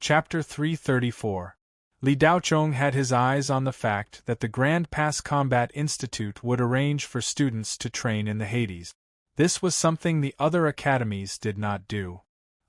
Chapter 334. Li Daochong had his eyes on the fact that the Grand Pass Combat Institute would arrange for students to train in the Hades. This was something the other academies did not do.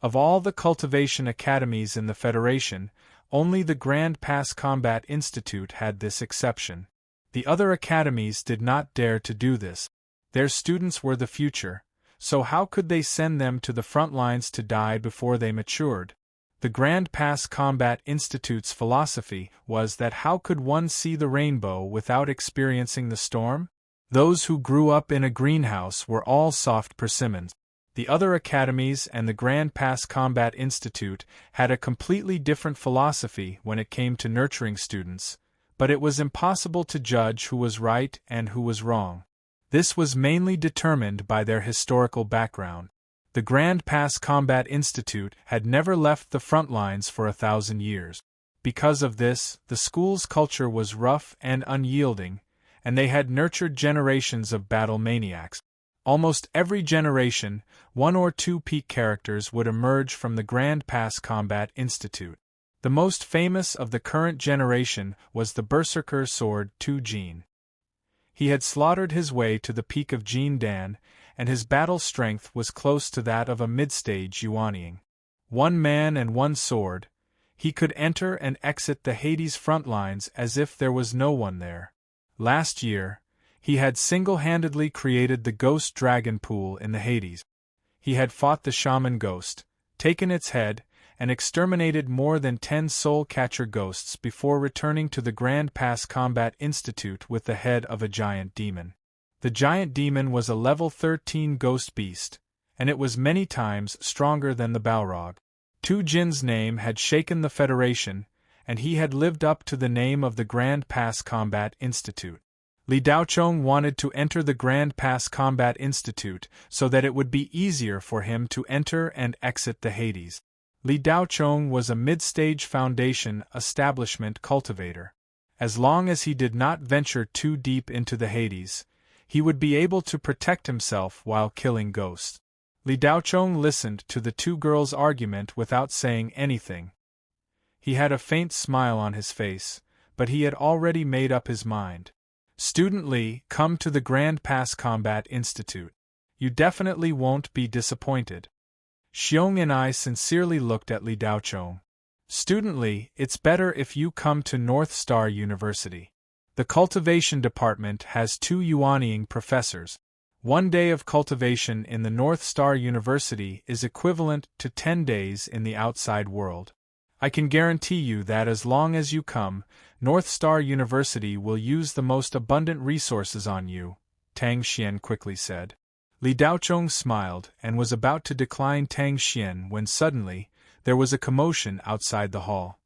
Of all the cultivation academies in the Federation, only the Grand Pass Combat Institute had this exception. The other academies did not dare to do this. Their students were the future, so how could they send them to the front lines to die before they matured? The Grand Pass Combat Institute's philosophy was that how could one see the rainbow without experiencing the storm? Those who grew up in a greenhouse were all soft persimmons. The other academies and the Grand Pass Combat Institute had a completely different philosophy when it came to nurturing students, but it was impossible to judge who was right and who was wrong. This was mainly determined by their historical background. The Grand Pass Combat Institute had never left the front lines for 1,000 years. Because of this, the school's culture was rough and unyielding, and they had nurtured generations of battle maniacs. Almost every generation, 1 or 2 peak characters would emerge from the Grand Pass Combat Institute. The most famous of the current generation was the Berserker sword Tu Jin. He had slaughtered his way to the peak of Jin Dan, and his battle strength was close to that of a mid-stage Yuanying. 1 man and 1 sword, he could enter and exit the Hades front lines as if there was no one there. Last year, he had single-handedly created the Ghost Dragon Pool in the Hades. He had fought the Shaman Ghost, taken its head, and exterminated more than 10 Soul Catcher ghosts before returning to the Grand Pass Combat Institute with the head of a giant demon. The giant demon was a level 13 ghost beast, and it was many times stronger than the Balrog. Tu Jin's name had shaken the Federation, and he had lived up to the name of the Grand Pass Combat Institute. Li Daochong wanted to enter the Grand Pass Combat Institute so that it would be easier for him to enter and exit the Hades. Li Daochong was a mid-stage Foundation establishment cultivator. As long as he did not venture too deep into the Hades, he would be able to protect himself while killing ghosts. Li Daochong listened to the 2 girls' argument without saying anything. He had a faint smile on his face, but he had already made up his mind. Student Li, come to the Grand Pass Combat Institute. You definitely won't be disappointed. Xiong and I sincerely looked at Li Daochong. Student Li, it's better if you come to North Star University. The cultivation department has 2 Yuanying professors. 1 day of cultivation in the North Star University is equivalent to 10 days in the outside world. I can guarantee you that as long as you come, North Star University will use the most abundant resources on you, Tang Xian quickly said. Li Daochong smiled and was about to decline Tang Xian when suddenly, there was a commotion outside the hall.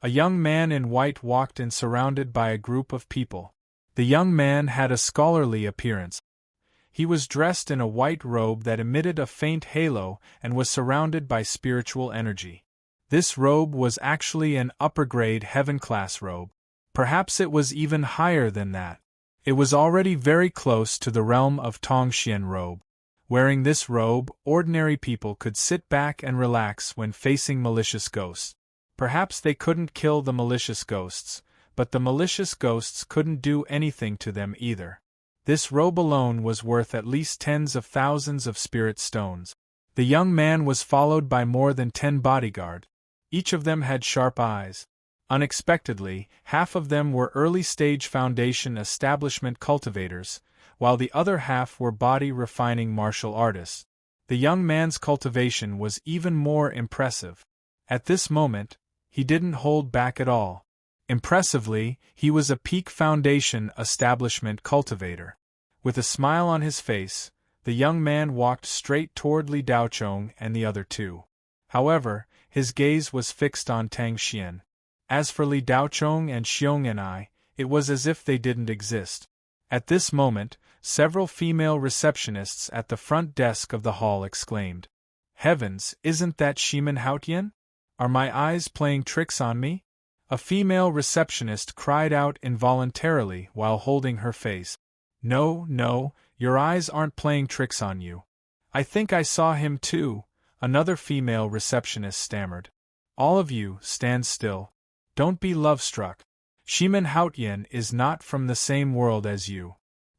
A young man in white walked in surrounded by a group of people. The young man had a scholarly appearance. He was dressed in a white robe that emitted a faint halo and was surrounded by spiritual energy. This robe was actually an upper-grade heaven-class robe. Perhaps it was even higher than that. It was already very close to the realm of Tongxian robe. Wearing this robe, ordinary people could sit back and relax when facing malicious ghosts. Perhaps they couldn't kill the malicious ghosts, but the malicious ghosts couldn't do anything to them either. This robe alone was worth at least tens of thousands of spirit stones. The young man was followed by more than 10 bodyguards. Each of them had sharp eyes. Unexpectedly, half of them were early-stage Foundation establishment cultivators, while the other half were body-refining martial artists. The young man's cultivation was even more impressive. At this moment, he didn't hold back at all. Impressively, he was a peak Foundation establishment cultivator. With a smile on his face, the young man walked straight toward Li Daochong and the other 2. However, his gaze was fixed on Tang Xian. As for Li Daochong and Xiong and I, it was as if they didn't exist. At this moment, several female receptionists at the front desk of the hall exclaimed, "Heavens, isn't that Shimen Haotian? Are my eyes playing tricks on me?" A female receptionist cried out involuntarily while holding her face. No, your eyes aren't playing tricks on you. I think I saw him too," another female receptionist stammered. All of you, stand still. Don't be love-struck. Shimin Haotian is not from the same world as you.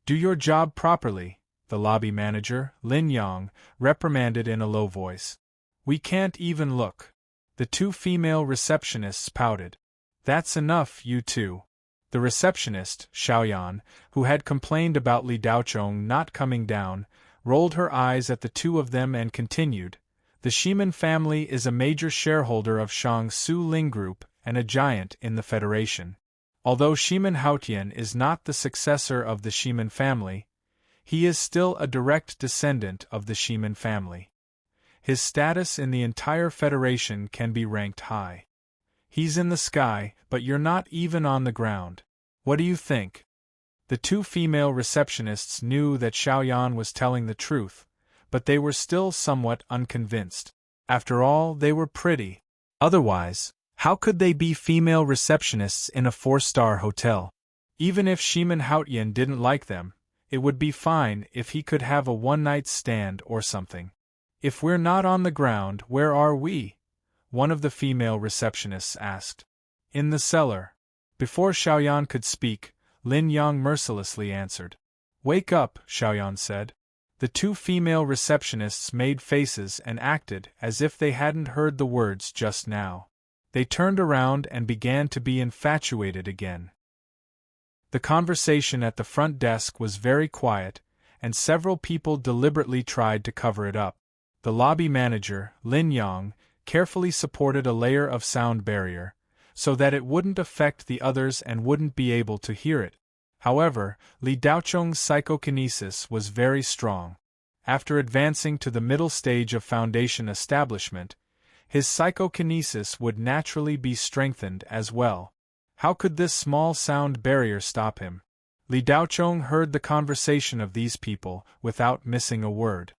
Do your job properly, the lobby manager, Lin Yang, reprimanded in a low voice. We can't even look. The two female receptionists pouted. That's enough, you two. The receptionist, Xiaoyan, who had complained about Li Daochong not coming down, rolled her eyes at the two of them and continued. The Shimin family is a major shareholder of Shang-Su Ling Group and a giant in the Federation. Although Shimin Haotian is not the successor of the Shimin family, he is still a direct descendant of the Shimin family. His status in the entire Federation can be ranked high. He's in the sky, but you're not even on the ground. What do you think? The two female receptionists knew that Xiaoyan was telling the truth, but they were still somewhat unconvinced. After all, they were pretty. Otherwise, how could they be female receptionists in a 4-star hotel? Even if Shimin Haotian didn't like them, it would be fine if he could have a one-night stand or something. If we're not on the ground, where are we? One of the female receptionists asked. In the cellar. Before Xiaoyan could speak, Lin Yang mercilessly answered. Wake up, Xiaoyan said. The two female receptionists made faces and acted as if they hadn't heard the words just now. They turned around and began to be infatuated again. The conversation at the front desk was very quiet, and several people deliberately tried to cover it up. The lobby manager, Lin Yang, carefully supported a layer of sound barrier, so that it wouldn't affect the others and wouldn't be able to hear it. However, Li Daochong's psychokinesis was very strong. After advancing to the middle stage of foundation establishment, his psychokinesis would naturally be strengthened as well. How could this small sound barrier stop him? Li Daochong heard the conversation of these people without missing a word.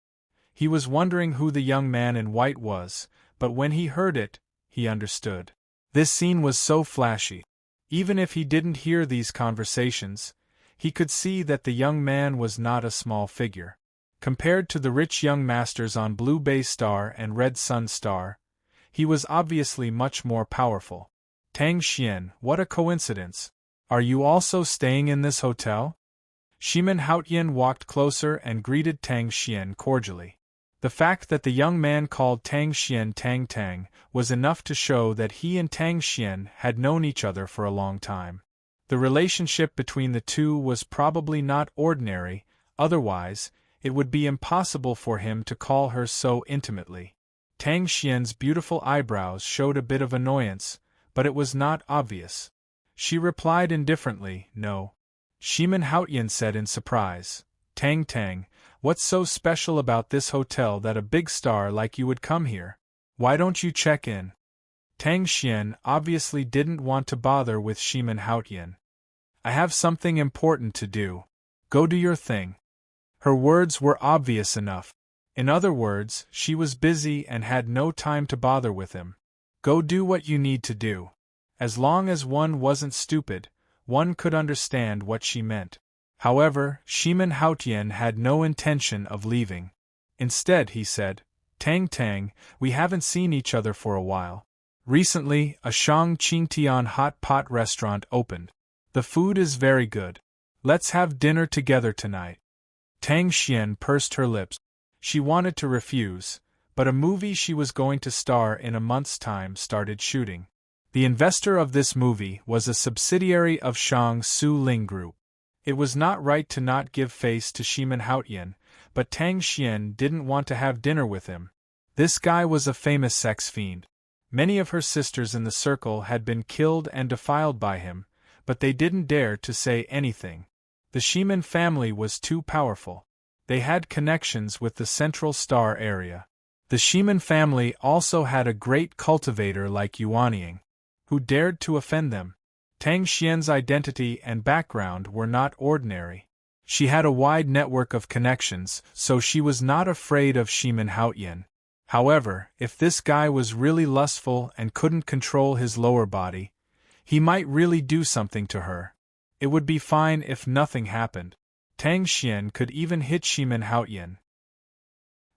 He was wondering who the young man in white was, but when he heard it, he understood. This scene was so flashy. Even if he didn't hear these conversations, he could see that the young man was not a small figure. Compared to the rich young masters on Blue Bay Star and Red Sun Star, he was obviously much more powerful. Tang Xian, what a coincidence. Are you also staying in this hotel? Shimin Haotian walked closer and greeted Tang Xian cordially. The fact that the young man called Tang Xian Tang Tang was enough to show that he and Tang Xian had known each other for a long time. The relationship between the two was probably not ordinary, otherwise, it would be impossible for him to call her so intimately. Tang Xian's beautiful eyebrows showed a bit of annoyance, but it was not obvious. She replied indifferently, no. Shimin Haotian said in surprise, Tang Tang, what's so special about this hotel that a big star like you would come here? Why don't you check in? Tang Xian obviously didn't want to bother with Shimin Haotian. I have something important to do. Go do your thing. Her words were obvious enough. In other words, she was busy and had no time to bother with him. Go do what you need to do. As long as one wasn't stupid, one could understand what she meant. However, Shimin Haotian had no intention of leaving. Instead, he said, Tang Tang, we haven't seen each other for a while. Recently, a Shang Qingtian hot pot restaurant opened. The food is very good. Let's have dinner together tonight. Tang Xian pursed her lips. She wanted to refuse, but a movie she was going to star in a month's time started shooting. The investor of this movie was a subsidiary of Shang-Su Ling Group. It was not right to not give face to Shimin Haotian, but Tang Xian didn't want to have dinner with him. This guy was a famous sex fiend. Many of her sisters in the circle had been killed and defiled by him, but they didn't dare to say anything. The Shimin family was too powerful. They had connections with the Central Star area. The Shimin family also had a great cultivator like Yuanying, who dared to offend them. Tang Xian's identity and background were not ordinary. She had a wide network of connections, so she was not afraid of Shimin Haotian. However, if this guy was really lustful and couldn't control his lower body, he might really do something to her. It would be fine if nothing happened. Tang Xian could even hit Shimin Haotian.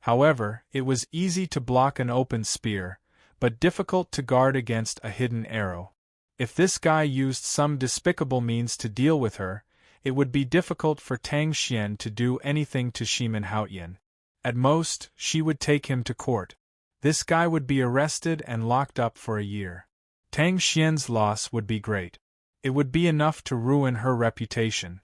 However, it was easy to block an open spear, but difficult to guard against a hidden arrow. If this guy used some despicable means to deal with her, it would be difficult for Tang Xian to do anything to Shimin Haotian. At most, she would take him to court. This guy would be arrested and locked up for a year. Tang Xian's loss would be great. It would be enough to ruin her reputation.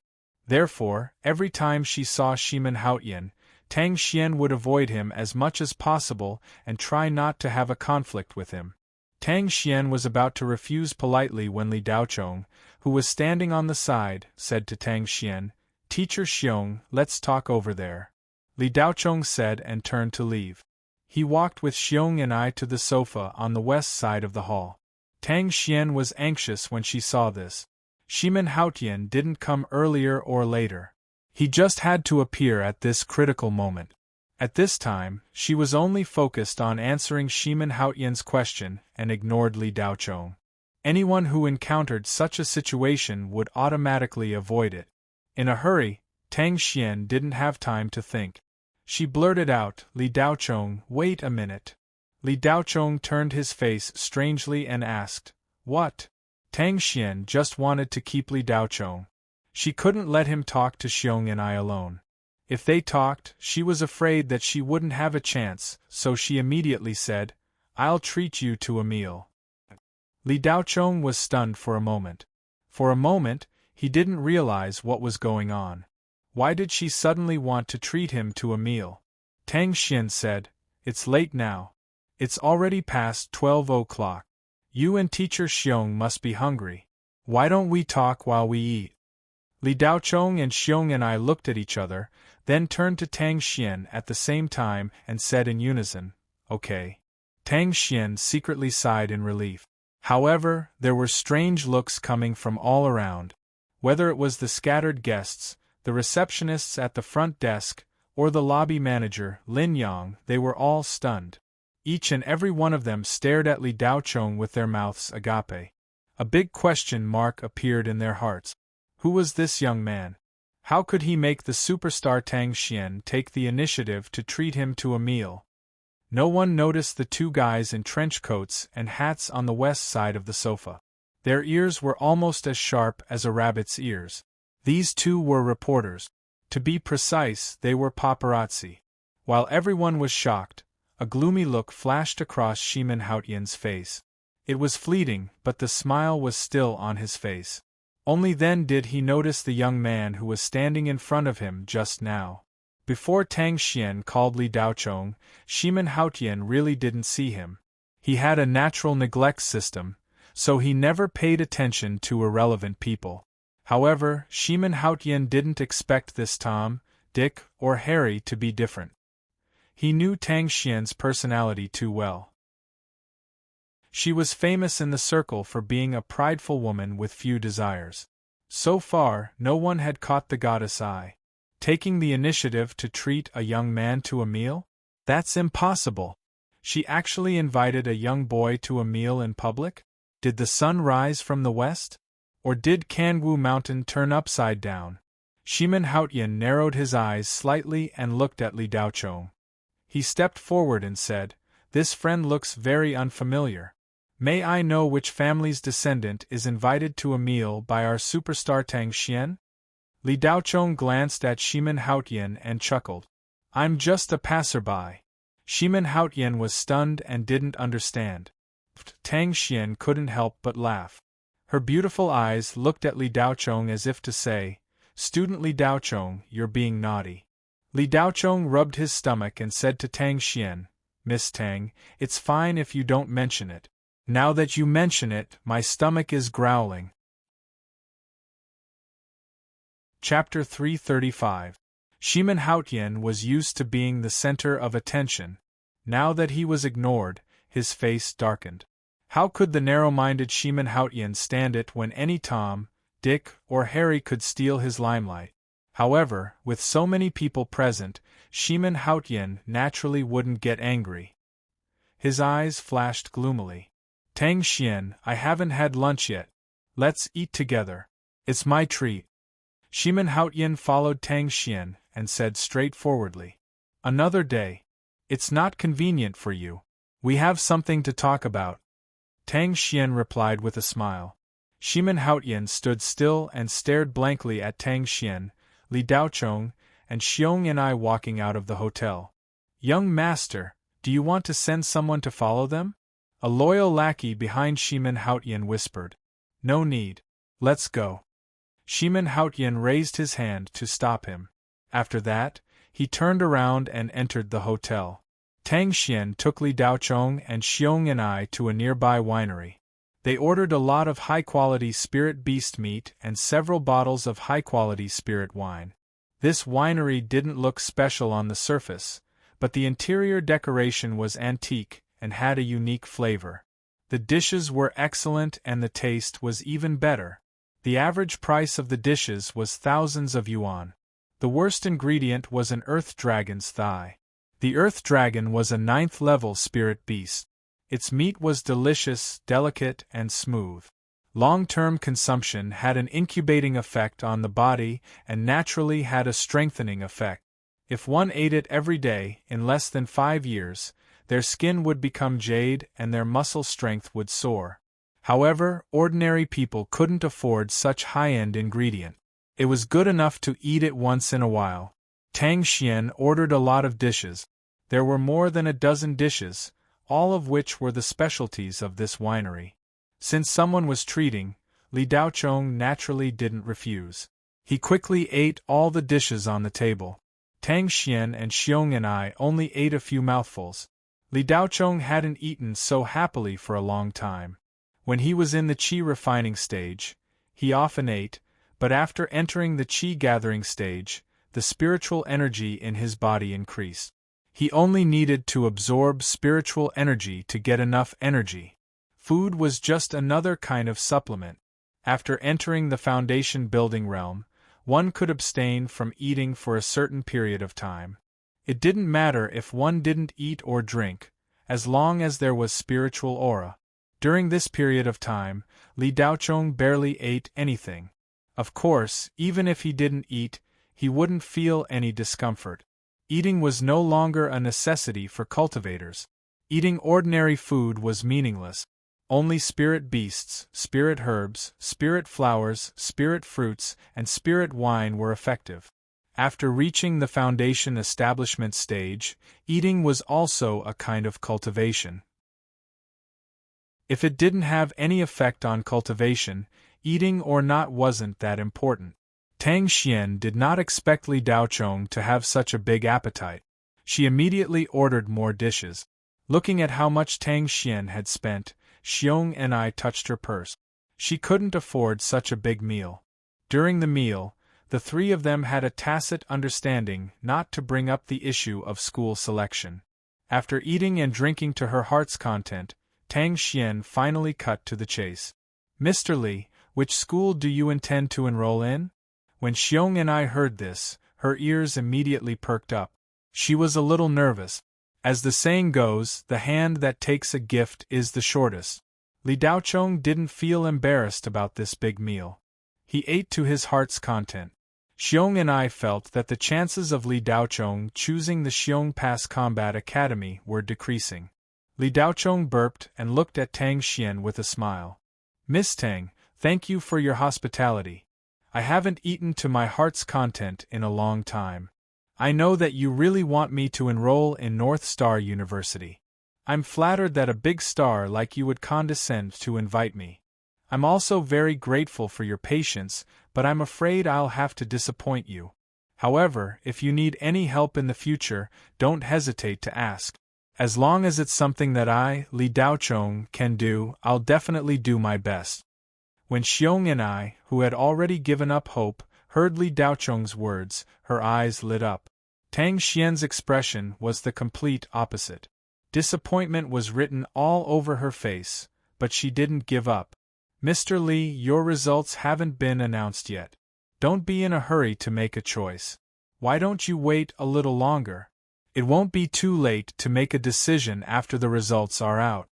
Therefore, every time she saw Shimin Haotian, Tang Xian would avoid him as much as possible and try not to have a conflict with him. Tang Xian was about to refuse politely when Li Daochong, who was standing on the side, said to Tang Xian, "Teacher Xiong, let's talk over there." Li Daochong said and turned to leave. He walked with Xiong and I to the sofa on the west side of the hall. Tang Xian was anxious when she saw this. Shimin Haotian didn't come earlier or later. He just had to appear at this critical moment. At this time, she was only focused on answering Shimin Haotian's question and ignored Li Daochong. Anyone who encountered such a situation would automatically avoid it. In a hurry, Tang Xian didn't have time to think. She blurted out, "Li Daochong, wait a minute." Li Daochong turned his face strangely and asked, "What?" Tang Xian just wanted to keep Li Daochong. She couldn't let him talk to Xiong and I alone. If they talked, she was afraid that she wouldn't have a chance, so she immediately said, "I'll treat you to a meal." Li Daochong was stunned for a moment. For a moment, he didn't realize what was going on. Why did she suddenly want to treat him to a meal? Tang Xian said, "It's late now. It's already past 12 o'clock. You and Teacher Xiong must be hungry. Why don't we talk while we eat?" Li Daochong and Xiong and I looked at each other, then turned to Tang Xian at the same time and said in unison, "Okay." Tang Xian secretly sighed in relief. However, there were strange looks coming from all around. Whether it was the scattered guests, the receptionists at the front desk, or the lobby manager, Lin Yang, they were all stunned. Each and every one of them stared at Li Daochong with their mouths agape. A big question mark appeared in their hearts. Who was this young man? How could he make the superstar Tang Xian take the initiative to treat him to a meal? No one noticed the two guys in trench coats and hats on the west side of the sofa. Their ears were almost as sharp as a rabbit's ears. These two were reporters. To be precise, they were paparazzi. While everyone was shocked, a gloomy look flashed across Shimin Haotian's face. It was fleeting, but the smile was still on his face. Only then did he notice the young man who was standing in front of him just now. Before Tang Xian called Li Daochong, Shimin Haotian really didn't see him. He had a natural neglect system, so he never paid attention to irrelevant people. However, Shimin Haotian didn't expect this Tom, Dick, or Harry to be different. He knew Tang Xian's personality too well. She was famous in the circle for being a prideful woman with few desires. So far, no one had caught the goddess eye. Taking the initiative to treat a young man to a meal? That's impossible. She actually invited a young boy to a meal in public? Did the sun rise from the west? Or did Kanwu Mountain turn upside down? Shimin Haotian narrowed his eyes slightly and looked at Li Daochong. He stepped forward and said, "This friend looks very unfamiliar. May I know which family's descendant is invited to a meal by our superstar Tang Xian?" Li Daochong glanced at Shimin Haotian and chuckled. "I'm just a passerby." Shimin Haotian was stunned and didn't understand. Tang Xian couldn't help but laugh. Her beautiful eyes looked at Li Daochong as if to say, "Student Li Daochong, you're being naughty." Li Daochong rubbed his stomach and said to Tang Xian, "Miss Tang, it's fine if you don't mention it. Now that you mention it, my stomach is growling." Chapter 335. Shimin Haotian was used to being the center of attention. Now that he was ignored, his face darkened. How could the narrow-minded Shimin Haotian stand it when any Tom, Dick, or Harry could steal his limelight? However, with so many people present, Shimin Haotian naturally wouldn't get angry. His eyes flashed gloomily. "Tang Xian, I haven't had lunch yet. Let's eat together. It's my treat." Shimin Haotian followed Tang Xian and said straightforwardly, "Another day. It's not convenient for you." We have something to talk about, Tang Xian replied with a smile. Shimen Haotian stood still and stared blankly at Tang Xian, Li Daochong, and Xiong and I walking out of the hotel. Young master, do you want to send someone to follow them? A loyal lackey behind Shimen Haotian whispered. No need. Let's go. Shimen Haotian raised his hand to stop him. After that, he turned around and entered the hotel. Tang Xian took Li Daochong and Xiong and I to a nearby winery. They ordered a lot of high-quality spirit beast meat and several bottles of high-quality spirit wine. This winery didn't look special on the surface, but the interior decoration was antique and had a unique flavor. The dishes were excellent and the taste was even better. The average price of the dishes was thousands of yuan. The worst ingredient was an earth dragon's thigh. The earth dragon was a 9th-level spirit beast. Its meat was delicious, delicate, and smooth. Long-term consumption had an incubating effect on the body and naturally had a strengthening effect. If one ate it every day, in less than 5 years, their skin would become jade and their muscle strength would soar. However, ordinary people couldn't afford such high-end ingredient. It was good enough to eat it once in a while. Tang Xian ordered a lot of dishes. There were more than a dozen dishes, all of which were the specialties of this winery. Since someone was treating, Li Daochong naturally didn't refuse. He quickly ate all the dishes on the table. Tang Xian and Xiong and I only ate a few mouthfuls. Li Daochong hadn't eaten so happily for a long time. When he was in the qi refining stage, he often ate, but after entering the qi gathering stage, the spiritual energy in his body increased. He only needed to absorb spiritual energy to get enough energy. Food was just another kind of supplement. After entering the foundation building realm, one could abstain from eating for a certain period of time. It didn't matter if one didn't eat or drink, as long as there was spiritual aura. During this period of time, Li Daochong barely ate anything. Of course, even if he didn't eat, he wouldn't feel any discomfort. Eating was no longer a necessity for cultivators. Eating ordinary food was meaningless. Only spirit beasts, spirit herbs, spirit flowers, spirit fruits, and spirit wine were effective. After reaching the foundation establishment stage, eating was also a kind of cultivation. If it didn't have any effect on cultivation, eating or not wasn't that important. Tang Xian did not expect Li Daochong to have such a big appetite. She immediately ordered more dishes. Looking at how much Tang Xian had spent, Xiong and I touched her purse. She couldn't afford such a big meal. During the meal, the three of them had a tacit understanding not to bring up the issue of school selection. After eating and drinking to her heart's content, Tang Xian finally cut to the chase. Mr. Li, which school do you intend to enroll in? When Xiong and I heard this, her ears immediately perked up. She was a little nervous. As the saying goes, the hand that takes a gift is the shortest. Li Daochong didn't feel embarrassed about this big meal. He ate to his heart's content. Xiong and I felt that the chances of Li Daochong choosing the Xiong Pass Combat Academy were decreasing. Li Daochong burped and looked at Tang Xian with a smile. Miss Tang, thank you for your hospitality. I haven't eaten to my heart's content in a long time. I know that you really want me to enroll in North Star University. I'm flattered that a big star like you would condescend to invite me. I'm also very grateful for your patience, but I'm afraid I'll have to disappoint you. However, if you need any help in the future, don't hesitate to ask. As long as it's something that I, Li Daochong, can do, I'll definitely do my best. When Xiong and I, who had already given up hope, heard Li Daochong's words, her eyes lit up. Tang Xian's expression was the complete opposite. Disappointment was written all over her face, but she didn't give up. Mr. Li, your results haven't been announced yet. Don't be in a hurry to make a choice. Why don't you wait a little longer? It won't be too late to make a decision after the results are out.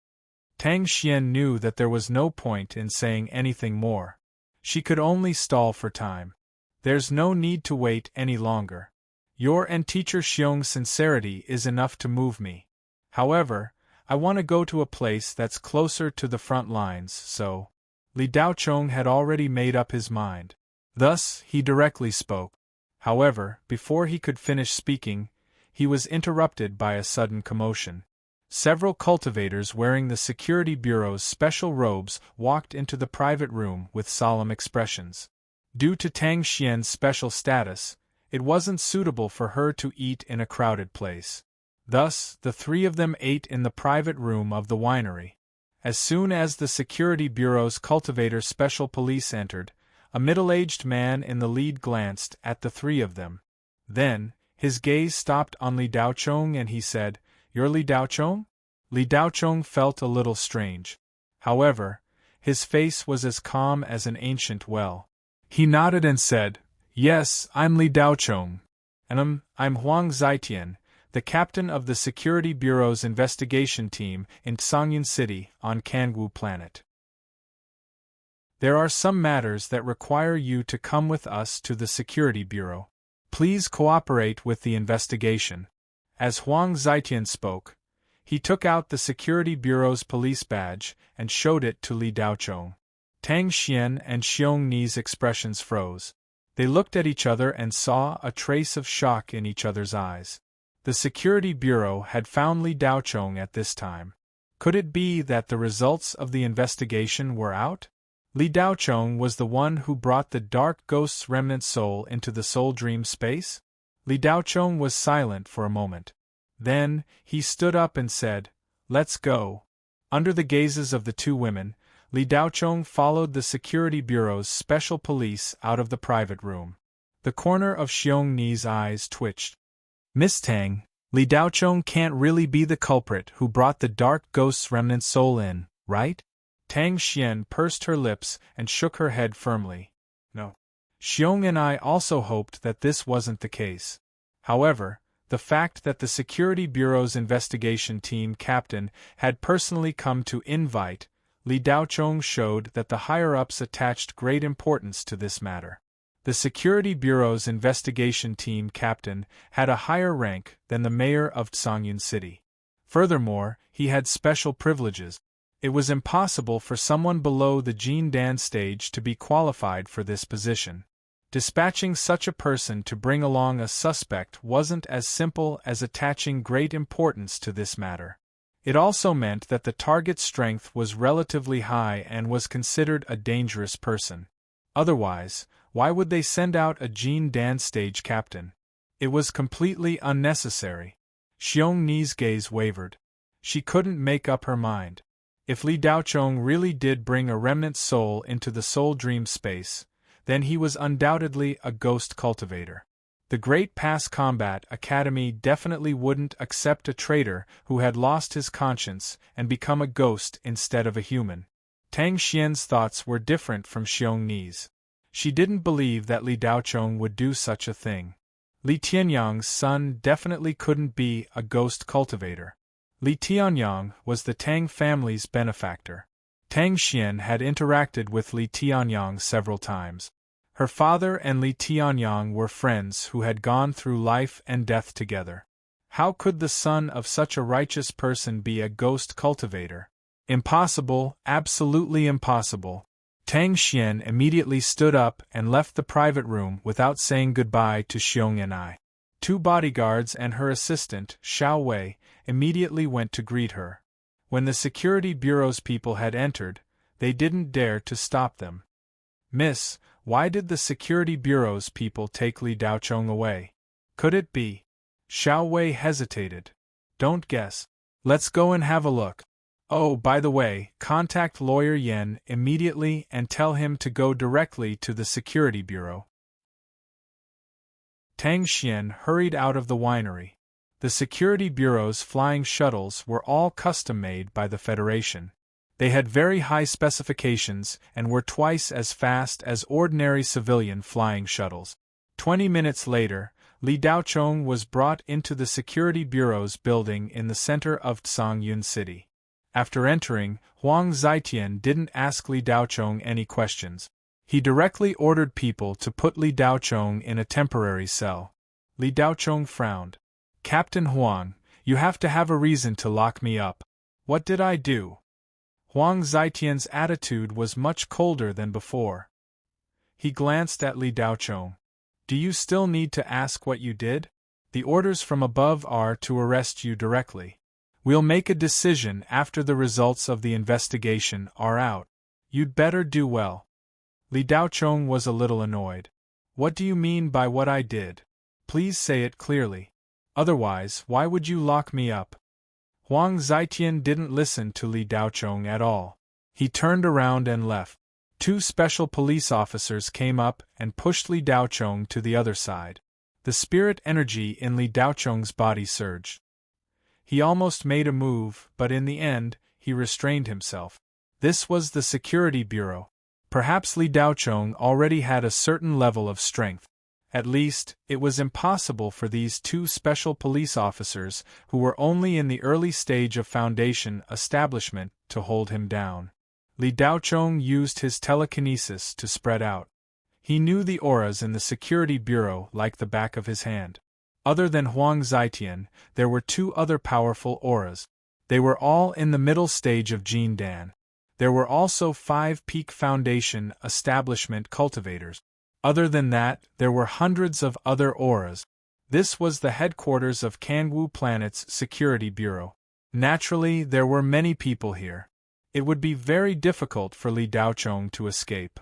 Tang Xian knew that there was no point in saying anything more. She could only stall for time. There's no need to wait any longer. Your and teacher Xiong's sincerity is enough to move me. However, I want to go to a place that's closer to the front lines, so. Li Daochong had already made up his mind. Thus, he directly spoke. However, before he could finish speaking, he was interrupted by a sudden commotion. Several cultivators wearing the Security Bureau's special robes walked into the private room with solemn expressions. Due to Tang Xian's special status, it wasn't suitable for her to eat in a crowded place. Thus, the three of them ate in the private room of the winery. As soon as the Security Bureau's cultivator special police entered, a middle-aged man in the lead glanced at the three of them. Then, his gaze stopped on Li Daochong and he said, "You're Li Daochong?" Li Daochong felt a little strange. However, his face was as calm as an ancient well. He nodded and said, "Yes, I'm Li Daochong. And I'm Huang Zitian, the captain of the Security Bureau's investigation team in Songyun City on Kangwu Planet. There are some matters that require you to come with us to the Security Bureau. Please cooperate with the investigation." As Huang Zitian spoke, he took out the Security Bureau's police badge and showed it to Li Daochong. Tang Xian and Xiong Ni's expressions froze. They looked at each other and saw a trace of shock in each other's eyes. The Security Bureau had found Li Daochong at this time. Could it be that the results of the investigation were out? Li Daochong was the one who brought the dark ghost's remnant soul into the soul dream space? Li Daochong was silent for a moment. Then, he stood up and said, "Let's go." Under the gazes of the two women, Li Daochong followed the Security Bureau's special police out of the private room. The corner of Xiong Ni's eyes twitched. "Miss Tang, Li Daochong can't really be the culprit who brought the dark ghost's remnant soul in, right?" Tang Xian pursed her lips and shook her head firmly. "No." Xiong and I also hoped that this wasn't the case. However, the fact that the Security Bureau's investigation team captain had personally come to invite Li Daochong showed that the higher-ups attached great importance to this matter. The Security Bureau's investigation team captain had a higher rank than the mayor of Songyun City. Furthermore, he had special privileges. It was impossible for someone below the Jin Dan stage to be qualified for this position. Dispatching such a person to bring along a suspect wasn't as simple as attaching great importance to this matter. It also meant that the target's strength was relatively high and was considered a dangerous person. Otherwise, why would they send out a Jin Dan stage captain? It was completely unnecessary. Xiong Ni's gaze wavered. She couldn't make up her mind. If Li Daochong really did bring a remnant soul into the soul dream space, then he was undoubtedly a ghost cultivator. The Great Pass Combat Academy definitely wouldn't accept a traitor who had lost his conscience and become a ghost instead of a human. Tang Xian's thoughts were different from Xiong Ni's. She didn't believe that Li Daochong would do such a thing. Li Tianyang's son definitely couldn't be a ghost cultivator. Li Tianyang was the Tang family's benefactor. Tang Xian had interacted with Li Tianyang several times. Her father and Li Tianyang were friends who had gone through life and death together. How could the son of such a righteous person be a ghost cultivator? Impossible, absolutely impossible. Tang Xian immediately stood up and left the private room without saying goodbye to Xiong and I. Two bodyguards and her assistant, Xiao Wei, immediately went to greet her. When the Security Bureau's people had entered, they didn't dare to stop them. "Miss, why did the Security Bureau's people take Li Daochong away? Could it be?" Xiao Wei hesitated. "Don't guess. Let's go and have a look. Oh, by the way, contact Lawyer Yen immediately and tell him to go directly to the Security Bureau." Tang Xian hurried out of the winery. The Security Bureau's flying shuttles were all custom-made by the Federation. They had very high specifications and were twice as fast as ordinary civilian flying shuttles. 20 minutes later, Li Daochong was brought into the Security Bureau's building in the center of Songyun City. After entering, Huang Zitian didn't ask Li Daochong any questions. He directly ordered people to put Li Daochong in a temporary cell. Li Daochong frowned. "Captain Huang, you have to have a reason to lock me up." What did I do? Huang Zitian's attitude was much colder than before. He glanced at Li Daochong. Do you still need to ask what you did? The orders from above are to arrest you directly. We'll make a decision after the results of the investigation are out. You'd better do well. Li Daochong was a little annoyed. What do you mean by what I did? Please say it clearly. Otherwise, why would you lock me up? Huang Zitian didn't listen to Li Daochong at all. He turned around and left. 2 special police officers came up and pushed Li Daochong to the other side. The spirit energy in Li Daochong's body surged. He almost made a move, but in the end, he restrained himself. This was the Security Bureau. Perhaps Li Daochong already had a certain level of strength. At least, it was impossible for these 2 special police officers, who were only in the early stage of foundation establishment, to hold him down. Li Daochong used his telekinesis to spread out. He knew the auras in the Security Bureau like the back of his hand. Other than Huang Zitian, there were 2 other powerful auras. They were all in the middle stage of Jin Dan. There were also 5 peak foundation establishment cultivators. Other than that, there were hundreds of other auras. This was the headquarters of Kangwu Planet's Security Bureau. Naturally, there were many people here. It would be very difficult for Li Daochong to escape.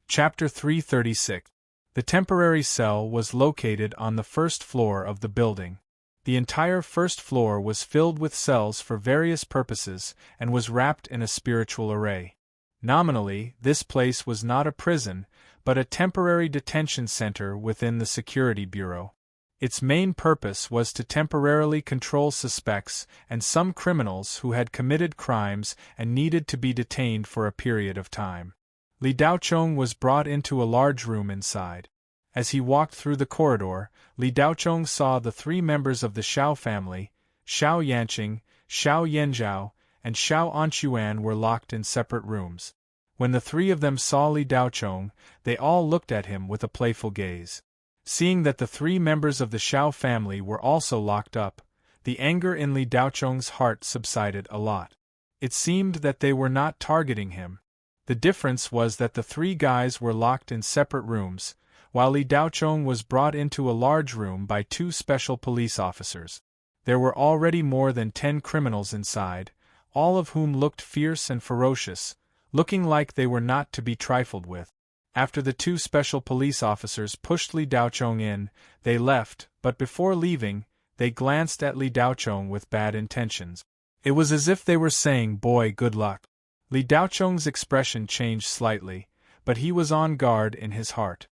Chapter 336. The temporary cell was located on the first floor of the building. The entire first floor was filled with cells for various purposes and was wrapped in a spiritual array. Nominally, this place was not a prison, but a temporary detention center within the Security Bureau. Its main purpose was to temporarily control suspects and some criminals who had committed crimes and needed to be detained for a period of time. Li Daochong was brought into a large room inside. As he walked through the corridor, Li Daochong saw the 3 members of the Xiao family, Xiao Yanqing, Xiao Yanzhao, and Xiao Anquan were locked in separate rooms. When the 3 of them saw Li Daochong, they all looked at him with a playful gaze. Seeing that the 3 members of the Xiao family were also locked up, the anger in Li Daochong's heart subsided a lot. It seemed that they were not targeting him. The difference was that the 3 guys were locked in separate rooms, while Li Daochong was brought into a large room by 2 special police officers. There were already more than 10 criminals inside, all of whom looked fierce and ferocious, looking like they were not to be trifled with. After the 2 special police officers pushed Li Daochong in, they left, but before leaving, they glanced at Li Daochong with bad intentions. It was as if they were saying, "Boy, good luck." Li Daochong's expression changed slightly, but he was on guard in his heart.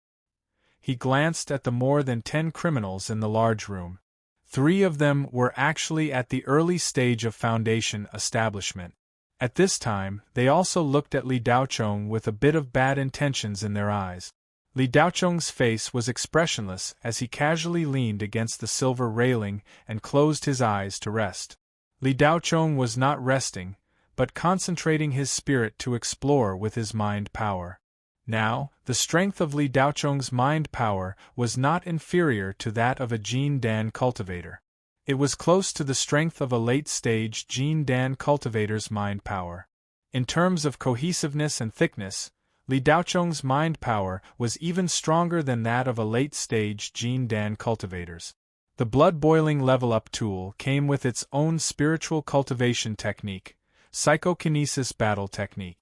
He glanced at the more than 10 criminals in the large room. 3 of them were actually at the early stage of foundation establishment. At this time, they also looked at Li Daochong with a bit of bad intentions in their eyes. Li Daochong's face was expressionless as he casually leaned against the silver railing and closed his eyes to rest. Li Daochong was not resting, but concentrating his spirit to explore with his mind power. Now, the strength of Li Daochong's mind power was not inferior to that of a Jin Dan cultivator. It was close to the strength of a late-stage Jin Dan cultivator's mind power. In terms of cohesiveness and thickness, Li Daochong's mind power was even stronger than that of a late-stage Jin Dan cultivator's. The blood-boiling level-up tool came with its own spiritual cultivation technique, psychokinesis battle technique.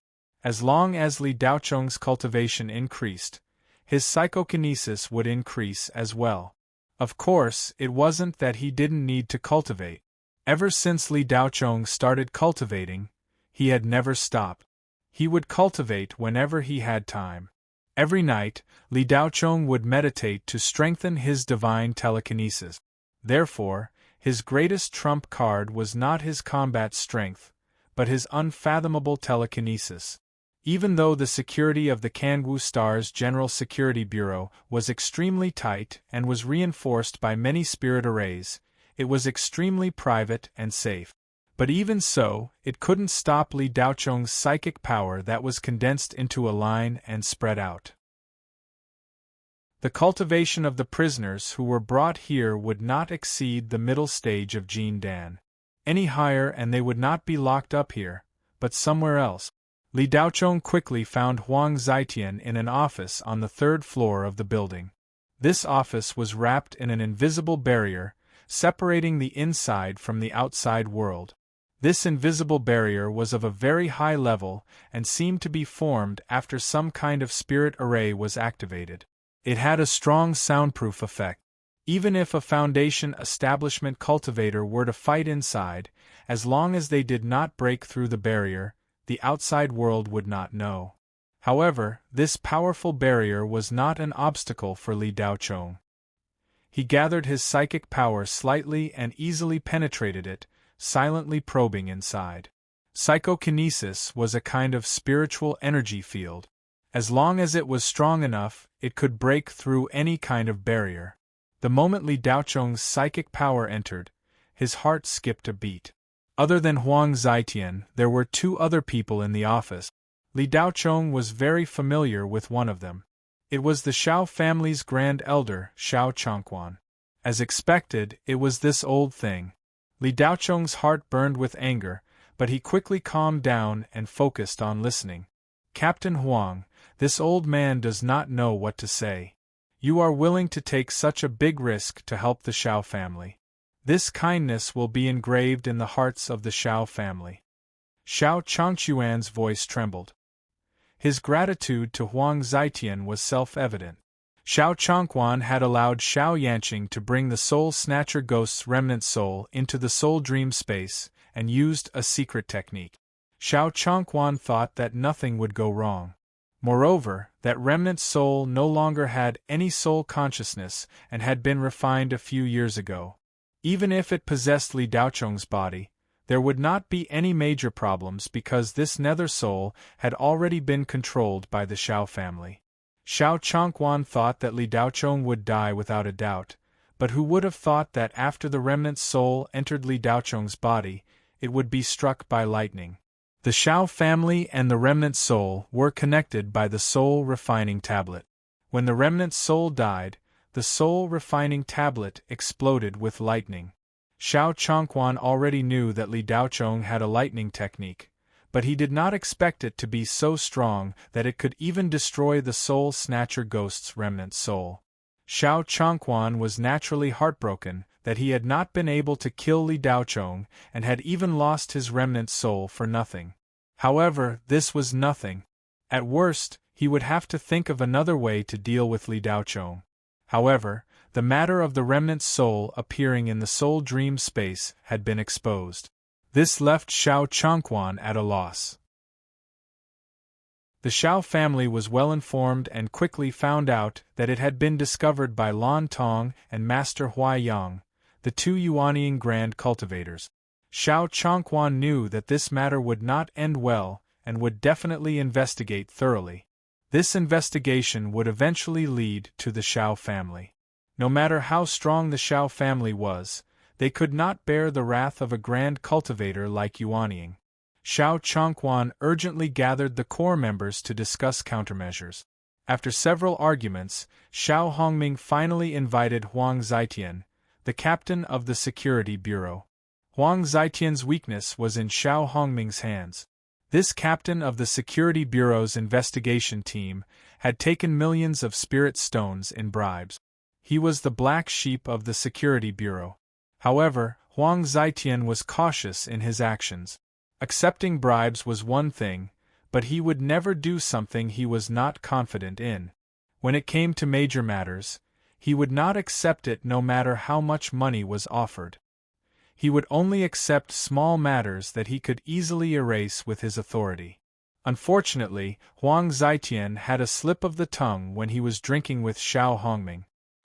As long as Li Daochong's cultivation increased, his psychokinesis would increase as well. Of course, it wasn't that he didn't need to cultivate. Ever since Li Daochong started cultivating, he had never stopped. He would cultivate whenever he had time. Every night, Li Daochong would meditate to strengthen his divine telekinesis. Therefore, his greatest trump card was not his combat strength, but his unfathomable telekinesis. Even though the security of the Kangwu Star's General Security Bureau was extremely tight and was reinforced by many spirit arrays, it was extremely private and safe. But even so, it couldn't stop Li Daochong's psychic power that was condensed into a line and spread out. The cultivation of the prisoners who were brought here would not exceed the middle stage of Jin Dan. Any higher and they would not be locked up here, but somewhere else. Li Daochong quickly found Huang Zitian in an office on the third floor of the building. This office was wrapped in an invisible barrier, separating the inside from the outside world. This invisible barrier was of a very high level and seemed to be formed after some kind of spirit array was activated. It had a strong soundproof effect. Even if a Foundation establishment cultivator were to fight inside, as long as they did not break through the barrier, the outside world would not know. However, this powerful barrier was not an obstacle for Li Daochong. He gathered his psychic power slightly and easily penetrated it, silently probing inside. Psychokinesis was a kind of spiritual energy field. As long as it was strong enough, it could break through any kind of barrier. The moment Li Daochong's psychic power entered, his heart skipped a beat. Other than Huang Zitian, there were two other people in the office. Li Daochong was very familiar with one of them. It was the Xiao family's grand elder, Xiao Changquan. As expected, it was this old thing. Li Daochong's heart burned with anger, but he quickly calmed down and focused on listening. Captain Huang, this old man does not know what to say. You are willing to take such a big risk to help the Xiao family. This kindness will be engraved in the hearts of the Xiao family. Xiao Changquan's voice trembled. His gratitude to Huang Zitian was self-evident. Xiao Changquan had allowed Xiao Yanqing to bring the Soul Snatcher Ghost's remnant soul into the soul dream space, and used a secret technique. Xiao Changquan thought that nothing would go wrong. Moreover, that remnant soul no longer had any soul consciousness and had been refined a few years ago. Even if it possessed Li Daochong's body, there would not be any major problems because this nether soul had already been controlled by the Xiao family. Xiao Changquan thought that Li Daochong would die without a doubt, but who would have thought that after the remnant soul entered Li Daochong's body, it would be struck by lightning. The Xiao family and the remnant soul were connected by the soul refining tablet. When the remnant soul died, the soul refining tablet exploded with lightning. Xiao Changquan already knew that Li Daochong had a lightning technique, but he did not expect it to be so strong that it could even destroy the Soul Snatcher Ghost's remnant soul. Xiao Changquan was naturally heartbroken that he had not been able to kill Li Daochong and had even lost his remnant soul for nothing. However, this was nothing. At worst, he would have to think of another way to deal with Li Daochong. However, the matter of the remnant soul appearing in the soul dream space had been exposed. This left Xiao Changquan at a loss. The Xiao family was well informed and quickly found out that it had been discovered by Lan Tong and Master Huaiyang, the two Yuanying grand cultivators. Xiao Changquan knew that this matter would not end well and would definitely investigate thoroughly. This investigation would eventually lead to the Xiao family. No matter how strong the Xiao family was, they could not bear the wrath of a grand cultivator like Yuanying. Xiao Changquan urgently gathered the core members to discuss countermeasures. After several arguments, Xiao Hongming finally invited Huang Zitian, the captain of the security bureau. Huang Zitian's weakness was in Xiao Hongming's hands. This captain of the security bureau's investigation team had taken millions of spirit stones in bribes. He was the black sheep of the security bureau. However, Huang Zitian was cautious in his actions. Accepting bribes was one thing, but he would never do something he was not confident in. When it came to major matters, he would not accept it no matter how much money was offered. He would only accept small matters that he could easily erase with his authority. Unfortunately, Huang Zitian had a slip of the tongue when he was drinking with Xiao Hongming.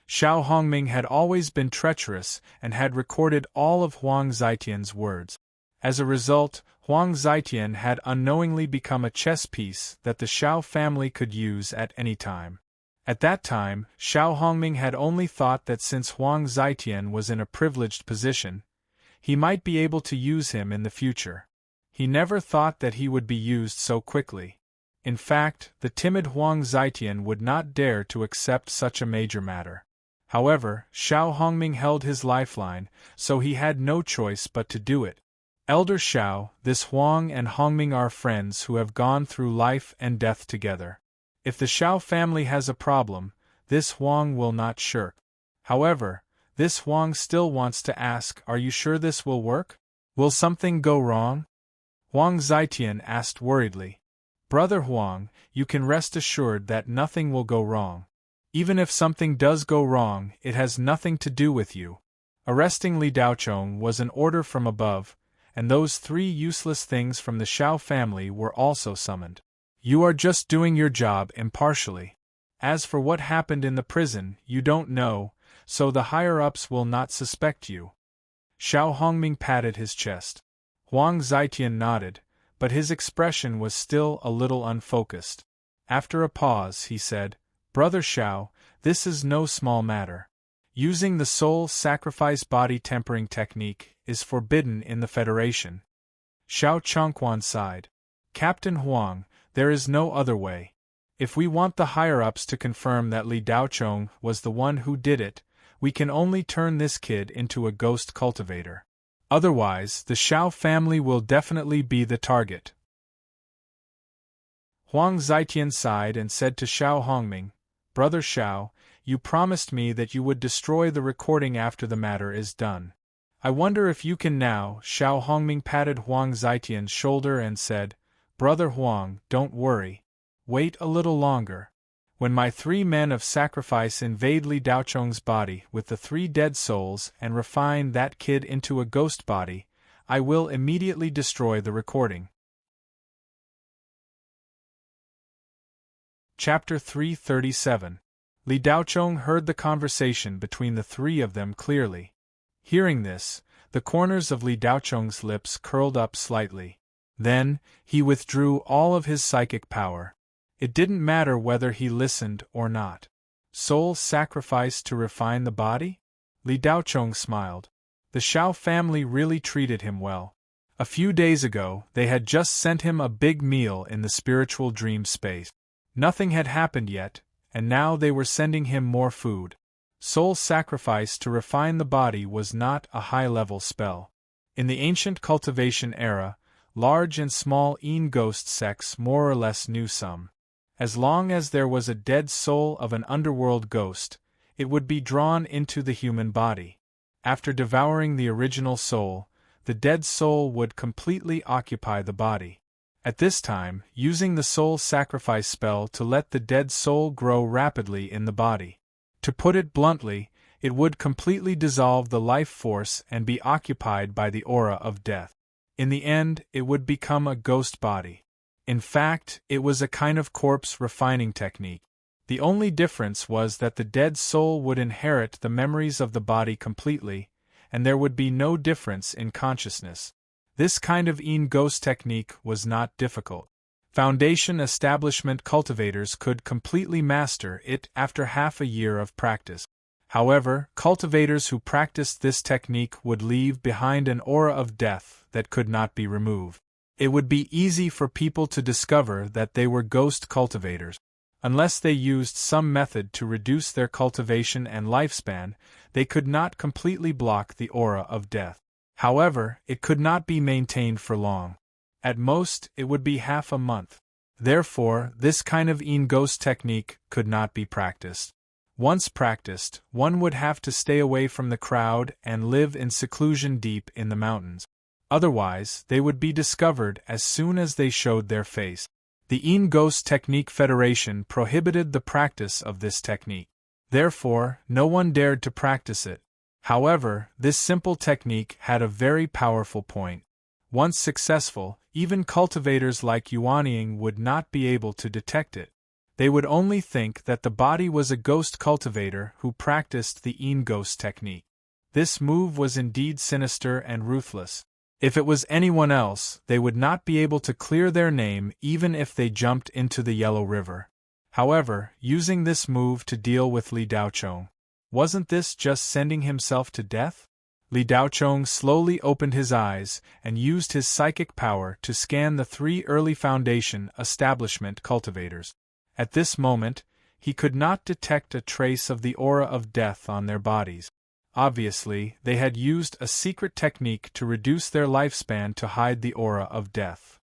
Xiao Hongming had always been treacherous and had recorded all of Huang Zitian's words. As a result, Huang Zitian had unknowingly become a chess piece that the Xiao family could use at any time. At that time, Xiao Hongming had only thought that since Huang Zitian was in a privileged position, he might be able to use him in the future. He never thought that he would be used so quickly. In fact, the timid Huang Zetian would not dare to accept such a major matter. However, Xiao Hongming held his lifeline, so he had no choice but to do it. Elder Xiao, this Huang and Hongming are friends who have gone through life and death together. If the Xiao family has a problem, this Huang will not shirk. However, this Huang still wants to ask, "Are you sure this will work? Will something go wrong?" Huang Zetian asked worriedly. "Brother Huang, you can rest assured that nothing will go wrong. Even if something does go wrong, it has nothing to do with you." Arresting Li Daochong was an order from above, and those 3 useless things from the Xiao family were also summoned. You are just doing your job impartially. As for what happened in the prison, you don't know, so the higher-ups will not suspect you. Xiao Hongming patted his chest. Huang Zetian nodded, but his expression was still a little unfocused. After a pause, he said, "Brother Xiao, this is no small matter. Using the soul sacrifice body tempering technique is forbidden in the Federation." Xiao Chongquan sighed. "Captain Huang, there is no other way. If we want the higher-ups to confirm that Li Daochong was the one who did it, we can only turn this kid into a ghost cultivator. Otherwise, the Xiao family will definitely be the target." Huang Zetian sighed and said to Xiao Hongming, "Brother Xiao, you promised me that you would destroy the recording after the matter is done. I wonder if you can now." Xiao Hongming patted Huang Zetian's shoulder and said, "Brother Huang, don't worry. Wait a little longer. When my 3 men of sacrifice invade Li Daochong's body with the 3 dead souls and refine that kid into a ghost body, I will immediately destroy the recording." Chapter 337. Li Daochong heard the conversation between the 3 of them clearly. Hearing this, the corners of Li Daochong's lips curled up slightly. Then, he withdrew all of his psychic power. It didn't matter whether he listened or not. Soul sacrifice to refine the body? Li Daochong smiled. The Xiao family really treated him well. A few days ago, they had just sent him a big meal in the spiritual dream space. Nothing had happened yet, and now they were sending him more food. Soul sacrifice to refine the body was not a high-level spell. In the ancient cultivation era, large and small ghost sects more or less knew some. As long as there was a dead soul of an underworld ghost, it would be drawn into the human body. After devouring the original soul, the dead soul would completely occupy the body. At this time, using the soul sacrifice spell to let the dead soul grow rapidly in the body. To put it bluntly, it would completely dissolve the life force and be occupied by the aura of death. In the end, it would become a ghost body. In fact, it was a kind of corpse refining technique. The only difference was that the dead soul would inherit the memories of the body completely, and there would be no difference in consciousness. This kind of ghost technique was not difficult. Foundation establishment cultivators could completely master it after half a year of practice. However, cultivators who practiced this technique would leave behind an aura of death that could not be removed. It would be easy for people to discover that they were ghost cultivators. Unless they used some method to reduce their cultivation and lifespan, they could not completely block the aura of death. However, it could not be maintained for long. At most, it would be half a month. Therefore, this kind of ghost technique could not be practiced. Once practiced, one would have to stay away from the crowd and live in seclusion deep in the mountains. Otherwise, they would be discovered as soon as they showed their face. The Ghost Technique Federation prohibited the practice of this technique. Therefore, no one dared to practice it. However, this simple technique had a very powerful point. Once successful, even cultivators like Yuanying would not be able to detect it. They would only think that the body was a ghost cultivator who practiced the Ghost technique. This move was indeed sinister and ruthless. If it was anyone else, they would not be able to clear their name even if they jumped into the Yellow River. However, using this move to deal with Li Daochong, wasn't this just sending himself to death? Li Daochong slowly opened his eyes and used his psychic power to scan the 3 early Foundation establishment cultivators. At this moment, he could not detect a trace of the aura of death on their bodies. Obviously, they had used a secret technique to reduce their lifespan to hide the aura of death.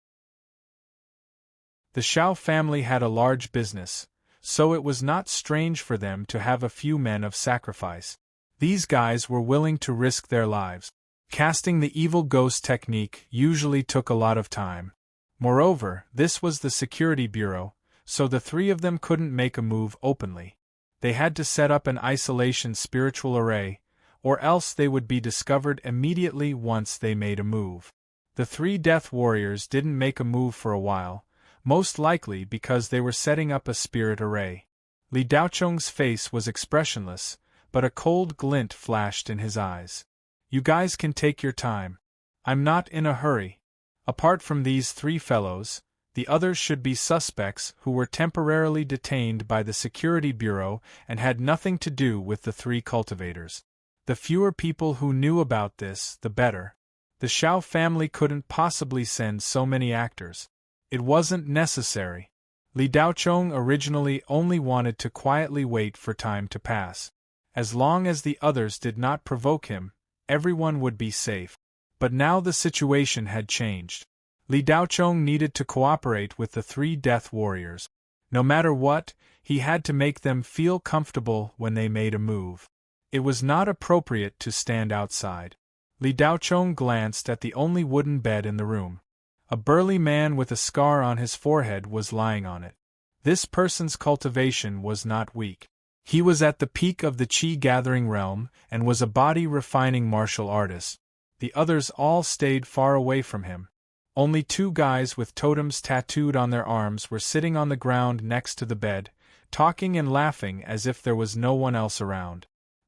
The Xiao family had a large business, so it was not strange for them to have a few men of sacrifice. These guys were willing to risk their lives. Casting the evil ghost technique usually took a lot of time. Moreover, this was the security bureau, so the 3 of them couldn't make a move openly. They had to set up an isolation spiritual array, or else they would be discovered immediately once they made a move. The 3 death warriors didn't make a move for a while, most likely because they were setting up a spirit array. Li Daochong's face was expressionless, but a cold glint flashed in his eyes. You guys can take your time. I'm not in a hurry. Apart from these 3 fellows, the others should be suspects who were temporarily detained by the Security Bureau and had nothing to do with the 3 cultivators. The fewer people who knew about this, the better. The Xiao family couldn't possibly send so many actors. It wasn't necessary. Li Daochong originally only wanted to quietly wait for time to pass. As long as the others did not provoke him, everyone would be safe. But now the situation had changed. Li Daochong needed to cooperate with the 3 death warriors. No matter what, he had to make them feel comfortable when they made a move. It was not appropriate to stand outside. Li Daochong glanced at the only wooden bed in the room. A burly man with a scar on his forehead was lying on it. This person's cultivation was not weak. He was at the peak of the Qi-gathering realm and was a body-refining martial artist. The others all stayed far away from him. Only 2 guys with totems tattooed on their arms were sitting on the ground next to the bed, talking and laughing as if there was no one else around.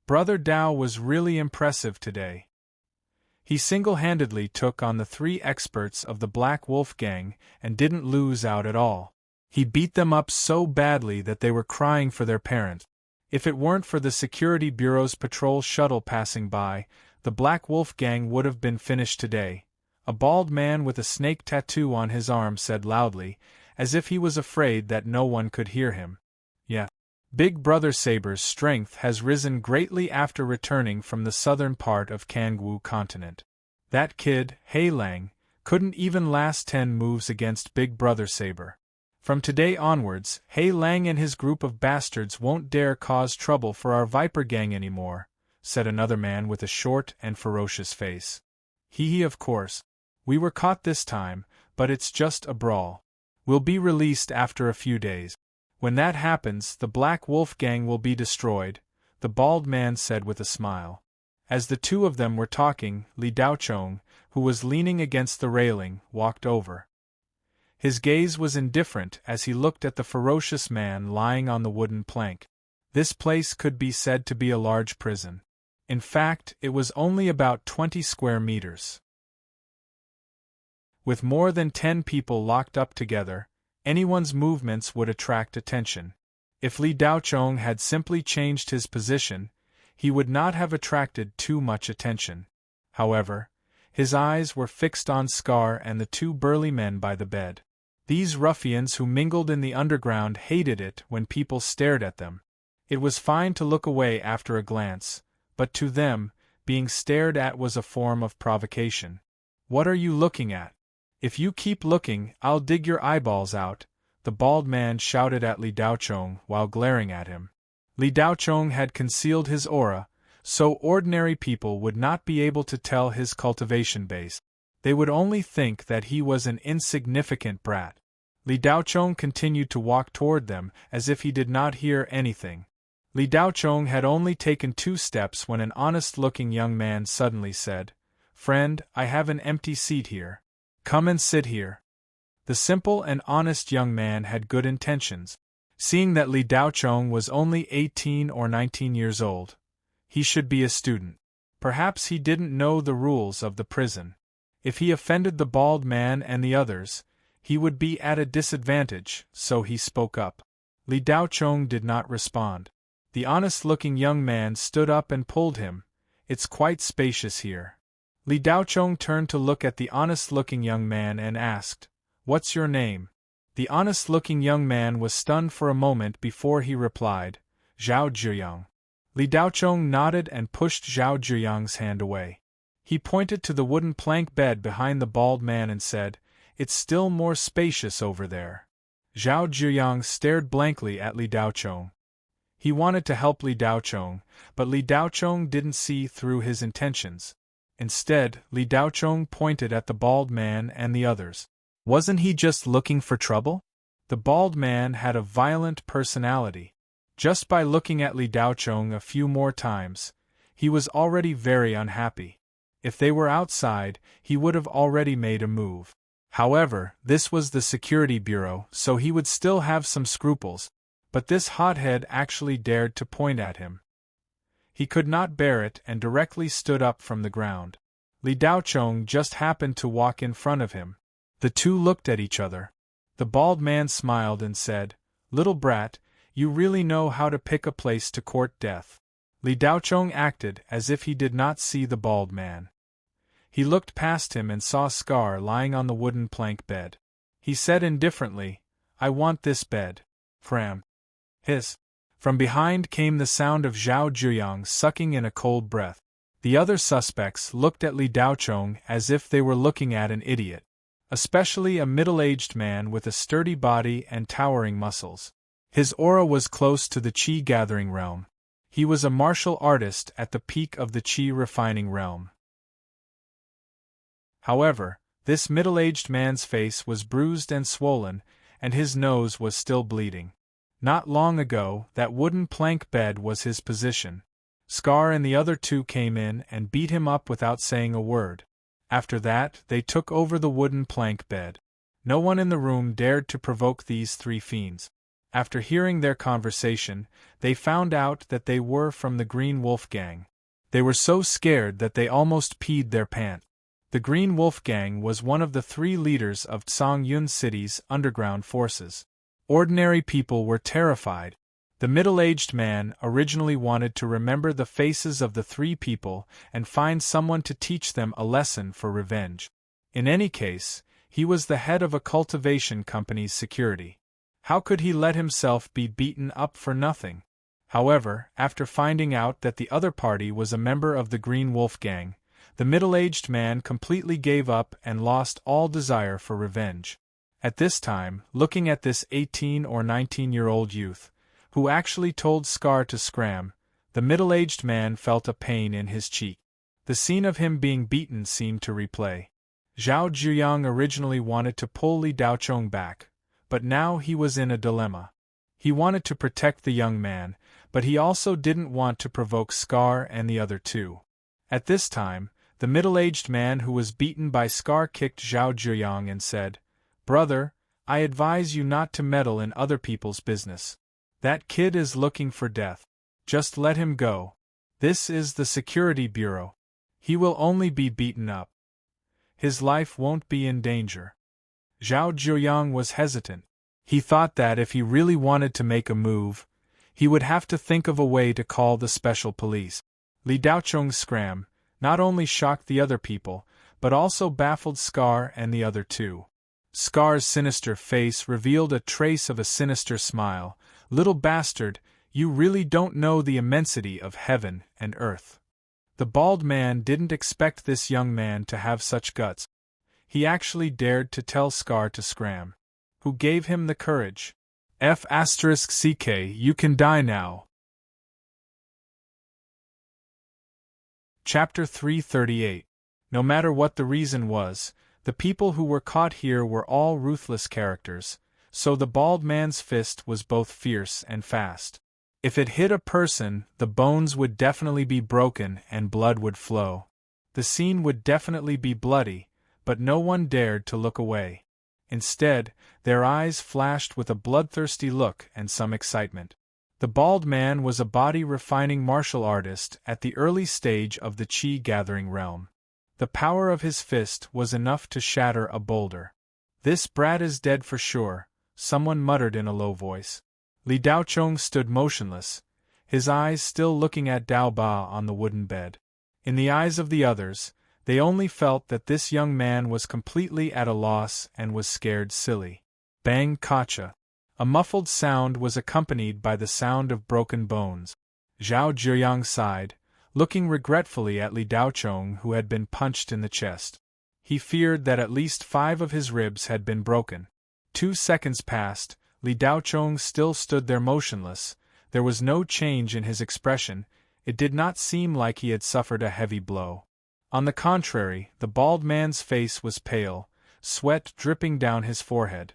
Brother Dao was really impressive today. He single-handedly took on the 3 experts of the Black Wolf Gang and didn't lose out at all. He beat them up so badly that they were crying for their parent. If it weren't for the Security Bureau's patrol shuttle passing by, the Black Wolf Gang would have been finished today. A bald man with a snake tattoo on his arm said loudly, as if he was afraid that no one could hear him. Yeah. Big Brother Saber's strength has risen greatly after returning from the southern part of Kangwu continent. That kid, Hei Lang, couldn't even last 10 moves against Big Brother Saber. From today onwards, Hei Lang and his group of bastards won't dare cause trouble for our Viper Gang anymore, said another man with a short and ferocious face. Hee of course. We were caught this time, but it's just a brawl. We'll be released after a few days. When that happens, the Black Wolf Gang will be destroyed, the bald man said with a smile. As the 2 of them were talking, Li Daochong, who was leaning against the railing, walked over. His gaze was indifferent as he looked at the ferocious man lying on the wooden plank. This place could be said to be a large prison. In fact, it was only about 20 square meters. With more than 10 people locked up together, anyone's movements would attract attention. If Li Daochong had simply changed his position, he would not have attracted too much attention. However, his eyes were fixed on Scar and the 2 burly men by the bed. These ruffians who mingled in the underground hated it when people stared at them. It was fine to look away after a glance, but to them, being stared at was a form of provocation. What are you looking at? If you keep looking, I'll dig your eyeballs out, the bald man shouted at Li Daochong while glaring at him. Li Daochong had concealed his aura, so ordinary people would not be able to tell his cultivation base. They would only think that he was an insignificant brat. Li Daochong continued to walk toward them as if he did not hear anything. Li Daochong had only taken 2 steps when an honest-looking young man suddenly said, "Friend, I have an empty seat here. Come and sit here." The simple and honest young man had good intentions. Seeing that Li Daochong was only 18 or 19 years old, he should be a student. Perhaps he didn't know the rules of the prison. If he offended the bald man and the others, he would be at a disadvantage, so he spoke up. Li Daochong did not respond. The honest-looking young man stood up and pulled him. It's quite spacious here. Li Daochong turned to look at the honest-looking young man and asked, "What's your name?" The honest-looking young man was stunned for a moment before he replied, "Zhao Zhiyang." Li Daochong nodded and pushed Zhao Zhiyang's hand away. He pointed to the wooden plank bed behind the bald man and said, "It's still more spacious over there." Zhao Zhiyang stared blankly at Li Daochong. He wanted to help Li Daochong, but Li Daochong didn't see through his intentions. Instead, Li Daochong pointed at the bald man and the others. Wasn't he just looking for trouble? The bald man had a violent personality. Just by looking at Li Daochong a few more times, he was already very unhappy. If they were outside, he would have already made a move. However, this was the security bureau, so he would still have some scruples, but this hothead actually dared to point at him. He could not bear it and directly stood up from the ground. Li Daochong just happened to walk in front of him. The two looked at each other. The bald man smiled and said, "Little brat, you really know how to pick a place to court death." Li Daochong acted as if he did not see the bald man. He looked past him and saw Scar lying on the wooden plank bed. He said indifferently, "I want this bed." Fram. Hiss. From behind came the sound of Zhao Zhiyang sucking in a cold breath. The other suspects looked at Li Daochong as if they were looking at an idiot. Especially a middle-aged man with a sturdy body and towering muscles. His aura was close to the Qi-gathering realm. He was a martial artist at the peak of the Qi-refining realm. However, this middle-aged man's face was bruised and swollen, and his nose was still bleeding. Not long ago, that wooden plank bed was his position. Scar and the other two came in and beat him up without saying a word. After that, they took over the wooden plank bed. No one in the room dared to provoke these three fiends. After hearing their conversation, they found out that they were from the Green Wolf Gang. They were so scared that they almost peed their pants. The Green Wolf Gang was one of the three leaders of Tsongyun City's underground forces. Ordinary people were terrified. The middle-aged man originally wanted to remember the faces of the three people and find someone to teach them a lesson for revenge. In any case, he was the head of a cultivation company's security. How could he let himself be beaten up for nothing? However, after finding out that the other party was a member of the Green Wolf Gang, the middle-aged man completely gave up and lost all desire for revenge. At this time, looking at this 18 or 19-year-old youth, who actually told Scar to scram, the middle-aged man felt a pain in his cheek. The scene of him being beaten seemed to replay. Zhao Zhiyang originally wanted to pull Li Daochong back, but now he was in a dilemma. He wanted to protect the young man, but he also didn't want to provoke Scar and the other two. At this time, the middle-aged man who was beaten by Scar kicked Zhao Zhiyang and said, "Brother, I advise you not to meddle in other people's business. That kid is looking for death. Just let him go. This is the security bureau. He will only be beaten up. His life won't be in danger." Zhao Zhiyang was hesitant. He thought that if he really wanted to make a move, he would have to think of a way to call the special police. Li Daochong's scram not only shocked the other people, but also baffled Scar and the other two. Scar's sinister face revealed a trace of a sinister smile. "Little bastard, you really don't know the immensity of heaven and earth." The bald man didn't expect this young man to have such guts. He actually dared to tell Scar to scram. Who gave him the courage? F***ck, you can die now. Chapter 338. No matter what the reason was, the people who were caught here were all ruthless characters, so the bald man's fist was both fierce and fast. If it hit a person, the bones would definitely be broken and blood would flow. The scene would definitely be bloody, but no one dared to look away. Instead, their eyes flashed with a bloodthirsty look and some excitement. The bald man was a body-refining martial artist at the early stage of the Qi-gathering realm. The power of his fist was enough to shatter a boulder. "This brat is dead for sure," someone muttered in a low voice. Li Daochong stood motionless, his eyes still looking at Dao Ba on the wooden bed. In the eyes of the others, they only felt that this young man was completely at a loss and was scared silly. Bang kacha. A muffled sound was accompanied by the sound of broken bones. Zhao Zhiyang sighed, looking regretfully at Li Daochong, who had been punched in the chest. He feared that at least 5 of his ribs had been broken. 2 seconds passed, Li Daochong still stood there motionless. There was no change in his expression. It did not seem like he had suffered a heavy blow. On the contrary, the bald man's face was pale, sweat dripping down his forehead.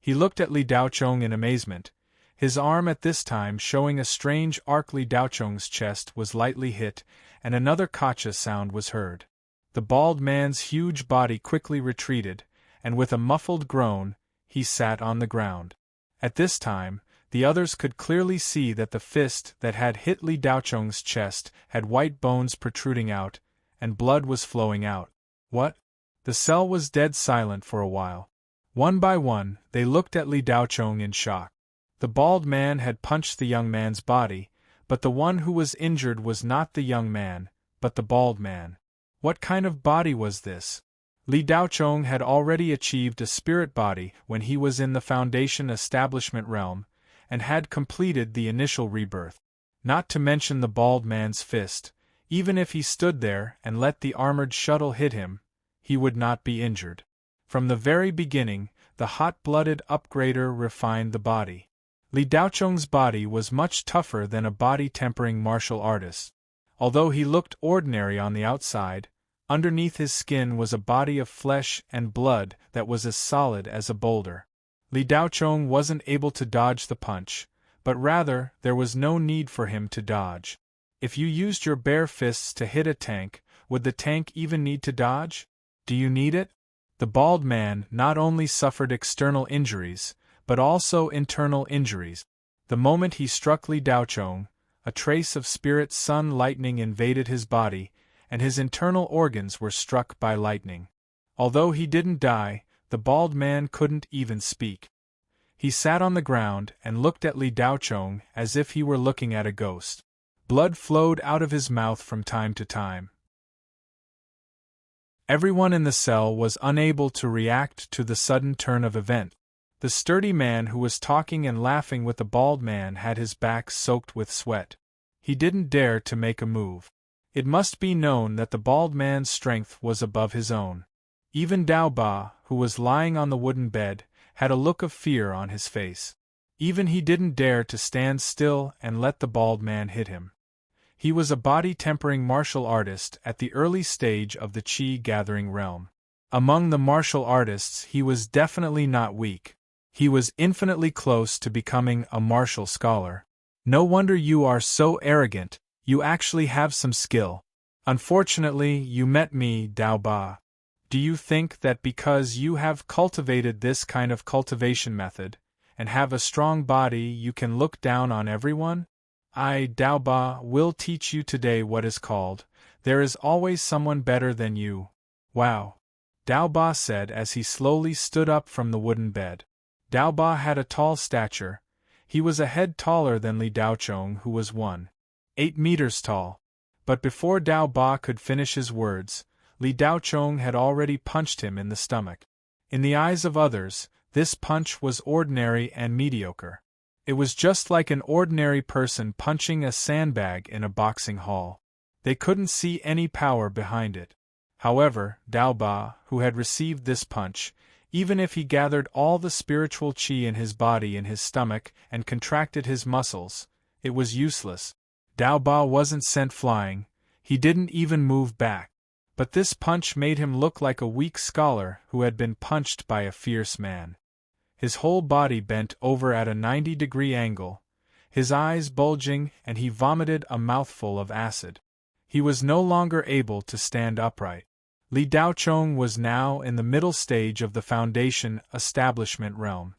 He looked at Li Daochong in amazement. His arm at this time showing a strange arc. Li Daochong's chest was lightly hit, and another kacha sound was heard. The bald man's huge body quickly retreated, and with a muffled groan, he sat on the ground. At this time, the others could clearly see that the fist that had hit Li Daochong's chest had white bones protruding out, and blood was flowing out. What? The cell was dead silent for a while. One by one, they looked at Li Daochong in shock. The bald man had punched the young man's body, but the one who was injured was not the young man, but the bald man. What kind of body was this? Li Daochong had already achieved a spirit body when he was in the Foundation establishment realm, and had completed the initial rebirth. Not to mention the bald man's fist, even if he stood there and let the armored shuttle hit him, he would not be injured. From the very beginning, the hot-blooded upgrader refined the body. Li Daochong's body was much tougher than a body-tempering martial artist. Although he looked ordinary on the outside, underneath his skin was a body of flesh and blood that was as solid as a boulder. Li Daochong wasn't able to dodge the punch, but rather there was no need for him to dodge. If you used your bare fists to hit a tank, would the tank even need to dodge? Do you need it? The bald man not only suffered external injuries, but also internal injuries. The moment he struck Li Daochong, a trace of spirit sun lightning invaded his body, and his internal organs were struck by lightning. Although he didn't die, the bald man couldn't even speak. He sat on the ground and looked at Li Daochong as if he were looking at a ghost. Blood flowed out of his mouth from time to time. Everyone in the cell was unable to react to the sudden turn of events. The sturdy man who was talking and laughing with the bald man had his back soaked with sweat. He didn't dare to make a move. It must be known that the bald man's strength was above his own. Even Dao Ba, who was lying on the wooden bed, had a look of fear on his face. Even he didn't dare to stand still and let the bald man hit him. He was a body-tempering martial artist at the early stage of the Qi-gathering realm. Among the martial artists he was definitely not weak. He was infinitely close to becoming a martial scholar. No wonder you are so arrogant, you actually have some skill. Unfortunately, you met me, Dao Ba. Do you think that because you have cultivated this kind of cultivation method, and have a strong body you can look down on everyone? I, Dao Ba, will teach you today what is called, there is always someone better than you. Wow! Dao Ba said as he slowly stood up from the wooden bed. Dao Ba had a tall stature. He was a head taller than Li Daochong, who was 1.8 meters tall. But before Dao Ba could finish his words, Li Daochong had already punched him in the stomach. In the eyes of others, this punch was ordinary and mediocre. It was just like an ordinary person punching a sandbag in a boxing hall. They couldn't see any power behind it. However, Dao Ba, who had received this punch, even if he gathered all the spiritual qi in his body in his stomach and contracted his muscles, it was useless. Dao Ba wasn't sent flying, he didn't even move back. But this punch made him look like a weak scholar who had been punched by a fierce man. His whole body bent over at a 90-degree angle, his eyes bulging, and he vomited a mouthful of acid. He was no longer able to stand upright. Li Daochong was now in the middle stage of the Foundation establishment realm.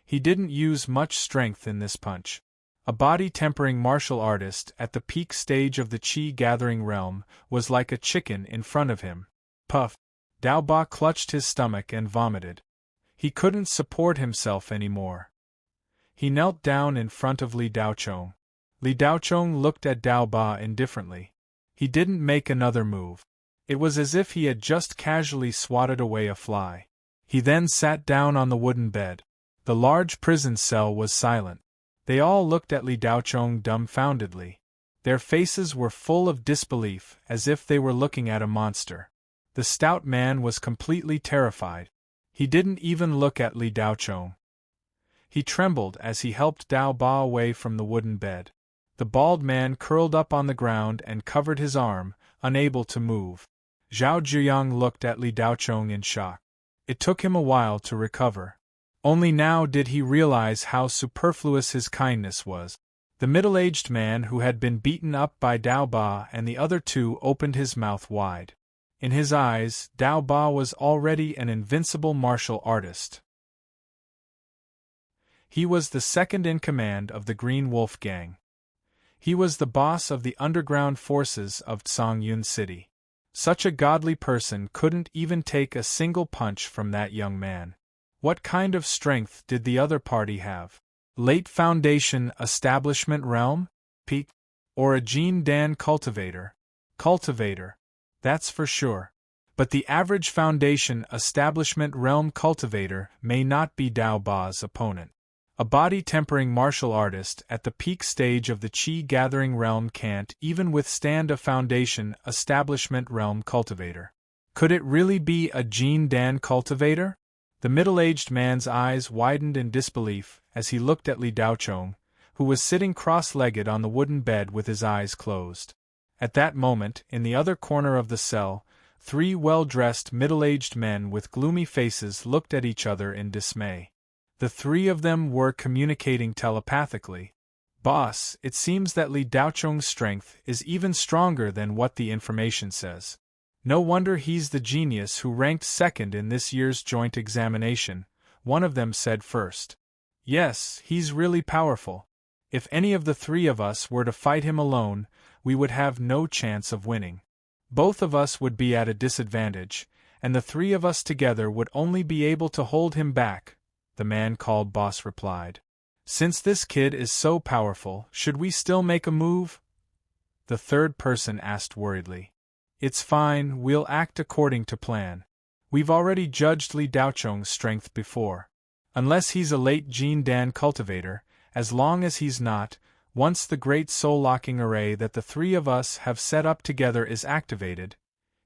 He didn't use much strength in this punch. A body-tempering martial artist at the peak stage of the Qi-gathering realm was like a chicken in front of him. Puff! Dao Ba clutched his stomach and vomited. He couldn't support himself anymore. He knelt down in front of Li Daochong. Li Daochong looked at Dao Ba indifferently. He didn't make another move. It was as if he had just casually swatted away a fly. He then sat down on the wooden bed. The large prison cell was silent. They all looked at Li Daochong dumbfoundedly. Their faces were full of disbelief, as if they were looking at a monster. The stout man was completely terrified. He didn't even look at Li Daochong. He trembled as he helped Dao Ba away from the wooden bed. The bald man curled up on the ground and covered his arm, unable to move. Zhao Zhiyang looked at Li Daochong in shock. It took him a while to recover. Only now did he realize how superfluous his kindness was. The middle-aged man who had been beaten up by Dao Ba and the other two opened his mouth wide. In his eyes, Dao Ba was already an invincible martial artist. He was the second in command of the Green Wolf Gang. He was the boss of the underground forces of Tsangyun City. Such a godly person couldn't even take a single punch from that young man. What kind of strength did the other party have? Late Foundation Establishment Realm? Peak? Or a Jin Dan cultivator? Cultivator. That's for sure. But the average Foundation Establishment Realm cultivator may not be Dao Ba's opponent. A body-tempering martial artist at the peak stage of the Qi-gathering realm can't even withstand a Foundation Establishment Realm cultivator. Could it really be a Jin Dan cultivator? The middle-aged man's eyes widened in disbelief as he looked at Li Daochong, who was sitting cross-legged on the wooden bed with his eyes closed. At that moment, in the other corner of the cell, three well-dressed middle-aged men with gloomy faces looked at each other in dismay. The three of them were communicating telepathically. "Boss, it seems that Li Daochong's strength is even stronger than what the information says. No wonder he's the genius who ranked second in this year's joint examination," one of them said first. "Yes, he's really powerful. If any of the three of us were to fight him alone, we would have no chance of winning. Both of us would be at a disadvantage, and the three of us together would only be able to hold him back," the man called Boss replied. "Since this kid is so powerful, should we still make a move?" the third person asked worriedly. "It's fine, we'll act according to plan. We've already judged Li Daochong's strength before. Unless he's a late Jin Dan cultivator, as long as he's not, once the great soul-locking array that the three of us have set up together is activated,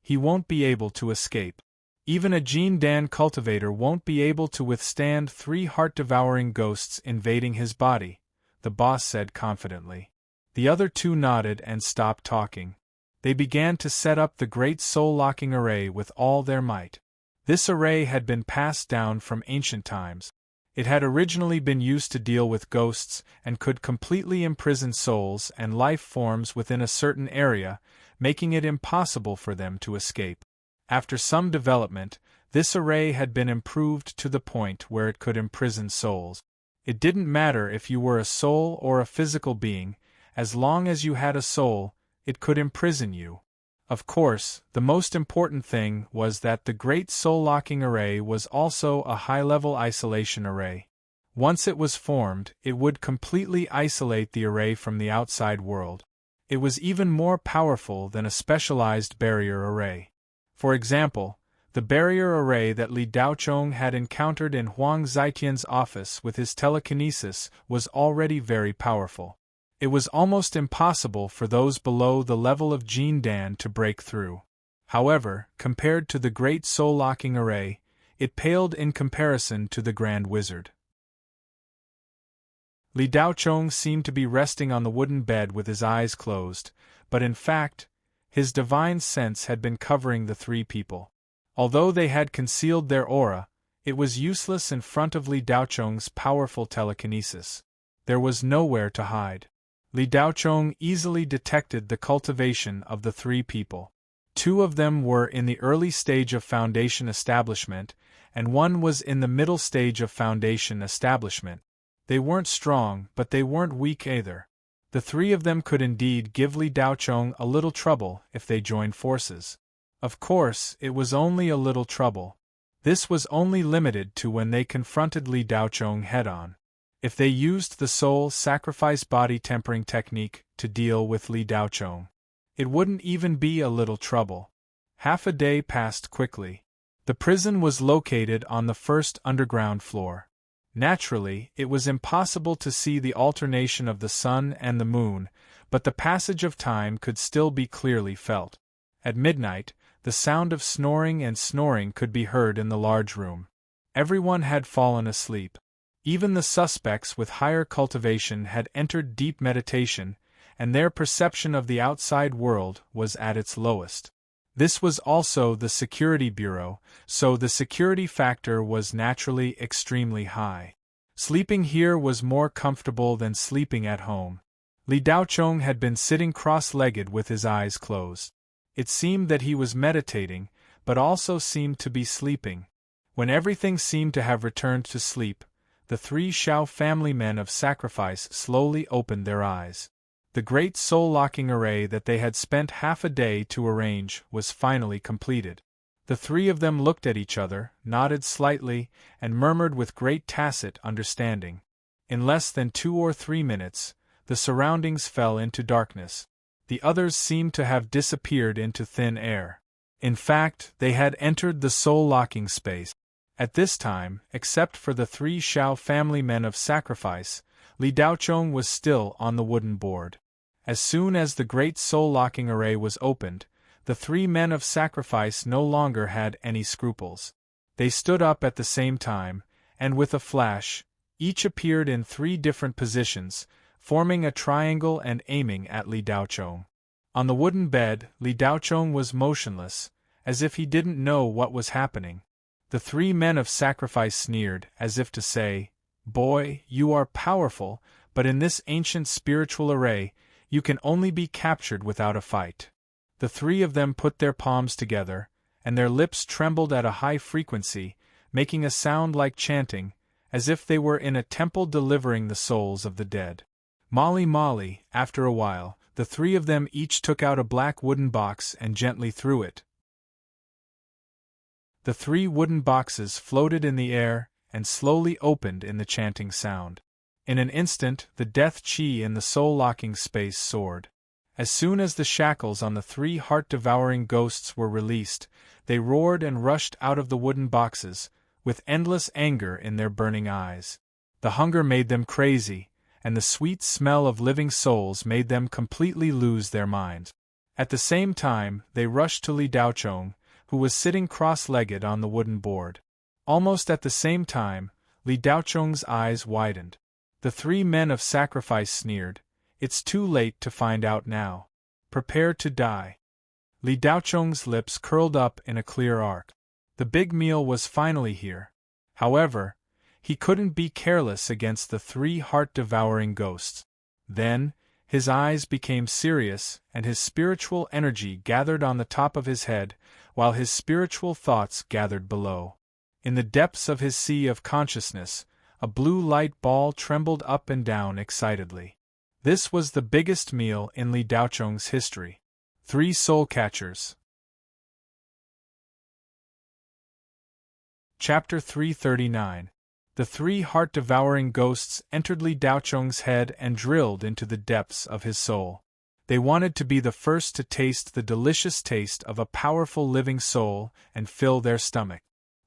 he won't be able to escape. Even a Jin Dan cultivator won't be able to withstand three heart-devouring ghosts invading his body," the boss said confidently. The other two nodded and stopped talking. They began to set up the great soul-locking array with all their might. This array had been passed down from ancient times. It had originally been used to deal with ghosts and could completely imprison souls and life forms within a certain area, making it impossible for them to escape. After some development, this array had been improved to the point where it could imprison souls. It didn't matter if you were a soul or a physical being, as long as you had a soul, it could imprison you. Of course, the most important thing was that the Great Soul-Locking Array was also a high-level isolation array. Once it was formed, it would completely isolate the array from the outside world. It was even more powerful than a specialized barrier array. For example, the barrier array that Li Daochong had encountered in Huang Zitian's office with his telekinesis was already very powerful. It was almost impossible for those below the level of Jin Dan to break through. However, compared to the Great Soul-Locking Array, it paled in comparison to the Grand Wizard. Li Daochong seemed to be resting on the wooden bed with his eyes closed, but in fact, his divine sense had been covering the three people. Although they had concealed their aura, it was useless in front of Li Daochong's powerful telekinesis. There was nowhere to hide. Li Daochong easily detected the cultivation of the three people. Two of them were in the early stage of Foundation establishment, and one was in the middle stage of Foundation establishment. They weren't strong, but they weren't weak either. The three of them could indeed give Li Daochong a little trouble if they joined forces. Of course, it was only a little trouble. This was only limited to when they confronted Li Daochong head-on. If they used the soul sacrifice body tempering technique to deal with Li Daochong. It wouldn't even be a little trouble. Half a day passed quickly. The prison was located on the first underground floor. Naturally, it was impossible to see the alternation of the sun and the moon, but the passage of time could still be clearly felt. At midnight, the sound of snoring and snoring could be heard in the large room. Everyone had fallen asleep. Even the suspects with higher cultivation had entered deep meditation, and their perception of the outside world was at its lowest. This was also the security bureau, so the security factor was naturally extremely high. Sleeping here was more comfortable than sleeping at home. Li Daochong had been sitting cross-legged with his eyes closed. It seemed that he was meditating, but also seemed to be sleeping. When everything seemed to have returned to sleep, the three Shao family men of sacrifice slowly opened their eyes. The great soul-locking array that they had spent half a day to arrange was finally completed. The three of them looked at each other, nodded slightly, and murmured with great tacit understanding. In less than 2 or 3 minutes, the surroundings fell into darkness. The others seemed to have disappeared into thin air. In fact, they had entered the soul-locking space. At this time, except for the three Shao family men of sacrifice, Li Daochong was still on the wooden board. As soon as the great soul-locking array was opened, the three men of sacrifice no longer had any scruples. They stood up at the same time, and with a flash, each appeared in 3 different positions, forming a triangle and aiming at Li Daochong. On the wooden bed, Li Daochong was motionless, as if he didn't know what was happening. The 3 men of sacrifice sneered, as if to say, "Boy, you are powerful, but in this ancient spiritual array, you can only be captured without a fight." The 3 of them put their palms together, and their lips trembled at a high frequency, making a sound like chanting, as if they were in a temple delivering the souls of the dead. Molly, after a while, the 3 of them each took out a black wooden box and gently threw it. The 3 wooden boxes floated in the air and slowly opened in the chanting sound. In an instant, the death chi in the soul-locking space soared. As soon as the shackles on the 3 heart-devouring ghosts were released, they roared and rushed out of the wooden boxes, with endless anger in their burning eyes. The hunger made them crazy, and the sweet smell of living souls made them completely lose their minds. At the same time, they rushed to Li Daochong, who was sitting cross-legged on the wooden board. Almost at the same time, Li Daochong's eyes widened. The 3 men of sacrifice sneered, "It's too late to find out now. Prepare to die." Li Daochong's lips curled up in a clear arc. The big meal was finally here. However, he couldn't be careless against the 3 heart-devouring ghosts. Then, his eyes became serious, and his spiritual energy gathered on the top of his head, while his spiritual thoughts gathered below. In the depths of his sea of consciousness, a blue light ball trembled up and down excitedly. This was the biggest meal in Li Daochong's history. 3 soul catchers. Chapter 339. The 3 heart-devouring ghosts entered Li Daochong's head and drilled into the depths of his soul. They wanted to be the first to taste the delicious taste of a powerful living soul and fill their stomach.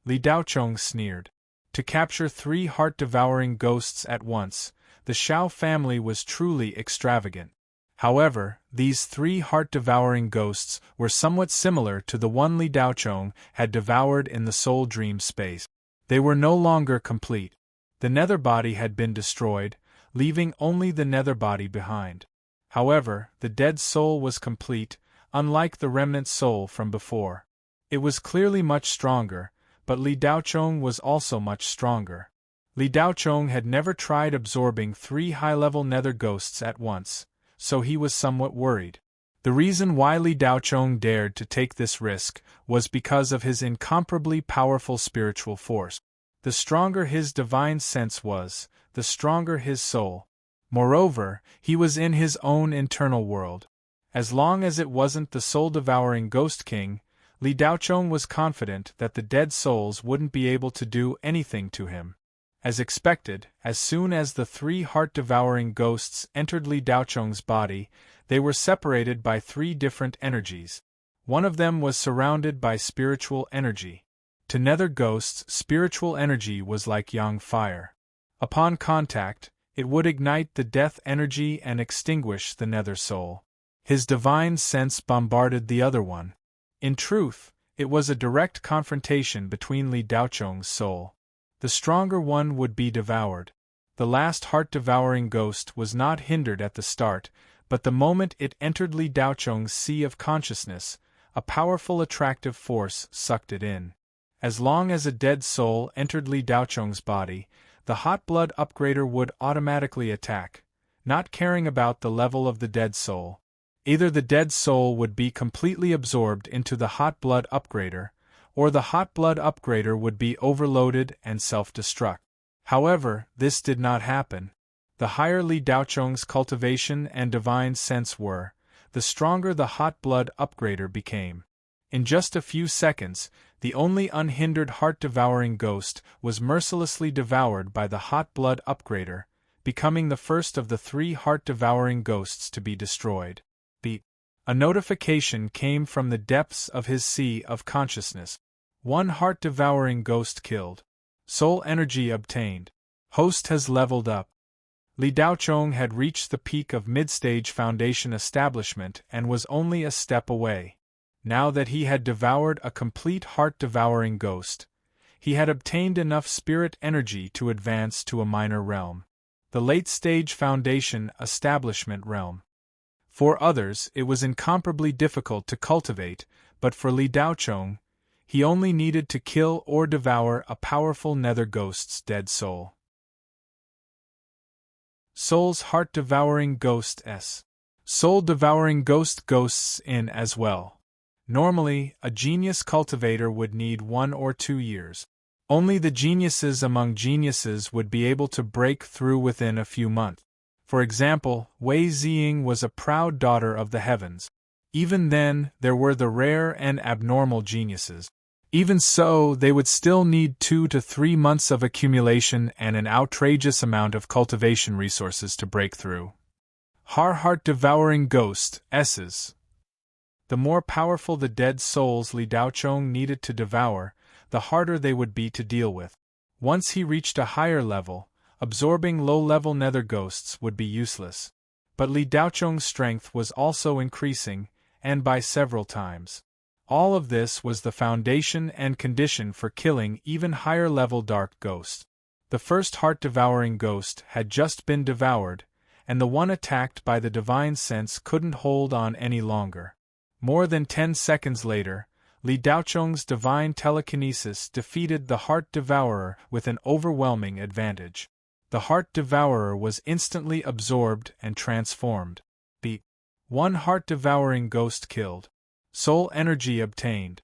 Li Daochong sneered. To capture 3 heart-devouring ghosts at once, the Shao family was truly extravagant. However, these 3 heart-devouring ghosts were somewhat similar to the one Li Daochong had devoured in the soul dream space. They were no longer complete. The nether body had been destroyed, leaving only the nether body behind. However, the dead soul was complete, unlike the remnant soul from before. It was clearly much stronger, but Li Daochong was also much stronger. Li Daochong had never tried absorbing 3 high-level nether ghosts at once, so he was somewhat worried. The reason why Li Daochong dared to take this risk was because of his incomparably powerful spiritual force. The stronger his divine sense was, the stronger his soul. Moreover, he was in his own internal world. As long as it wasn't the soul-devouring Ghost King, Li Daochong was confident that the dead souls wouldn't be able to do anything to him. As expected, as soon as the 3 heart-devouring ghosts entered Li Daochong's body, They were separated by 3 different energies. One of them was surrounded by spiritual energy. To nether ghosts, spiritual energy was like yang fire. Upon contact, it would ignite the death energy and extinguish the nether soul. His divine sense bombarded the other one. In truth, it was a direct confrontation between Li Daochong's soul. The stronger one would be devoured. The last heart-devouring ghost was not hindered at the start, but the moment it entered Li Daochong's sea of consciousness, a powerful attractive force sucked it in. As long as a dead soul entered Li Daochong's body, the hot blood upgrader would automatically attack, not caring about the level of the dead soul. Either the dead soul would be completely absorbed into the hot blood upgrader, or the hot blood upgrader would be overloaded and self-destruct. However, this did not happen. The higher Li Daochong's cultivation and divine sense were, the stronger the hot blood upgrader became. In just a few seconds, the only unhindered heart-devouring ghost was mercilessly devoured by the hot blood upgrader, becoming the first of the 3 heart-devouring ghosts to be destroyed. A notification came from the depths of his sea of consciousness. 1 heart-devouring ghost killed. Soul energy obtained. Host has leveled up. Li Daochong had reached the peak of mid-stage foundation establishment and was only a step away. Now that he had devoured a complete heart-devouring ghost, he had obtained enough spirit energy to advance to a minor realm. The late-stage foundation establishment realm. For others, it was incomparably difficult to cultivate, but for Li Daochong, he only needed to kill or devour a powerful nether ghost's dead soul. Soul's heart-devouring ghost S. Soul-devouring ghosts in as well. Normally, a genius cultivator would need 1 or 2 years. Only the geniuses among geniuses would be able to break through within a few months. For example, Wei Ziying was a proud daughter of the heavens. Even then, there were the rare and abnormal geniuses. Even so, they would still need 2 to 3 months of accumulation and an outrageous amount of cultivation resources to break through. Heart-devouring ghost S's. The more powerful the dead souls Li Daochong needed to devour, the harder they would be to deal with. Once he reached a higher level, absorbing low-level nether ghosts would be useless. But Li Daochong's strength was also increasing, and by several times. All of this was the foundation and condition for killing even higher-level dark ghosts. The first heart-devouring ghost had just been devoured, and the one attacked by the divine sense couldn't hold on any longer. More than 10 seconds later, Li Daochong's divine telekinesis defeated the heart-devourer with an overwhelming advantage. The heart-devourer was instantly absorbed and transformed. 1 heart-devouring ghost killed. Soul energy obtained.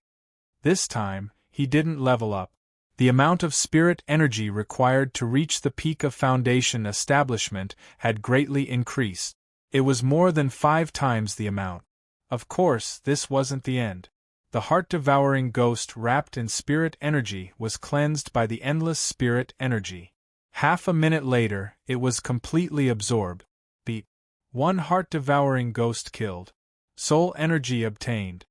This time, he didn't level up. The amount of spirit energy required to reach the peak of foundation establishment had greatly increased. It was more than 5 times the amount. Of course, this wasn't the end. The heart-devouring ghost wrapped in spirit energy was cleansed by the endless spirit energy. Half a minute later, it was completely absorbed. 1 heart-devouring ghost killed. Soul energy obtained.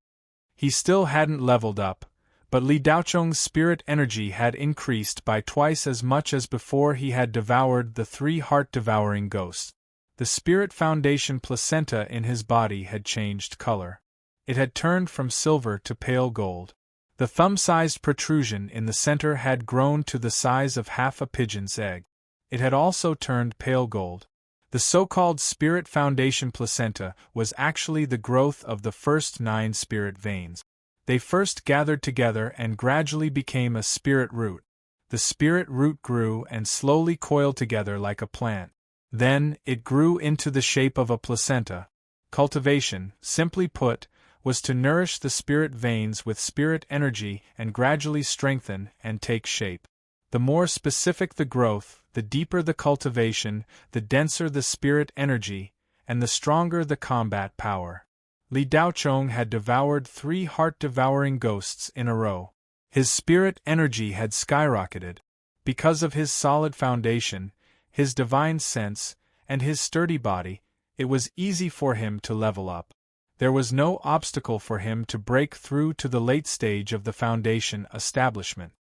He still hadn't leveled up, but Li Daochong's spirit energy had increased by twice as much as before he had devoured the 3 heart-devouring ghosts. The spirit foundation placenta in his body had changed color. It had turned from silver to pale gold. The thumb-sized protrusion in the center had grown to the size of half a pigeon's egg. It had also turned pale gold. The so-called spirit foundation placenta was actually the growth of the first 9 spirit veins. They first gathered together and gradually became a spirit root. The spirit root grew and slowly coiled together like a plant. Then, it grew into the shape of a placenta. Cultivation, simply put, was to nourish the spirit veins with spirit energy and gradually strengthen and take shape. The more specific the growth, the deeper the cultivation, the denser the spirit energy, and the stronger the combat power. Li Daochong had devoured 3 heart-devouring ghosts in a row. His spirit energy had skyrocketed. Because of his solid foundation, his divine sense, and his sturdy body, It was easy for him to level up. There was no obstacle for him to break through to the late stage of the Foundation establishment.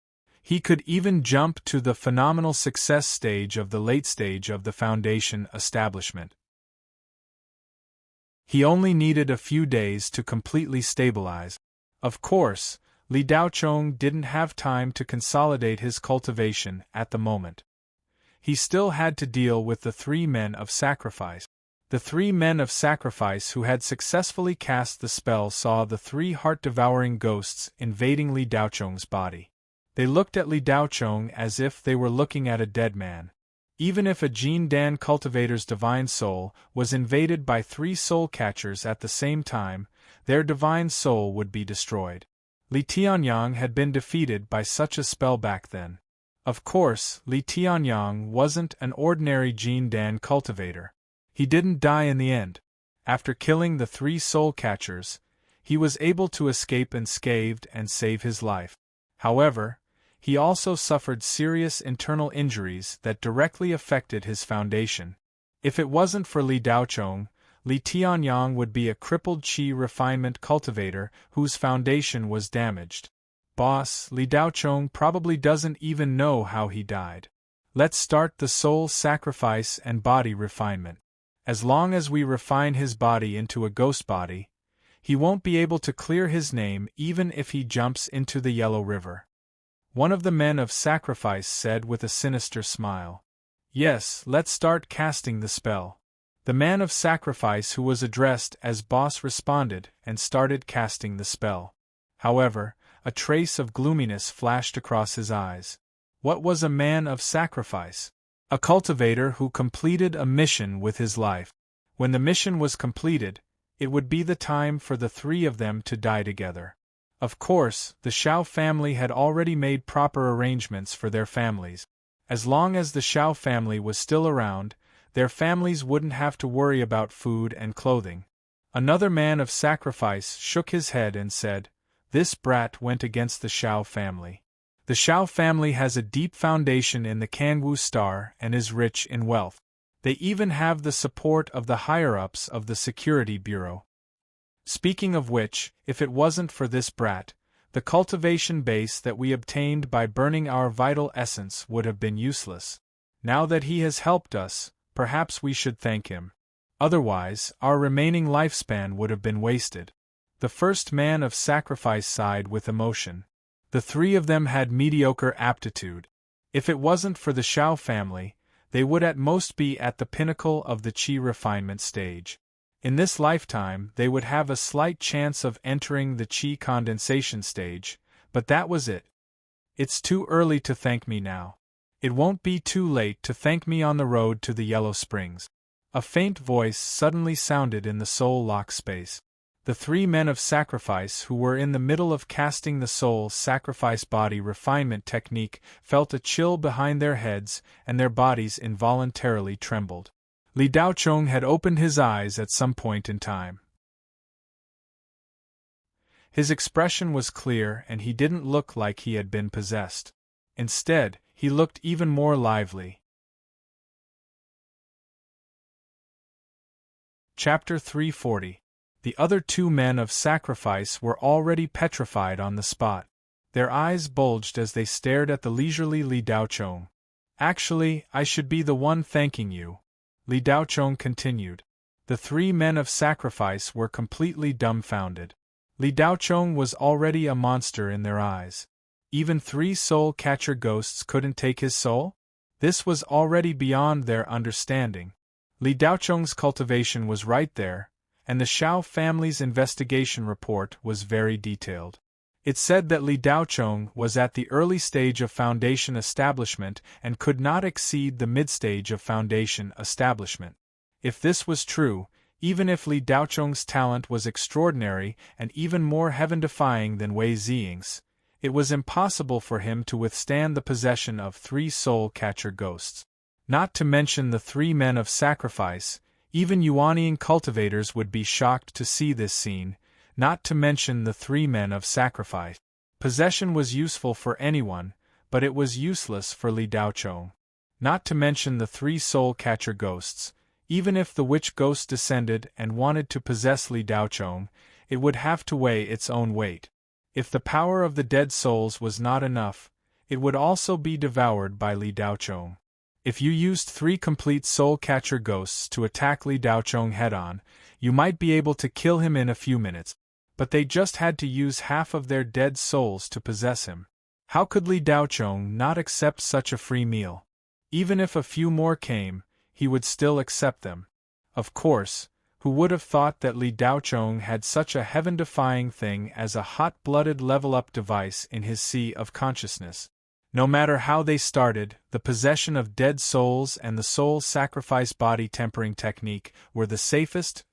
He could even jump to the phenomenal success stage of the late stage of the Foundation establishment. He only needed a few days to completely stabilize. Of course, Li Daochong didn't have time to consolidate his cultivation at the moment. He still had to deal with the 3 men of sacrifice. The 3 men of sacrifice who had successfully cast the spell saw the 3 heart-devouring ghosts invading Li Daochong's body. They looked at Li Daochong as if they were looking at a dead man. Even if a Jin Dan cultivator's divine soul was invaded by 3 soul catchers at the same time, their divine soul would be destroyed. Li Tianyang had been defeated by such a spell back then. Of course, Li Tianyang wasn't an ordinary Jin Dan cultivator. He didn't die in the end. After killing the 3 soul catchers, he was able to escape unscathed and save his life. However, he also suffered serious internal injuries that directly affected his foundation. If it wasn't for Li Daochong, Li Tianyang would be a crippled qi refinement cultivator whose foundation was damaged. Boss, Li Daochong probably doesn't even know how he died. Let's start the soul sacrifice and body refinement. As long as we refine his body into a ghost body, he won't be able to clear his name even if he jumps into the Yellow River. One of the men of sacrifice said with a sinister smile. Yes, let's start casting the spell. The man of sacrifice who was addressed as boss responded and started casting the spell. However, a trace of gloominess flashed across his eyes. What was a man of sacrifice? A cultivator who completed a mission with his life. When the mission was completed, it would be the time for the 3 of them to die together. Of course, the Shao family had already made proper arrangements for their families. As long as the Shao family was still around, their families wouldn't have to worry about food and clothing. Another man of sacrifice shook his head and said, "This brat went against the Shao family. The Shao family has a deep foundation in the Kangwu star and is rich in wealth. They even have the support of the higher-ups of the Security Bureau. Speaking of which, if it wasn't for this brat, the cultivation base that we obtained by burning our vital essence would have been useless. Now that he has helped us, perhaps we should thank him. Otherwise, our remaining lifespan would have been wasted." The first man of sacrifice sighed with emotion. The 3 of them had mediocre aptitude. If it wasn't for the Shao family, they would at most be at the pinnacle of the qi refinement stage. In this lifetime, they would have a slight chance of entering the qi condensation stage, but that was it. It's too early to thank me now. It won't be too late to thank me on the road to the Yellow Springs. A faint voice suddenly sounded in the soul lock space. The 3 men of sacrifice who were in the middle of casting the soul sacrifice body refinement technique felt a chill behind their heads and their bodies involuntarily trembled. Li Daochong had opened his eyes at some point in time. His expression was clear and he didn't look like he had been possessed. Instead, he looked even more lively. Chapter 340. The other 2 men of sacrifice were already petrified on the spot. Their eyes bulged as they stared at the leisurely Li Daochong. "Actually, I should be the one thanking you," Li Daochong continued. The 3 men of sacrifice were completely dumbfounded. Li Daochong was already a monster in their eyes. Even 3 soul catcher ghosts couldn't take his soul? This was already beyond their understanding. Li Daochong's cultivation was right there, and the Shao family's investigation report was very detailed. It said that Li Daochong was at the early stage of foundation establishment and could not exceed the mid-stage of foundation establishment. If this was true, even if Li Daochong's talent was extraordinary and even more heaven-defying than Wei Ziying's, it was impossible for him to withstand the possession of 3 soul-catcher ghosts. Not to mention the 3 men of sacrifice, even Yuanian cultivators would be shocked to see this scene, not to mention the 3 men of sacrifice. Possession was useful for anyone, but it was useless for Li Daochong. Not to mention the 3 soul-catcher ghosts, Even if the witch ghost descended and wanted to possess Li Daochong, it would have to weigh its own weight. If the power of the dead souls was not enough, it would also be devoured by Li Daochong. If you used 3 complete soul-catcher ghosts to attack Li Daochong head-on, you might be able to kill him in a few minutes, but they just had to use half of their dead souls to possess him. How could Li Daochong not accept such a free meal? Even if a few more came, he would still accept them. Of course, who would have thought that Li Daochong had such a heaven-defying thing as a hot-blooded level-up device in his sea of consciousness? No matter how they started, the possession of dead souls and the soul sacrifice body tempering technique were the safest,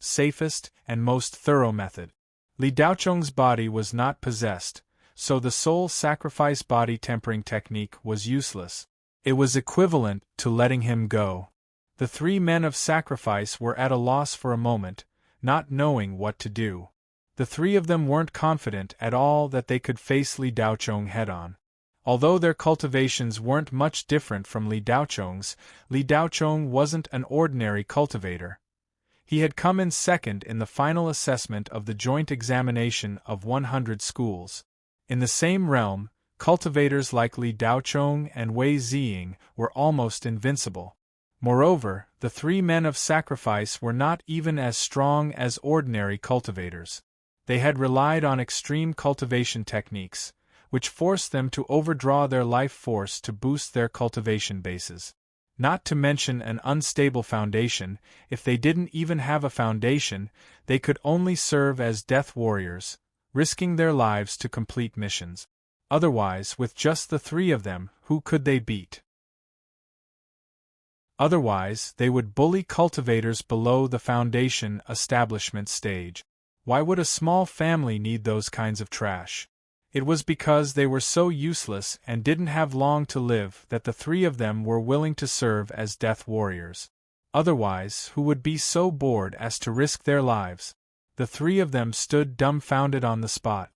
and most thorough method. Li Daochong's body was not possessed, so the soul sacrifice body tempering technique was useless. It was equivalent to letting him go. The 3 men of sacrifice were at a loss for a moment, not knowing what to do. The 3 of them weren't confident at all that they could face Li Daochong head-on. Although their cultivations weren't much different from Li Daochong's, Li Daochong wasn't an ordinary cultivator. He had come in second in the final assessment of the joint examination of 100 schools. In the same realm, cultivators like Li Daochong and Wei Ziying were almost invincible. Moreover, the 3 men of sacrifice were not even as strong as ordinary cultivators. They had relied on extreme cultivation techniques, which forced them to overdraw their life force to boost their cultivation bases. Not to mention an unstable foundation. If they didn't even have a foundation, they could only serve as death warriors, risking their lives to complete missions. Otherwise, with just the 3 of them, who could they beat? Otherwise, they would bully cultivators below the foundation establishment stage. Why would a small family need those kinds of trash? It was because they were so useless and didn't have long to live that the 3 of them were willing to serve as death warriors. Otherwise, who would be so bored as to risk their lives? The 3 of them stood dumbfounded on the spot.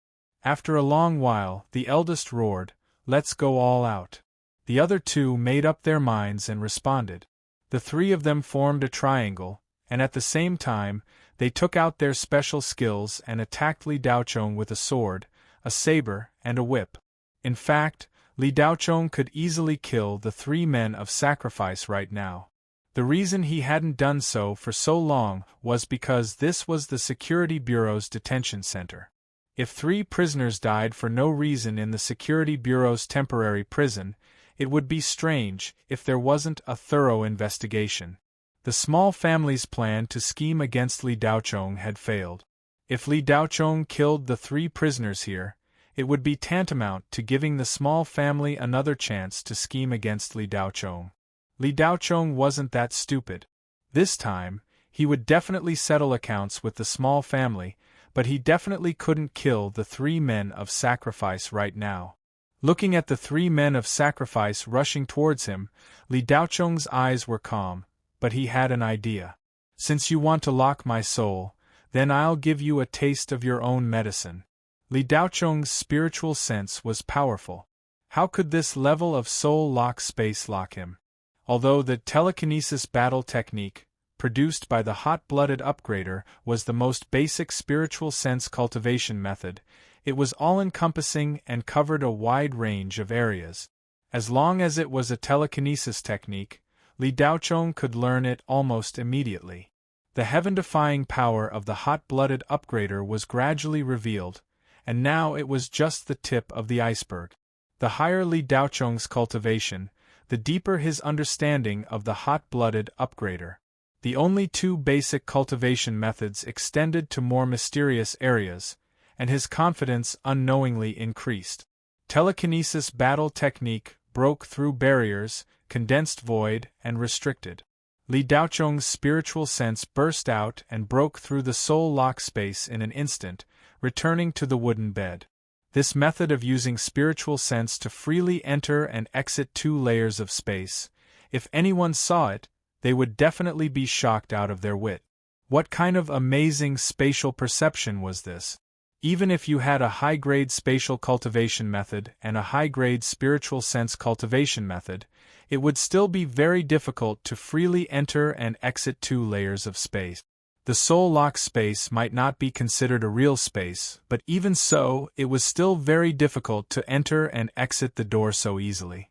After a long while, the eldest roared, "Let's go all out." The other 2 made up their minds and responded. The 3 of them formed a triangle, and at the same time, they took out their special skills and attacked Li Daochong with a sword, a saber, and a whip. In fact, Li Daochong could easily kill the 3 men of sacrifice right now. The reason he hadn't done so for so long was because this was the Security Bureau's detention center. If 3 prisoners died for no reason in the Security Bureau's temporary prison, it would be strange if there wasn't a thorough investigation. The small family's plan to scheme against Li Daochong had failed. If Li Daochong killed the 3 prisoners here, it would be tantamount to giving the small family another chance to scheme against Li Daochong. Li Daochong wasn't that stupid. This time, he would definitely settle accounts with the small family, but he definitely couldn't kill the 3 men of sacrifice right now. Looking at the 3 men of sacrifice rushing towards him, Li Daochong's eyes were calm, but he had an idea. "Since you want to lock my soul, then I'll give you a taste of your own medicine." Li Daochong's spiritual sense was powerful. How could this level of soul lock space lock him? Although the telekinesis battle technique, produced by the hot-blooded upgrader, was the most basic spiritual sense cultivation method, it was all-encompassing and covered a wide range of areas. As long as it was a telekinesis technique, Li Daochong could learn it almost immediately. The heaven-defying power of the hot-blooded upgrader was gradually revealed, and now it was just the tip of the iceberg. The higher Li Daochong's cultivation, the deeper his understanding of the hot-blooded upgrader. The only 2 basic cultivation methods extended to more mysterious areas, and his confidence unknowingly increased. Telekinesis battle technique broke through barriers, condensed void, and restricted. Li Daochong's spiritual sense burst out and broke through the soul lock space in an instant, returning to the wooden bed. This method of using spiritual sense to freely enter and exit 2 layers of space, if anyone saw it, they would definitely be shocked out of their wit. What kind of amazing spatial perception was this? Even if you had a high-grade spatial cultivation method and a high-grade spiritual sense cultivation method, it would still be very difficult to freely enter and exit 2 layers of space. The soul lock space might not be considered a real space, but even so, it was still very difficult to enter and exit the door so easily.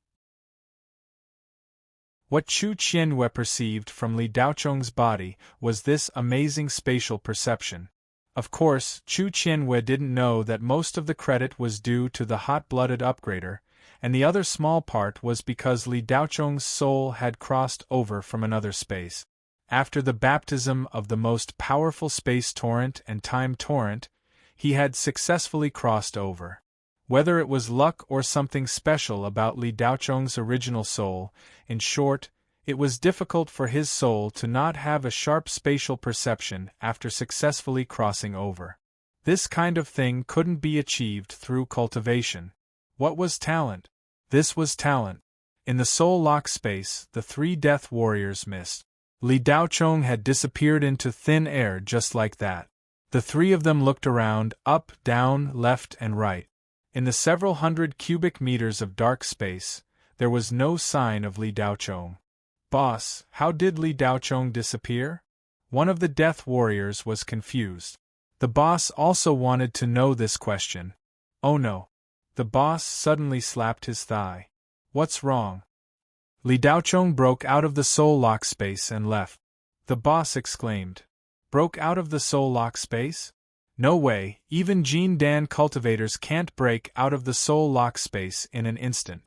What Chu Qianwei perceived from Li Daochong's body was this amazing spatial perception. Of course, Chu Qianwei didn't know that most of the credit was due to the hot-blooded upgrader, and the other small part was because Li Daochong's soul had crossed over from another space. After the baptism of the most powerful space torrent and time torrent, he had successfully crossed over. Whether it was luck or something special about Li Daochong's original soul, in short, it was difficult for his soul to not have a sharp spatial perception after successfully crossing over. This kind of thing couldn't be achieved through cultivation. What was talent? This was talent. In the soul lock space, the 3 death warriors missed. Li Daochong had disappeared into thin air just like that. The 3 of them looked around, up, down, left, and right. In the several hundred cubic meters of dark space, there was no sign of Li Daochong. Boss, how did Li Daochong disappear? One of the death warriors was confused. The boss also wanted to know this question. Oh no. The boss suddenly slapped his thigh. What's wrong? Li Daochong broke out of the soul lock space and left. The boss exclaimed. Broke out of the soul lock space? No way, even Jin Dan cultivators can't break out of the soul lock space in an instant.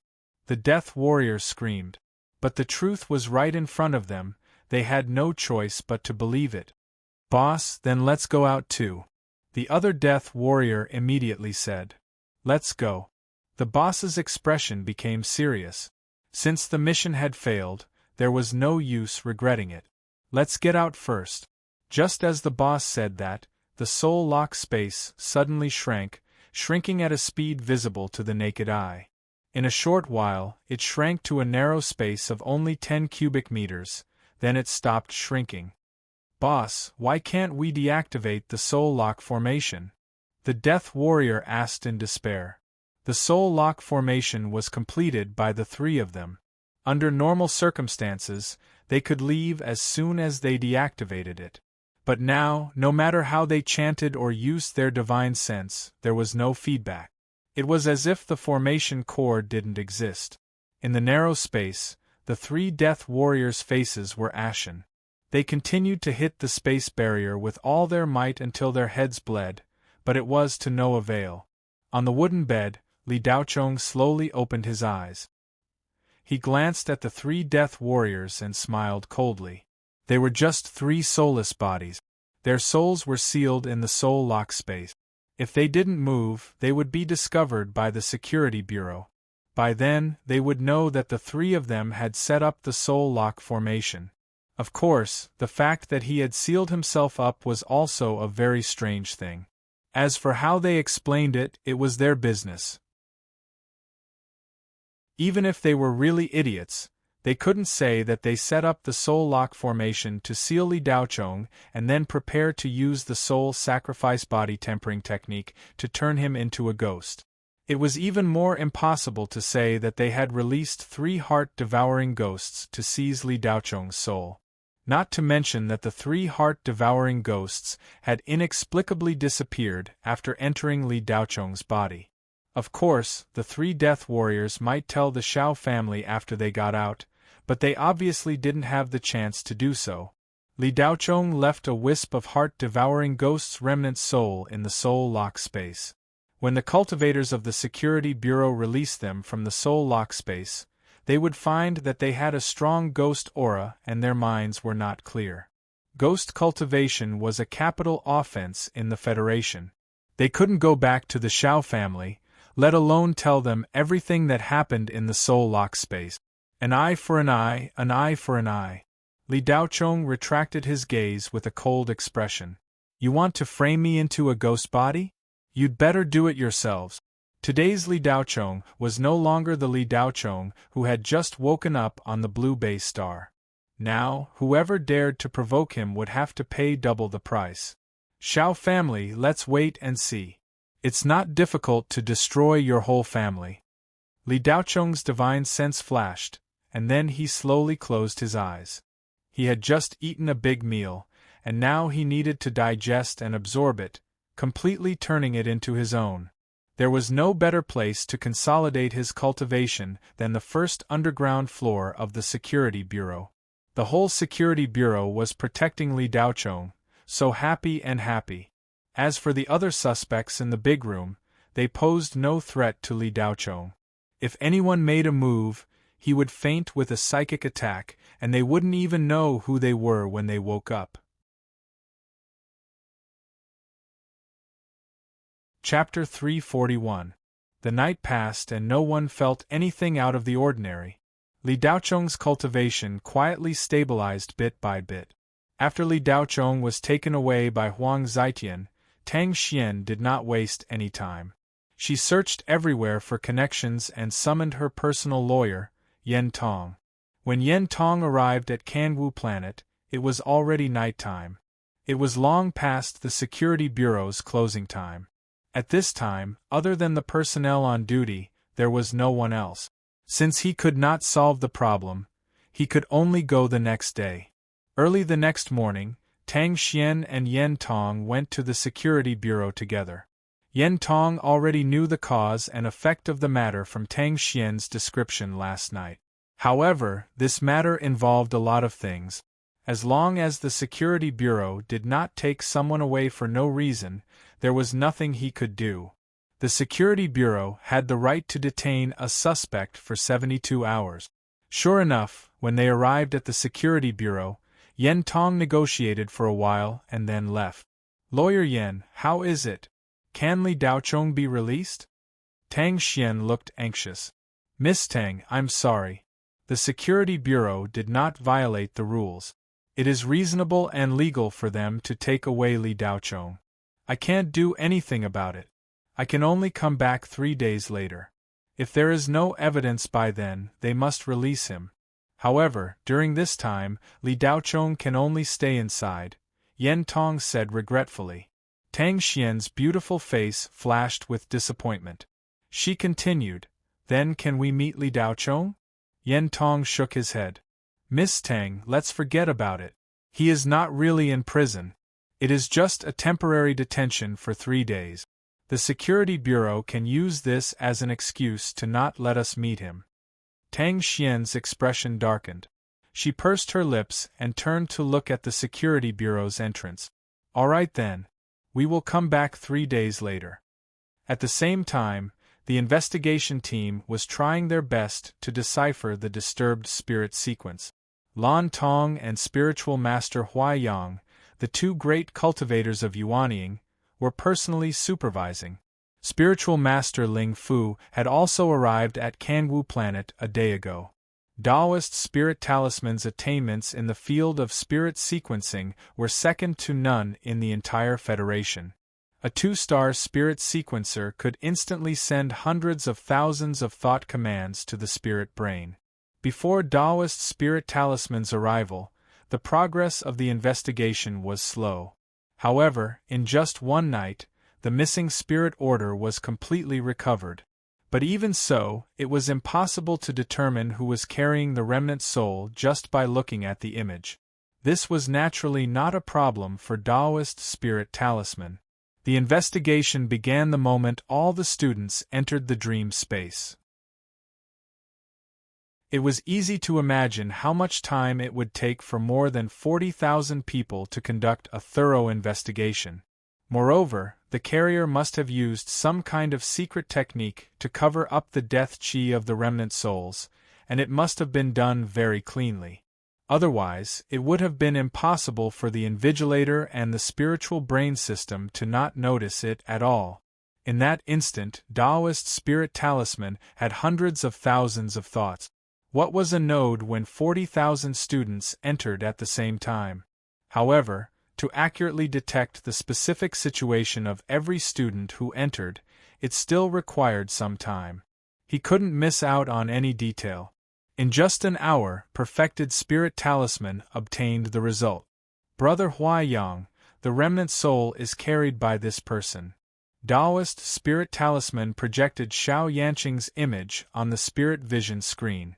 The death warriors screamed. But the truth was right in front of them, they had no choice but to believe it. Boss, then let's go out too. The other death warrior immediately said. Let's go. The boss's expression became serious. Since the mission had failed, there was no use regretting it. Let's get out first. Just as the boss said that, the soul lock space suddenly shrank, shrinking at a speed visible to the naked eye. In a short while, it shrank to a narrow space of only 10 cubic meters, then it stopped shrinking. Boss, why can't we deactivate the soul lock formation? The death warrior asked in despair. The soul lock formation was completed by the 3 of them. Under normal circumstances, they could leave as soon as they deactivated it. But now, no matter how they chanted or used their divine sense, there was no feedback. It was as if the formation core didn't exist. In the narrow space, the 3 death warriors' faces were ashen. They continued to hit the space barrier with all their might until their heads bled, but it was to no avail. On the wooden bed, Li Daochong slowly opened his eyes. He glanced at the 3 death warriors and smiled coldly. They were just 3 soulless bodies. Their souls were sealed in the soul lock space. If they didn't move, they would be discovered by the security bureau. By then, they would know that the 3 of them had set up the soul lock formation. Of course, the fact that he had sealed himself up was also a very strange thing. As for how they explained it, it was their business. Even if they were really idiots, they couldn't say that they set up the soul lock formation to seal Li Daochong and then prepare to use the soul sacrifice body tempering technique to turn him into a ghost. It was even more impossible to say that they had released 3 heart-devouring ghosts to seize Li Daochong's soul. Not to mention that the 3 heart-devouring ghosts had inexplicably disappeared after entering Li Daochong's body. Of course, the 3 death warriors might tell the Shao family after they got out, but they obviously didn't have the chance to do so. Li Daochong left a wisp of heart-devouring ghosts' remnant soul in the soul lock space. When the cultivators of the Security Bureau released them from the soul lock space, they would find that they had a strong ghost aura and their minds were not clear. Ghost cultivation was a capital offense in the Federation. They couldn't go back to the Shao family, let alone tell them everything that happened in the soul lock space. An eye for an eye, an eye for an eye. Li Daochong retracted his gaze with a cold expression. You want to frame me into a ghost body? You'd better do it yourselves. Today's Li Daochong was no longer the Li Daochong who had just woken up on the blue base star. Now, whoever dared to provoke him would have to pay double the price. Shao family, let's wait and see. It's not difficult to destroy your whole family. Li Daochong's divine sense flashed, and then he slowly closed his eyes. He had just eaten a big meal, and now he needed to digest and absorb it, completely turning it into his own. There was no better place to consolidate his cultivation than the first underground floor of the Security Bureau. The whole Security Bureau was protecting Li Daochong, so happy and happy. As for the other suspects in the big room, they posed no threat to Li Daochong. If anyone made a move, he would faint with a psychic attack, and they wouldn't even know who they were when they woke up. Chapter 341. The night passed and no one felt anything out of the ordinary. Li Daochong's cultivation quietly stabilized bit by bit. After Li Daochong was taken away by Huang Zitian, Tang Xian did not waste any time. She searched everywhere for connections and summoned her personal lawyer, Yen Tong. When Yen Tong arrived at Kangwu Planet, it was already nighttime. It was long past the Security Bureau's closing time. At this time, other than the personnel on duty, there was no one else. Since he could not solve the problem, he could only go the next day. Early the next morning, Tang Xian and Yen Tong went to the Security Bureau together. Yen Tong already knew the cause and effect of the matter from Tang Xian's description last night. However, this matter involved a lot of things. As long as the Security Bureau did not take someone away for no reason, there was nothing he could do. The Security Bureau had the right to detain a suspect for 72 hours. Sure enough, when they arrived at the Security Bureau, Yen Tong negotiated for a while and then left. "Lawyer Yen, how is it? Can Li Daochong be released?" Tang Xian looked anxious. "Miss Tang, I'm sorry. The Security Bureau did not violate the rules. It is reasonable and legal for them to take away Li Daochong. I can't do anything about it. I can only come back 3 days later. If there is no evidence by then, they must release him. However, during this time, Li Daochong can only stay inside," Yen Tong said regretfully. Tang Xian's beautiful face flashed with disappointment. She continued, "Then can we meet Li Daochong?" Yen Tong shook his head. "Miss Tang, let's forget about it. He is not really in prison. It is just a temporary detention for 3 days. The Security Bureau can use this as an excuse to not let us meet him." Tang Xian's expression darkened. She pursed her lips and turned to look at the Security Bureau's entrance. "All right then. We will come back 3 days later." At the same time, the investigation team was trying their best to decipher the disturbed spirit sequence. Lan Tong and Spiritual Master Huaiyang, the two great cultivators of Yuanying, were personally supervising. Spiritual Master Ling Fu had also arrived at Kangwu Planet a day ago. Taoist spirit talisman's attainments in the field of spirit sequencing were second to none in the entire Federation. A 2-star spirit sequencer could instantly send hundreds of thousands of thought commands to the spirit brain. Before Taoist spirit talisman's arrival, the progress of the investigation was slow. However, in just one night, the missing spirit order was completely recovered. But even so, it was impossible to determine who was carrying the remnant soul just by looking at the image. This was naturally not a problem for Taoist spirit talisman. The investigation began the moment all the students entered the dream space. It was easy to imagine how much time it would take for more than 40,000 people to conduct a thorough investigation. Moreover, the carrier must have used some kind of secret technique to cover up the death chi of the remnant souls, and it must have been done very cleanly. Otherwise, it would have been impossible for the invigilator and the spiritual brain system to not notice it at all. In that instant, Taoist spirit talisman had hundreds of thousands of thoughts. What was a node when 40,000 students entered at the same time? However, to accurately detect the specific situation of every student who entered, it still required some time. He couldn't miss out on any detail. In just an hour, perfected spirit talisman obtained the result. Brother Huaiyang, the remnant soul is carried by this person. Taoist spirit talisman projected Xiao Yanqing's image on the spirit vision screen.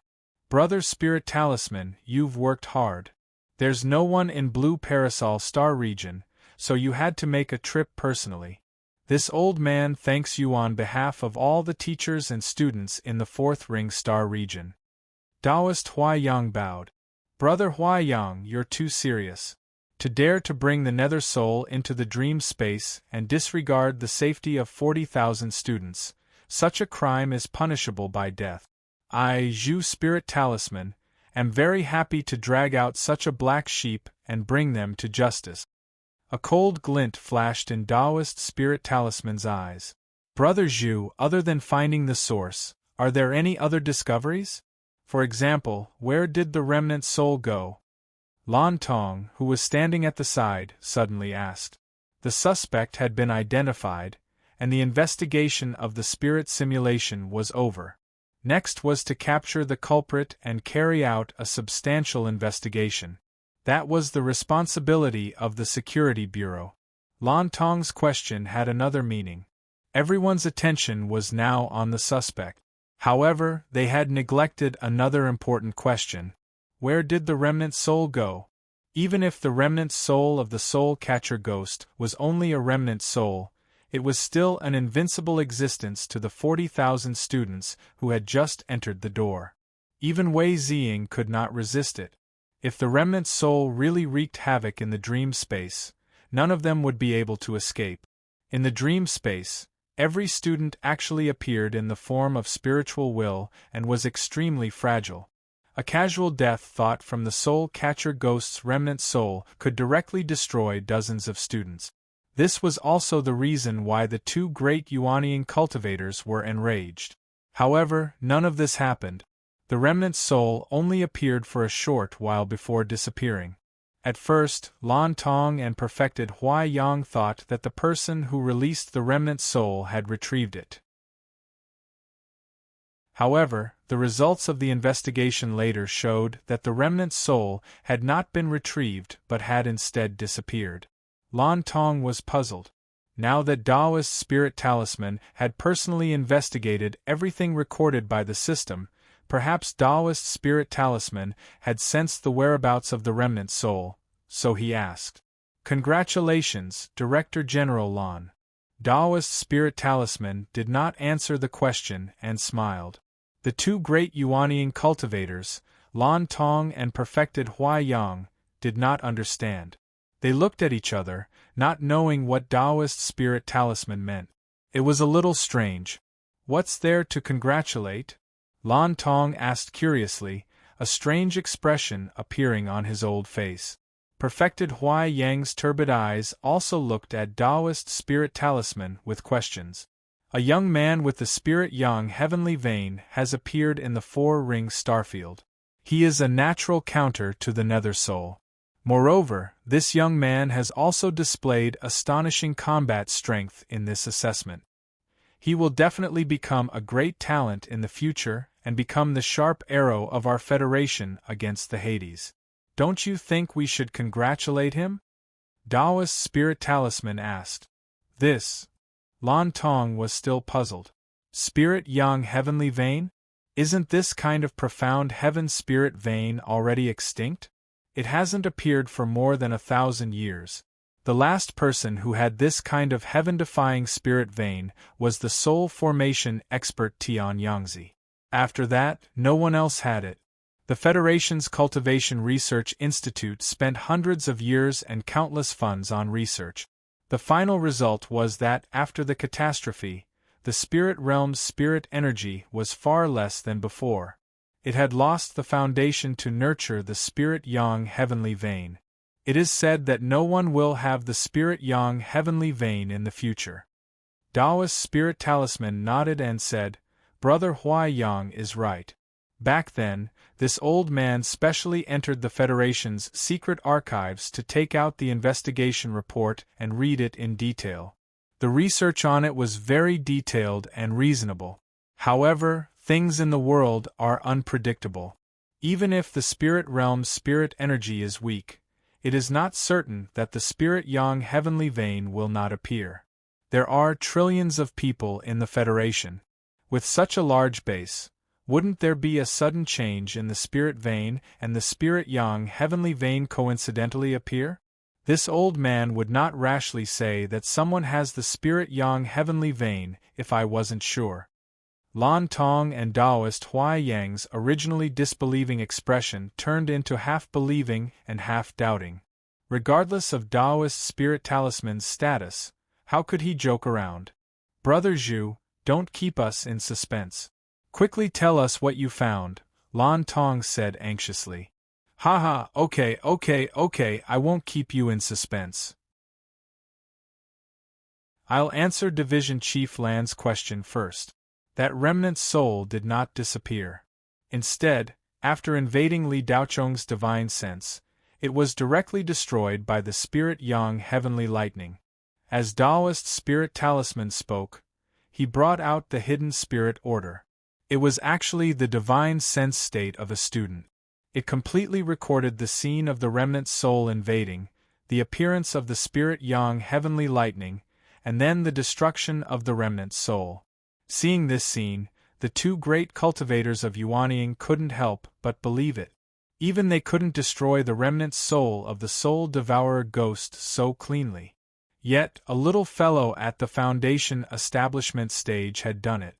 Brother Spirit Talisman, you've worked hard. There's no one in Blue Parasol Star region, so you had to make a trip personally. This old man thanks you on behalf of all the teachers and students in the Fourth Ring Star region. Taoist Huai-Yang bowed. Brother Huai-Yang, you're too serious. To dare to bring the Nether Soul into the dream space and disregard the safety of 40,000 students, such a crime is punishable by death. I, Zhu Spirit Talisman, am very happy to drag out such a black sheep and bring them to justice. A cold glint flashed in Taoist Spirit Talisman's eyes. Brother Zhu, other than finding the source, are there any other discoveries? For example, where did the remnant soul go? Lan Tong, who was standing at the side, suddenly asked. The suspect had been identified, and the investigation of the spirit simulation was over. Next was to capture the culprit and carry out a substantial investigation. That was the responsibility of the Security Bureau. Lan Tong's question had another meaning. Everyone's attention was now on the suspect. However, they had neglected another important question. Where did the remnant soul go? Even if the remnant soul of the soul catcher ghost was only a remnant soul, it was still an invincible existence to the 40,000 students who had just entered the door. Even Wei Ziying could not resist it. If the remnant soul really wreaked havoc in the dream space, none of them would be able to escape. In the dream space, every student actually appeared in the form of spiritual will and was extremely fragile. A casual death thought from the soul catcher ghost's remnant soul could directly destroy dozens of students. This was also the reason why the two great Yuanian cultivators were enraged. However, none of this happened. The remnant soul only appeared for a short while before disappearing. At first, Lan Tong and perfected Huai-Yang thought that the person who released the remnant soul had retrieved it. However, the results of the investigation later showed that the remnant soul had not been retrieved but had instead disappeared. Lan Tong was puzzled. Now that Taoist Spirit Talisman had personally investigated everything recorded by the system, perhaps Taoist Spirit Talisman had sensed the whereabouts of the remnant soul, so he asked. Congratulations, Director General Lan. Taoist Spirit Talisman did not answer the question and smiled. The two great Yuanian cultivators, Lan Tong and perfected Huai-Yang, did not understand. They looked at each other, not knowing what Taoist Spirit Talisman meant. It was a little strange. What's there to congratulate? Lan Tong asked curiously, a strange expression appearing on his old face. Perfected Huai-Yang's turbid eyes also looked at Taoist Spirit Talisman with questions. A young man with the Spirit Yang heavenly vein has appeared in the Four-Ring Starfield. He is a natural counter to the Nether Soul. Moreover, this young man has also displayed astonishing combat strength in this assessment. He will definitely become a great talent in the future and become the sharp arrow of our Federation against the Hades. Don't you think we should congratulate him? Taoist Spirit Talisman asked. This. Lan Tong was still puzzled. Spirit Yang heavenly vein? Isn't this kind of profound heaven spirit vein already extinct? It hasn't appeared for more than 1,000 years. The last person who had this kind of heaven-defying spirit vein was the soul formation expert Tian Yangzi. After that, no one else had it. The Federation's Cultivation Research Institute spent hundreds of years and countless funds on research. The final result was that, after the catastrophe, the spirit realm's spirit energy was far less than before. It had lost the foundation to nurture the Spirit Yang heavenly vein. It is said that no one will have the Spirit Yang heavenly vein in the future. Taoist Spirit Talisman nodded and said, Brother Huai-Yang is right. Back then, this old man specially entered the Federation's secret archives to take out the investigation report and read it in detail. The research on it was very detailed and reasonable. However, things in the world are unpredictable. Even if the spirit realm's spirit energy is weak, it is not certain that the Spirit Yang heavenly vein will not appear. There are trillions of people in the Federation. With such a large base, wouldn't there be a sudden change in the spirit vein and the spirit yang heavenly vein coincidentally appear? This old man would not rashly say that someone has the spirit yang heavenly vein if I wasn't sure. Lan Tong and Taoist Huai Yang's originally disbelieving expression turned into half-believing and half-doubting. Regardless of Taoist spirit talisman's status, how could he joke around? Brother Zhu, don't keep us in suspense. Quickly tell us what you found, Lan Tong said anxiously. Haha, okay, I won't keep you in suspense. I'll answer Division Chief Lan's question first. That remnant soul did not disappear. Instead, after invading Li Daochong's divine sense, it was directly destroyed by the spirit yang heavenly lightning. As Taoist spirit talisman spoke, he brought out the hidden spirit order. It was actually the divine sense state of a student. It completely recorded the scene of the remnant soul invading, the appearance of the spirit yang heavenly lightning, and then the destruction of the remnant soul. Seeing this scene, the two great cultivators of Yuanying couldn't help but believe it. Even they couldn't destroy the remnant soul of the soul devourer ghost so cleanly. Yet, a little fellow at the foundation establishment stage had done it.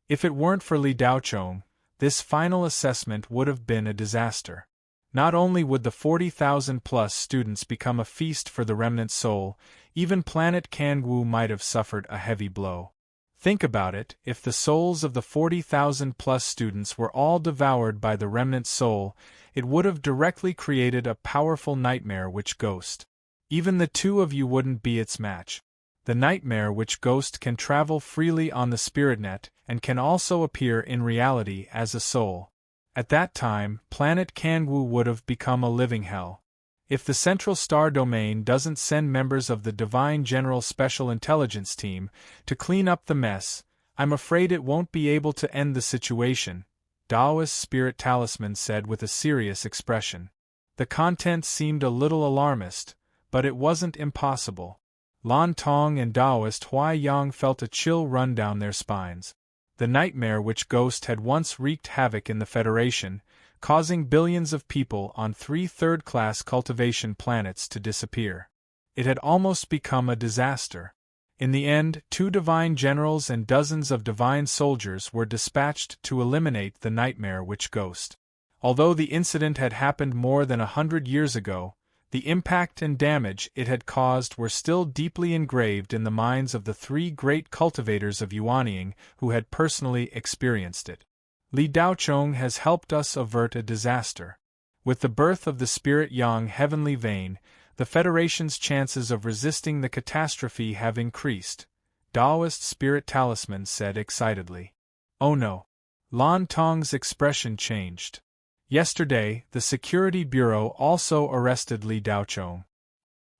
If it weren't for Li Daochong, this final assessment would have been a disaster. Not only would the 40,000-plus students become a feast for the remnant soul, even planet Kangwu might have suffered a heavy blow. Think about it, if the souls of the 40,000-plus students were all devoured by the remnant soul, it would have directly created a powerful nightmare witch ghost. Even the two of you wouldn't be its match. The nightmare witch ghost can travel freely on the spirit net and can also appear in reality as a soul. At that time, planet Kangwu would have become a living hell. If the Central Star Domain doesn't send members of the Divine General Special Intelligence Team to clean up the mess, I'm afraid it won't be able to end the situation, Taoist Spirit Talisman said with a serious expression. The content seemed a little alarmist, but it wasn't impossible. Lan Tong and Taoist Huai Yang felt a chill run down their spines. The nightmare witch ghost had once wreaked havoc in the Federation, causing billions of people on 3 third-class cultivation planets to disappear. It had almost become a disaster. In the end, 2 divine generals and dozens of divine soldiers were dispatched to eliminate the nightmare witch ghost. Although the incident had happened more than 100 years ago, the impact and damage it had caused were still deeply engraved in the minds of the 3 great cultivators of Yuanying who had personally experienced it. Li Daochong has helped us avert a disaster. With the birth of the spirit yang heavenly vein, the Federation's chances of resisting the catastrophe have increased, Taoist Spirit Talisman said excitedly. Oh no. Lan Tong's expression changed. Yesterday, the Security Bureau also arrested Li Daochong.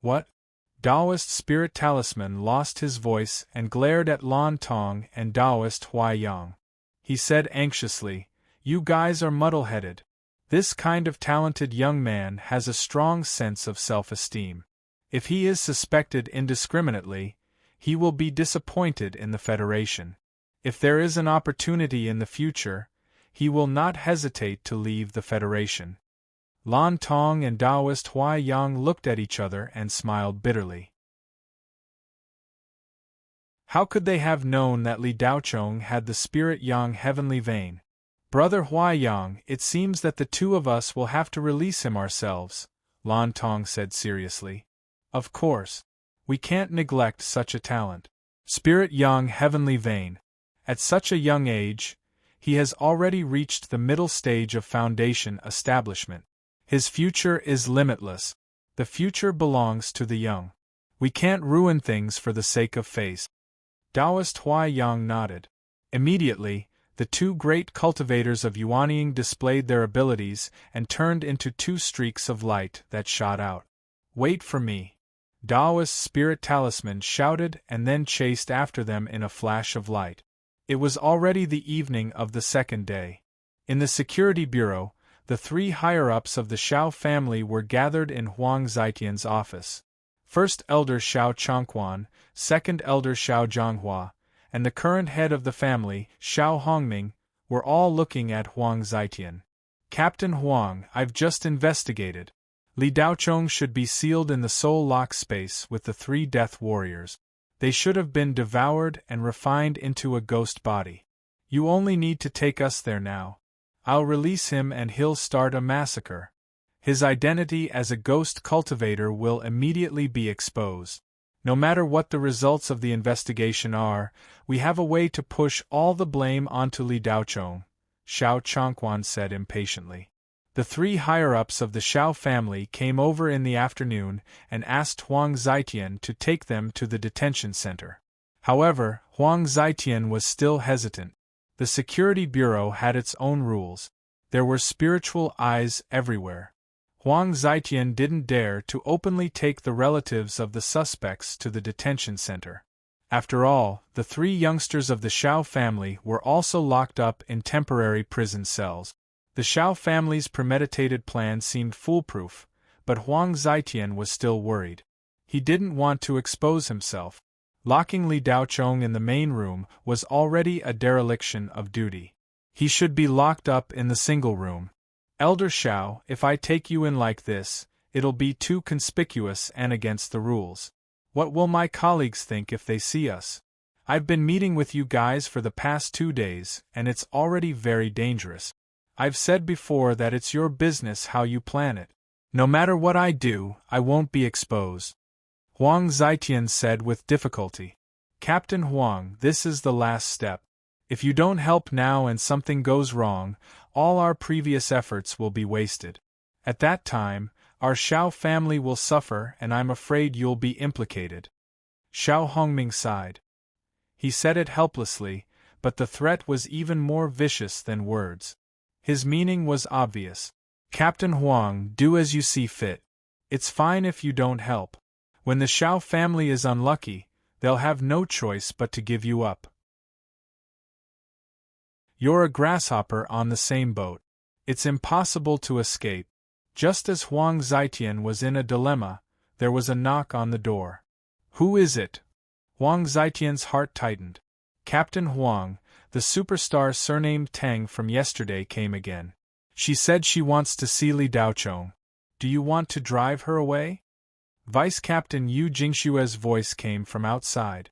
What? Taoist Spirit Talisman lost his voice and glared at Lan Tong and Taoist Huai Yang. He said anxiously, "You guys are muddle-headed. This kind of talented young man has a strong sense of self-esteem. If he is suspected indiscriminately, he will be disappointed in the Federation. If there is an opportunity in the future, he will not hesitate to leave the Federation." Lan Tong and Taoist Huai Yang looked at each other and smiled bitterly. How could they have known that Li Daochong had the spirit yang heavenly vein? Brother Huai Yang, it seems that the 2 of us will have to release him ourselves, Lan Tong said seriously. Of course. We can't neglect such a talent. Spirit yang heavenly vein. At such a young age, he has already reached the middle stage of foundation establishment. His future is limitless. The future belongs to the young. We can't ruin things for the sake of face. Taoist Huai Yang nodded. Immediately, the 2 great cultivators of Yuanying displayed their abilities and turned into 2 streaks of light that shot out. Wait for me. Taoist Spirit Talisman shouted and then chased after them in a flash of light. It was already the evening of the 2nd day. In the Security Bureau, the 3 higher-ups of the Shao family were gathered in Huang Zitian's office. First Elder Shao Chongquan, Second Elder Shao Zhonghua, and the current head of the family, Shao Hongming, were all looking at Huang Zitian. Captain Huang, I've just investigated. Li Daochong should be sealed in the soul lock space with the 3 death warriors. They should have been devoured and refined into a ghost body. You only need to take us there now. I'll release him and he'll start a massacre. His identity as a ghost cultivator will immediately be exposed. No matter what the results of the investigation are, we have a way to push all the blame onto Li Daochong, Xiao Chongquan said impatiently. The 3 higher-ups of the Xiao family came over in the afternoon and asked Huang Zitian to take them to the detention center. However, Huang Zitian was still hesitant. The Security Bureau had its own rules. There were spiritual eyes everywhere. Huang Zitian didn't dare to openly take the relatives of the suspects to the detention center. After all, the 3 youngsters of the Xiao family were also locked up in temporary prison cells. The Xiao family's premeditated plan seemed foolproof, but Huang Zitian was still worried. He didn't want to expose himself. Locking Li Daochong in the main room was already a dereliction of duty. He should be locked up in the single room. Elder Xiao, if I take you in like this, it'll be too conspicuous and against the rules. What will my colleagues think if they see us? I've been meeting with you guys for the past 2 days, and it's already very dangerous. I've said before that it's your business how you plan it. No matter what I do, I won't be exposed. Huang Zitian said with difficulty. Captain Huang, this is the last step. If you don't help now and something goes wrong, all our previous efforts will be wasted. At that time, our Xiao family will suffer and I'm afraid you'll be implicated. Xiao Hongming sighed. He said it helplessly, but the threat was even more vicious than words. His meaning was obvious. Captain Huang, do as you see fit. It's fine if you don't help. When the Xiao family is unlucky, they'll have no choice but to give you up. You're a grasshopper on the same boat. It's impossible to escape. Just as Huang Zitian was in a dilemma, there was a knock on the door. Who is it? Huang Zitian's heart tightened. Captain Huang, the superstar surnamed Tang from yesterday came again. She said she wants to see Li Daochong. Do you want to drive her away? Vice Captain Yu Jingshue's voice came from outside.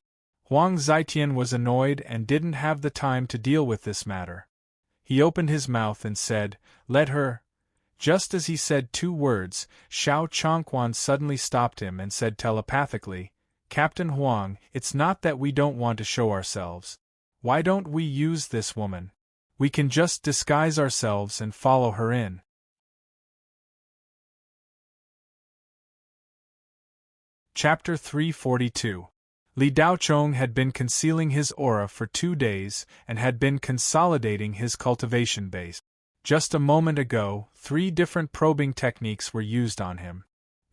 Huang Zitian was annoyed and didn't have the time to deal with this matter. He opened his mouth and said, "Let her." Just as he said 2 words, Xiao Chongquan suddenly stopped him and said telepathically, "Captain Huang, it's not that we don't want to show ourselves. Why don't we use this woman? We can just disguise ourselves and follow her in." Chapter 342. Li Daochong had been concealing his aura for 2 days and had been consolidating his cultivation base. Just a moment ago, 3 different probing techniques were used on him.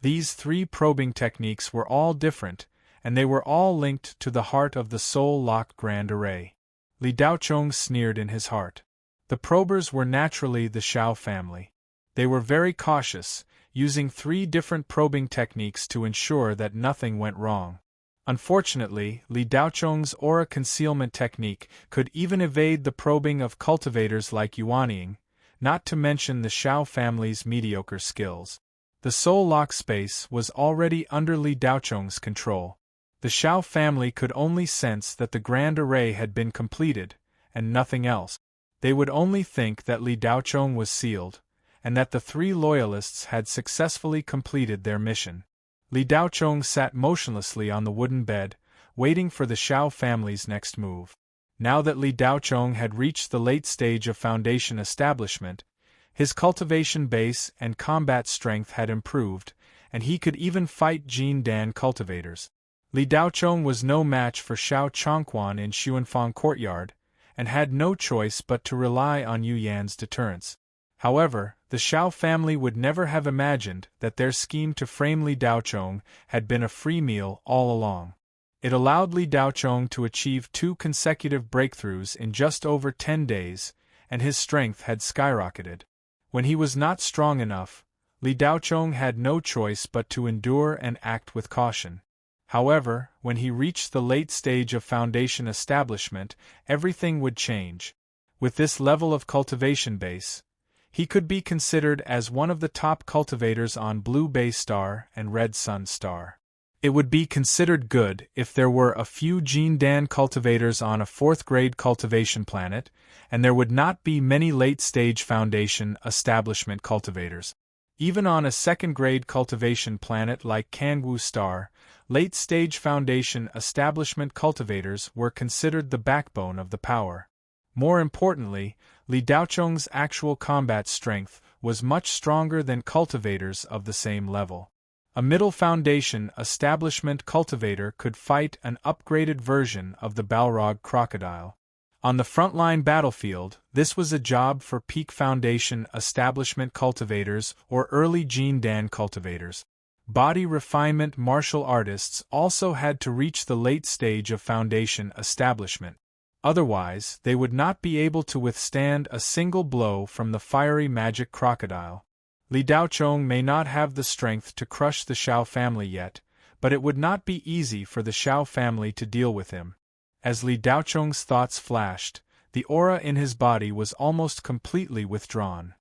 These 3 probing techniques were all different, and they were all linked to the heart of the soul-locked Grand Array. Li Daochong sneered in his heart. The probers were naturally the Xiao family. They were very cautious, using 3 different probing techniques to ensure that nothing went wrong. Unfortunately, Li Daochong's aura concealment technique could even evade the probing of cultivators like Yuanying, not to mention the Xiao family's mediocre skills. The soul lock space was already under Li Daochong's control. The Xiao family could only sense that the Grand Array had been completed, and nothing else. They would only think that Li Daochong was sealed, and that the 3 loyalists had successfully completed their mission. Li Daochong sat motionlessly on the wooden bed, waiting for the Xiao family's next move. Now that Li Daochong had reached the late stage of foundation establishment, his cultivation base and combat strength had improved, and he could even fight Jin Dan cultivators. Li Daochong was no match for Xiao Chongquan in Xuanfang Courtyard, and had no choice but to rely on Yu Yan's deterrence. However, the Xiao family would never have imagined that their scheme to frame Li Daochong had been a free meal all along. It allowed Li Daochong to achieve 2 consecutive breakthroughs in just over 10 days, and his strength had skyrocketed. When he was not strong enough, Li Daochong had no choice but to endure and act with caution. However, when he reached the late stage of foundation establishment, everything would change. With this level of cultivation base, he could be considered as one of the top cultivators on Blue Bay Star and Red Sun Star. It would be considered good if there were a few Jindan cultivators on a 4th-grade cultivation planet, and there would not be many late-stage foundation establishment cultivators. Even on a 2nd-grade cultivation planet like Kangwoo Star, late-stage foundation establishment cultivators were considered the backbone of the power. More importantly, Li Daocheng's actual combat strength was much stronger than cultivators of the same level. A middle foundation establishment cultivator could fight an upgraded version of the Balrog crocodile. On the frontline battlefield, this was a job for peak foundation establishment cultivators or early Jindan cultivators. Body refinement martial artists also had to reach the late stage of foundation establishment. Otherwise, they would not be able to withstand a single blow from the fiery magic crocodile. Li Daocheng may not have the strength to crush the Shao family yet, but it would not be easy for the Shao family to deal with him. As Li Daocheng's thoughts flashed, the aura in his body was almost completely withdrawn.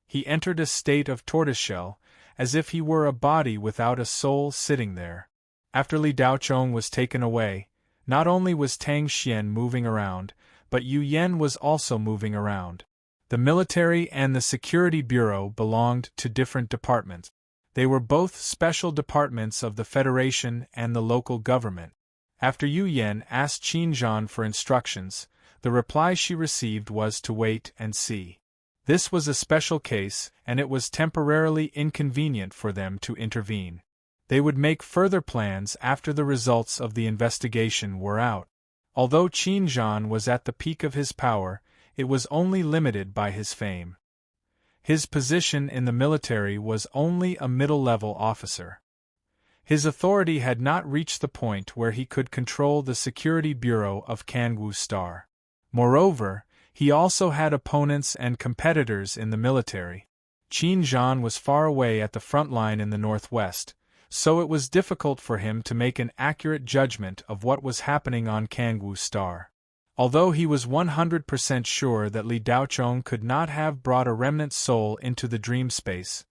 He entered a state of tortoiseshell, as if he were a body without a soul sitting there. After Li Daocheng was taken away, not only was Tang Xian moving around, but Yu Yen was also moving around. The military and the security bureau belonged to different departments. They were both special departments of the Federation and the local government. After Yu Yen asked Qin Zhan for instructions, the reply she received was to wait and see. This was a special case, and it was temporarily inconvenient for them to intervene. They would make further plans after the results of the investigation were out. Although Qin Zhan was at the peak of his power, it was only limited by his fame. His position in the military was only a middle-level officer. His authority had not reached the point where he could control the security bureau of Kangwoo Star. Moreover, he also had opponents and competitors in the military. Qin Zhan was far away at the front line in the northwest, so it was difficult for him to make an accurate judgment of what was happening on Kangwoo Star. Although he was 100% sure that Li Daocheng could not have brought a remnant soul into the dream space,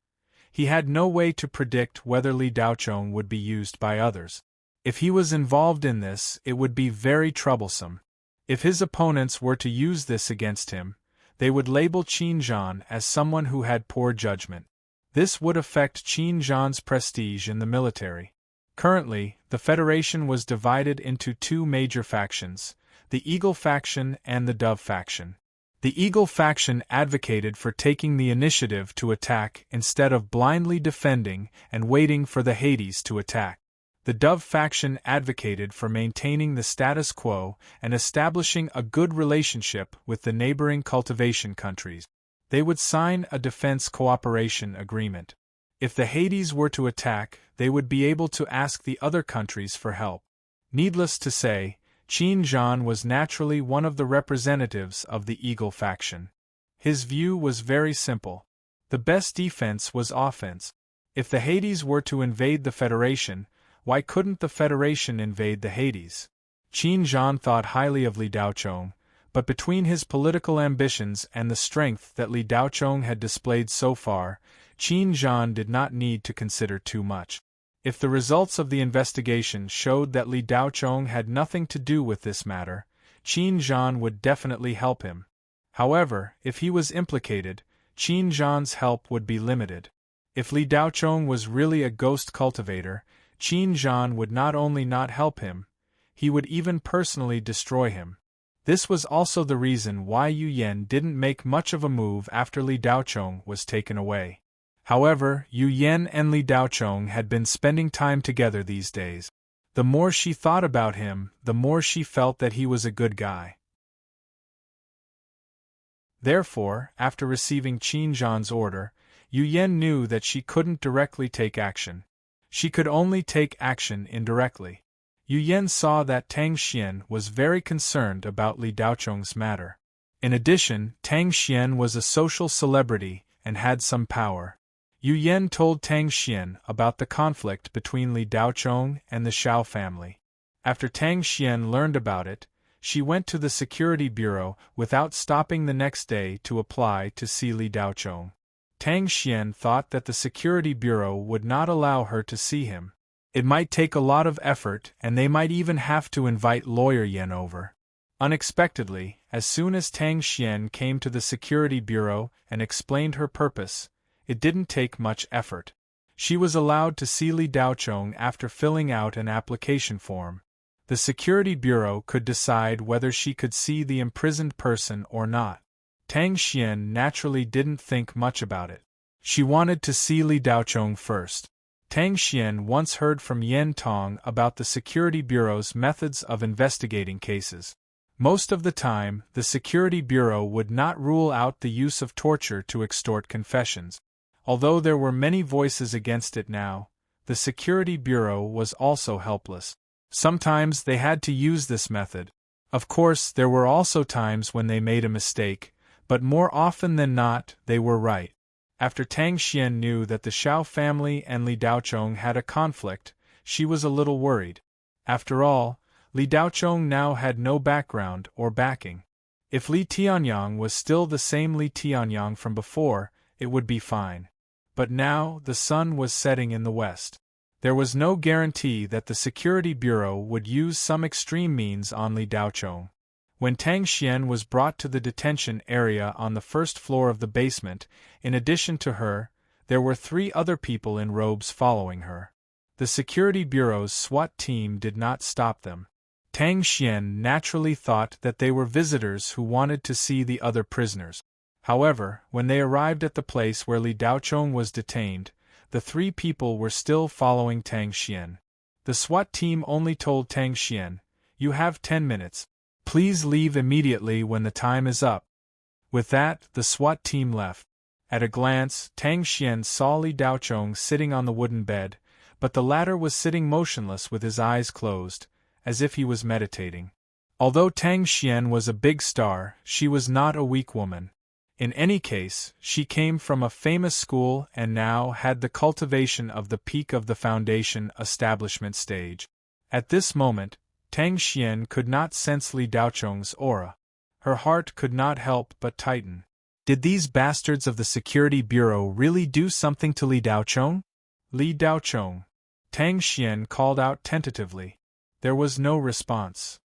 he had no way to predict whether Li Daocheng would be used by others. If he was involved in this, it would be very troublesome. If his opponents were to use this against him, they would label Qin Zhan as someone who had poor judgment. This would affect Qin Zhan's prestige in the military. Currently, the Federation was divided into 2 major factions: the Eagle faction and the Dove faction. The Eagle faction advocated for taking the initiative to attack instead of blindly defending and waiting for the Hades to attack. The Dove faction advocated for maintaining the status quo and establishing a good relationship with the neighboring cultivation countries. They would sign a defense cooperation agreement. If the Hades were to attack, they would be able to ask the other countries for help. Needless to say, Qin Zhan was naturally one of the representatives of the Eagle faction. His view was very simple. The best defense was offense. If the Hades were to invade the Federation, why couldn't the Federation invade the Hades? Qin Zhan thought highly of Li Daocheng, but between his political ambitions and the strength that Li Daocheng had displayed so far, Qin Zhan did not need to consider too much. If the results of the investigation showed that Li Daocheng had nothing to do with this matter, Qin Zhan would definitely help him. However, if he was implicated, Qin Zhan's help would be limited. If Li Daocheng was really a ghost cultivator, Qin Zhan would not only not help him, he would even personally destroy him. This was also the reason why Yu Yen didn't make much of a move after Li Daocheng was taken away. However, Yu Yen and Li Daocheng had been spending time together these days. The more she thought about him, the more she felt that he was a good guy. Therefore, after receiving Qin Zhan's order, Yu Yen knew that she couldn't directly take action. She could only take action indirectly. Yu Yen saw that Tang Xian was very concerned about Li Daocheng's matter. In addition, Tang Xian was a social celebrity and had some power. Yu Yen told Tang Xian about the conflict between Li Daocheng and the Shao family. After Tang Xian learned about it, she went to the security bureau without stopping the next day to apply to see Li Daochong. Tang Xian thought that the security bureau would not allow her to see him. It might take a lot of effort and they might even have to invite Lawyer Yan over. Unexpectedly, as soon as Tang Xian came to the security bureau and explained her purpose, it didn't take much effort. She was allowed to see Li Daochong after filling out an application form. The security bureau could decide whether she could see the imprisoned person or not. Tang Xian naturally didn't think much about it. She wanted to see Li Daochong first. Tang Xian once heard from Yan Tong about the security bureau's methods of investigating cases. Most of the time, the security bureau would not rule out the use of torture to extort confessions. Although there were many voices against it now, the security bureau was also helpless. Sometimes they had to use this method. Of course, there were also times when they made a mistake, but more often than not, they were right. After Tang Xian knew that the Xiao family and Li Daochong had a conflict, she was a little worried. After all, Li Daochong now had no background or backing. If Li Tianyang was still the same Li Tianyang from before, it would be fine. But now the sun was setting in the west. There was no guarantee that the security bureau would use some extreme means on Li Daochong. When Tang Xian was brought to the detention area on the first floor of the basement, in addition to her, there were 3 other people in robes following her. The security bureau's SWAT team did not stop them. Tang Xian naturally thought that they were visitors who wanted to see the other prisoners. However, when they arrived at the place where Li Daochong was detained, the 3 people were still following Tang Xian. The SWAT team only told Tang Xian, "You have 10 minutes. Please leave immediately when the time is up." With that, the SWAT team left. At a glance, Tang Xian saw Li Daochong sitting on the wooden bed, but the latter was sitting motionless with his eyes closed, as if he was meditating. Although Tang Xian was a big star, she was not a weak woman. In any case, she came from a famous school and now had the cultivation of the peak of the foundation establishment stage. At this moment, Tang Xian could not sense Li Daochong's aura. Her heart could not help but tighten. Did these bastards of the security bureau really do something to Li Daochong? Li Daochong. Tang Xian called out tentatively. There was no response.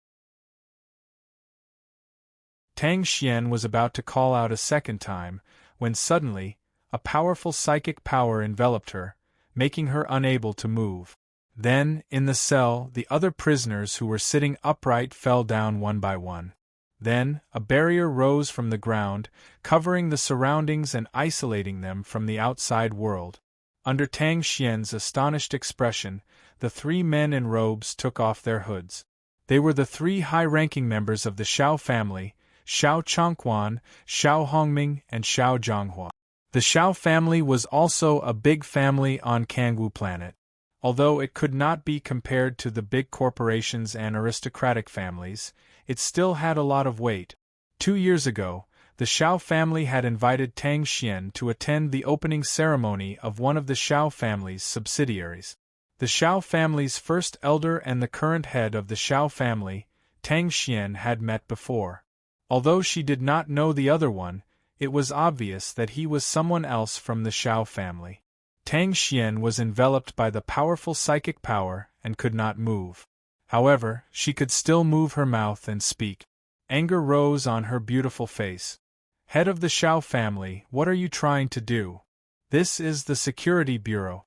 Tang Xian was about to call out a second time, when suddenly, a powerful psychic power enveloped her, making her unable to move. Then, in the cell, the other prisoners who were sitting upright fell down one by one. Then, a barrier rose from the ground, covering the surroundings and isolating them from the outside world. Under Tang Xian's astonished expression, the 3 men in robes took off their hoods. They were the 3 high-ranking members of the Xiao family, Xiao Chongquan, Xiao Hongming, and Xiao Zhonghua. The Xiao family was also a big family on Kangwu planet. Although it could not be compared to the big corporations and aristocratic families, it still had a lot of weight. 2 years ago, the Xiao family had invited Tang Xian to attend the opening ceremony of one of the Xiao family's subsidiaries. The Xiao family's first elder and the current head of the Xiao family, Tang Xian, had met before. Although she did not know the other one, it was obvious that he was someone else from the Xiao family. Tang Xian was enveloped by the powerful psychic power and could not move. However, she could still move her mouth and speak. Anger rose on her beautiful face. "Head of the Xiao family, what are you trying to do? This is the security bureau."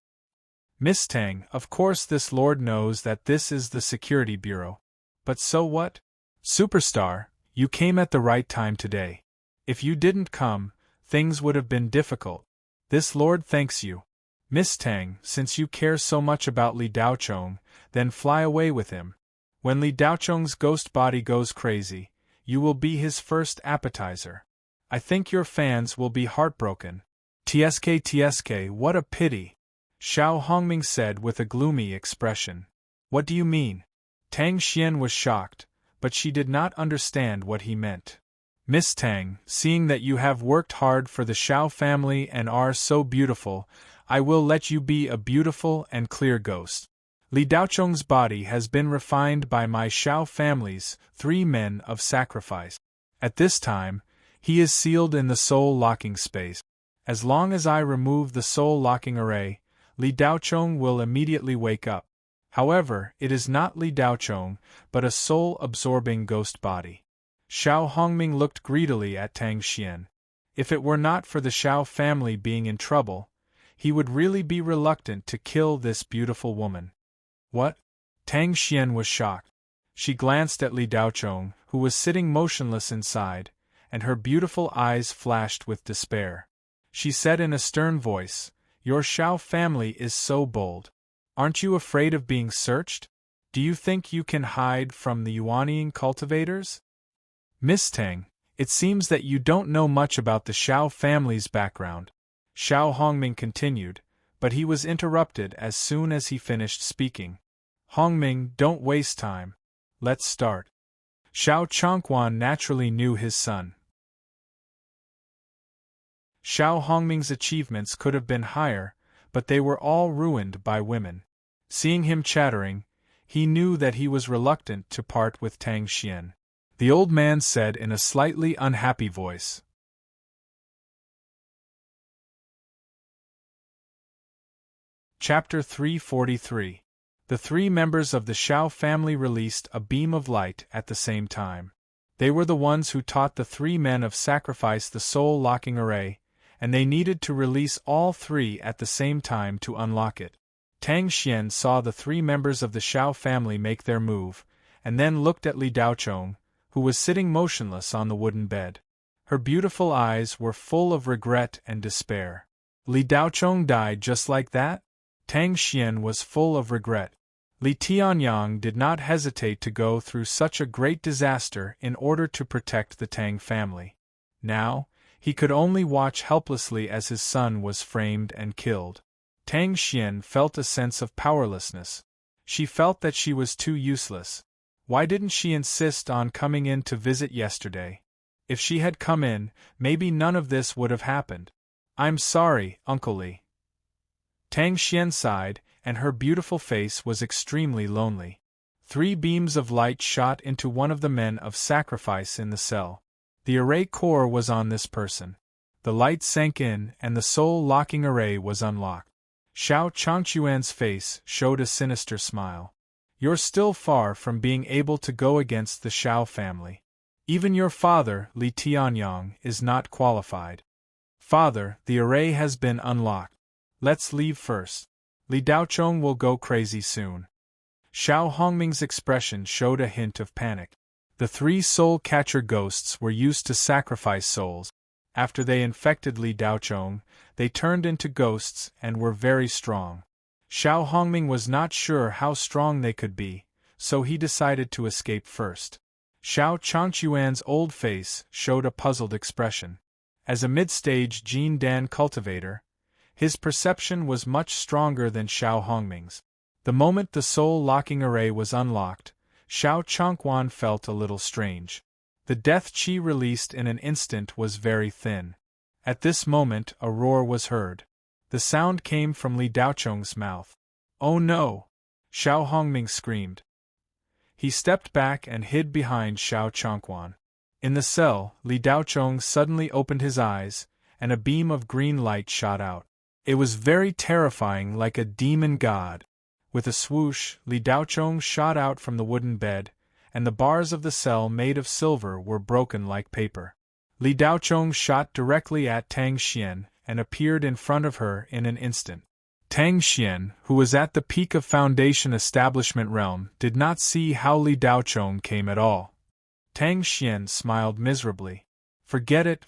"Miss Tang, of course this lord knows that this is the security bureau. But so what? Superstar, you came at the right time today. If you didn't come, things would have been difficult. This lord thanks you. Miss Tang, since you care so much about Li Daochong, then fly away with him. When Li Daochong's ghost body goes crazy, you will be his first appetizer. I think your fans will be heartbroken." "TSK, what a pity," Xiao Hongming said with a gloomy expression. "What do you mean?" Tang Xian was shocked, but she did not understand what he meant. "Miss Tang, seeing that you have worked hard for the Xiao family and are so beautiful, I will let you be a beautiful and clear ghost." Li Daochong's body has been refined by my Shao family's 3 men of sacrifice. At this time, he is sealed in the soul-locking space. As long as I remove the soul-locking array, Li Daochong will immediately wake up. However, it is not Li Daochong, but a soul-absorbing ghost body. Xiao Hongming looked greedily at Tang Xian. If it were not for the Shao family being in trouble, he would really be reluctant to kill this beautiful woman. What? Tang Xian was shocked. She glanced at Li Daochong, who was sitting motionless inside, and her beautiful eyes flashed with despair. She said in a stern voice, "Your Shao family is so bold. Aren't you afraid of being searched? Do you think you can hide from the Yuanying cultivators?" "Miss Tang, it seems that you don't know much about the Shao family's background," Xiao Hongming continued, but he was interrupted as soon as he finished speaking. "Hongming, don't waste time. Let's start." Xiao Chongquan naturally knew his son. Xiao Hongming's achievements could have been higher, but they were all ruined by women. Seeing him chattering, he knew that he was reluctant to part with Tang Xian. The old man said in a slightly unhappy voice. Chapter 343. The 3 members of the Shao family released a beam of light at the same time. They were the ones who taught the 3 men of sacrifice the soul-locking array, and they needed to release all 3 at the same time to unlock it. Tang Xian saw the 3 members of the Shao family make their move, and then looked at Li Daochong, who was sitting motionless on the wooden bed. Her beautiful eyes were full of regret and despair. Li Daochong died just like that? Tang Xian was full of regret. Li Tianyang did not hesitate to go through such a great disaster in order to protect the Tang family. Now, he could only watch helplessly as his son was framed and killed. Tang Xian felt a sense of powerlessness. She felt that she was too useless. Why didn't she insist on coming in to visit yesterday? If she had come in, maybe none of this would have happened. "I'm sorry, Uncle Li." Tang Xian sighed, and her beautiful face was extremely lonely. 3 beams of light shot into one of the men of sacrifice in the cell. The array core was on this person. The light sank in, and the soul-locking array was unlocked. Xiao Chongquan's face showed a sinister smile. "You're still far from being able to go against the Shao family. Even your father, Li Tianyang, is not qualified." "Father, the array has been unlocked. Let's leave first. Li Daochong will go crazy soon." Xiao Hongming's expression showed a hint of panic. The 3 soul-catcher ghosts were used to sacrifice souls. After they infected Li Daochong, they turned into ghosts and were very strong. Xiao Hongming was not sure how strong they could be, so he decided to escape first. Xiao Chongquan's old face showed a puzzled expression. As a mid-stage Jin Dan cultivator, his perception was much stronger than Xiao Hongming's. The moment the soul-locking array was unlocked, Xiao Chongquan felt a little strange. The death chi released in an instant was very thin. At this moment a roar was heard. The sound came from Li Daochong's mouth. "Oh no!" Xiao Hongming screamed. He stepped back and hid behind Xiao Chongquan. In the cell, Li Daochong suddenly opened his eyes, and a beam of green light shot out. It was very terrifying, like a demon god. With a swoosh, Li Daochong shot out from the wooden bed, and the bars of the cell made of silver were broken like paper. Li Daochong shot directly at Tang Xian and appeared in front of her in an instant. Tang Xian, who was at the peak of Foundation Establishment realm, did not see how Li Daochong came at all. Tang Xian smiled miserably. Forget it.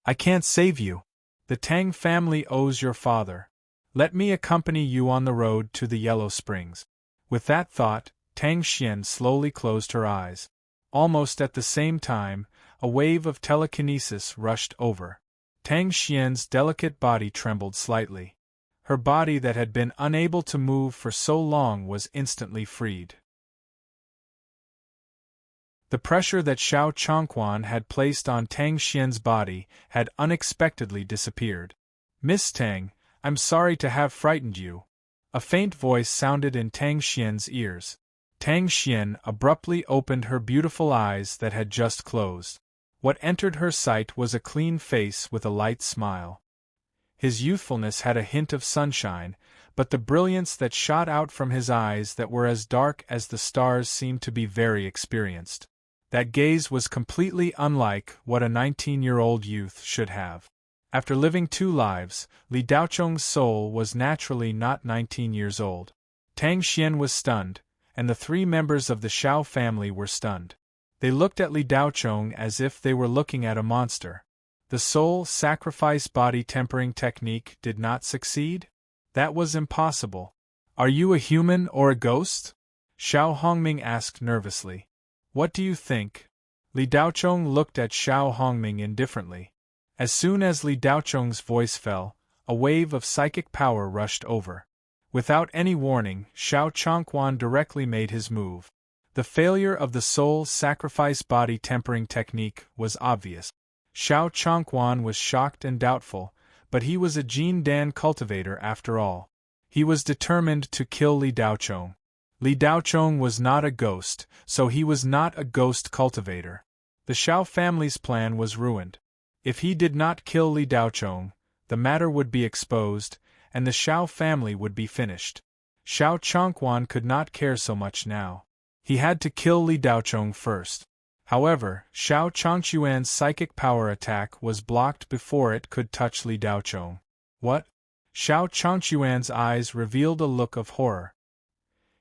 I can't save you. The Tang family owes your father. Let me accompany you on the road to the Yellow Springs." With that thought, Tang Xian slowly closed her eyes. Almost at the same time, a wave of telekinesis rushed over. Tang Xian's delicate body trembled slightly. Her body that had been unable to move for so long was instantly freed. The pressure that Xiao Chongquan had placed on Tang Xian's body had unexpectedly disappeared. "Miss Tang, I'm sorry to have frightened you. A faint voice sounded in Tang Xian's ears. Tang Xian abruptly opened her beautiful eyes that had just closed. What entered her sight was a clean face with a light smile. His youthfulness had a hint of sunshine, but the brilliance that shot out from his eyes that were as dark as the stars seemed to be very experienced. That gaze was completely unlike what a 19-year-old youth should have. After living 2 lives, Li Daocheng's soul was naturally not 19 years old. Tang Xian was stunned, and the 3 members of the Shao family were stunned. They looked at Li Daocheng as if they were looking at a monster. The soul sacrifice body tempering technique did not succeed? That was impossible. Are you a human or a ghost? Xiao Hongming asked nervously. What do you think? Li Daocheng looked at Xiao Hongming indifferently. As soon as Li Daocheng's voice fell, a wave of psychic power rushed over. Without any warning, Xiao Changquan directly made his move. The failure of the soul sacrifice body tempering technique was obvious. Xiao Changquan was shocked and doubtful, but he was a Jin Dan cultivator after all. He was determined to kill Li Daocheng. Li Daocheng was not a ghost, so he was not a ghost cultivator. The Shao family's plan was ruined. If he did not kill Li Daocheng, the matter would be exposed, and the Shao family would be finished. Xiao Changquan could not care so much now. He had to kill Li Daocheng first. However, Xiao Changquan's psychic power attack was blocked before it could touch Li Daocheng. What? Xiao Changquan's eyes revealed a look of horror.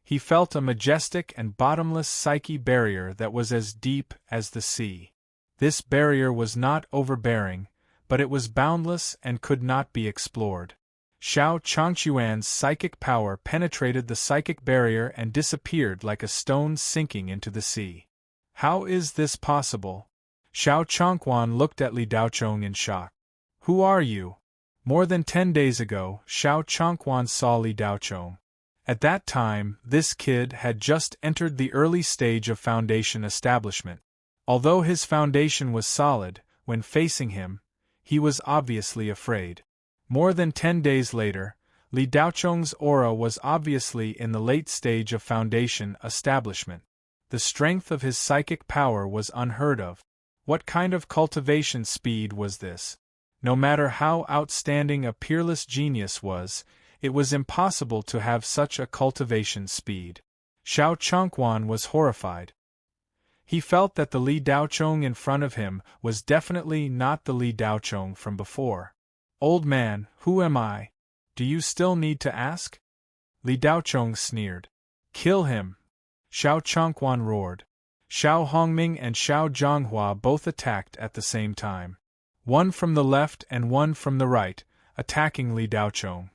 He felt a majestic and bottomless psyche barrier that was as deep as the sea. This barrier was not overbearing, but it was boundless and could not be explored. Xiao Changquan's psychic power penetrated the psychic barrier and disappeared like a stone sinking into the sea. How is this possible? Xiao Changquan looked at Li Daocheng in shock. Who are you? More than 10 days ago, Xiao Changquan saw Li Daocheng. At that time, this kid had just entered the early stage of foundation establishment. Although his foundation was solid, when facing him, he was obviously afraid. More than 10 days later, Li Daocheng's aura was obviously in the late stage of foundation establishment. The strength of his psychic power was unheard of. What kind of cultivation speed was this? No matter how outstanding a peerless genius was, it was impossible to have such a cultivation speed. Xiao Changquan was horrified. He felt that the Li Daocheng in front of him was definitely not the Li Daocheng from before. Old man, who am I? Do you still need to ask? Li Daocheng sneered. Kill him! Xiao Changquan roared. Xiao Hongming and Xiao Zhanghua both attacked at the same time. One from the left and one from the right, attacking Li Daocheng.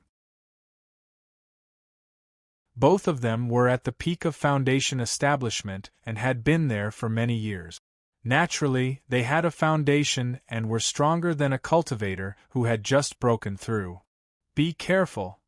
Both of them were at the peak of foundation establishment and had been there for many years. Naturally, they had a foundation and were stronger than a cultivator who had just broken through. Be careful!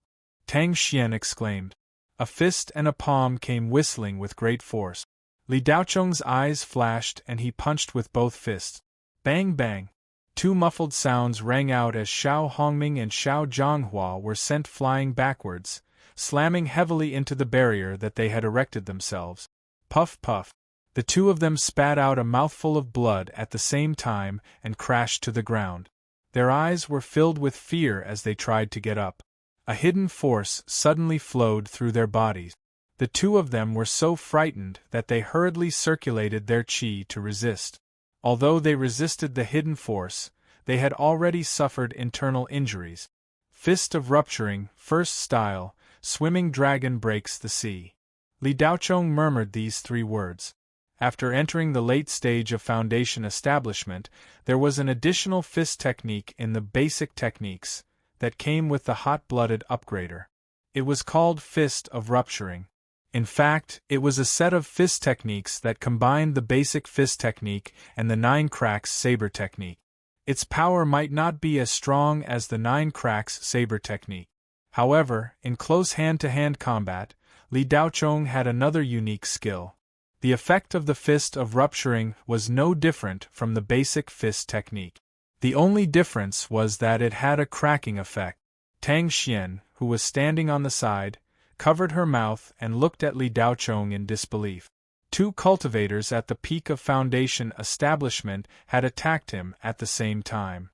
Tang Xian exclaimed. A fist and a palm came whistling with great force. Li Daocheng's eyes flashed and he punched with both fists. Bang bang! 2 muffled sounds rang out as Xiao Hongming and Xiao Zhanghua were sent flying backwards, slamming heavily into the barrier that they had erected themselves. Puff puff! The 2 of them spat out a mouthful of blood at the same time and crashed to the ground. Their eyes were filled with fear as they tried to get up. A hidden force suddenly flowed through their bodies. The 2 of them were so frightened that they hurriedly circulated their qi to resist. Although they resisted the hidden force, they had already suffered internal injuries. Fist of rupturing, first style, swimming dragon breaks the sea. Li Daocheng murmured these 3 words. After entering the late stage of foundation establishment, there was an additional fist technique in the basic techniques that came with the hot-blooded upgrader. It was called Fist of Rupturing. In fact, it was a set of fist techniques that combined the basic fist technique and the 9 cracks saber technique. Its power might not be as strong as the 9 cracks saber technique. However, in close hand-to-hand combat, Li Daocheng had another unique skill. The effect of the Fist of Rupturing was no different from the basic fist technique. The only difference was that it had a cracking effect. Tang Xian, who was standing on the side, covered her mouth and looked at Li Daochong in disbelief. 2 cultivators at the peak of Foundation establishment had attacked him at the same time.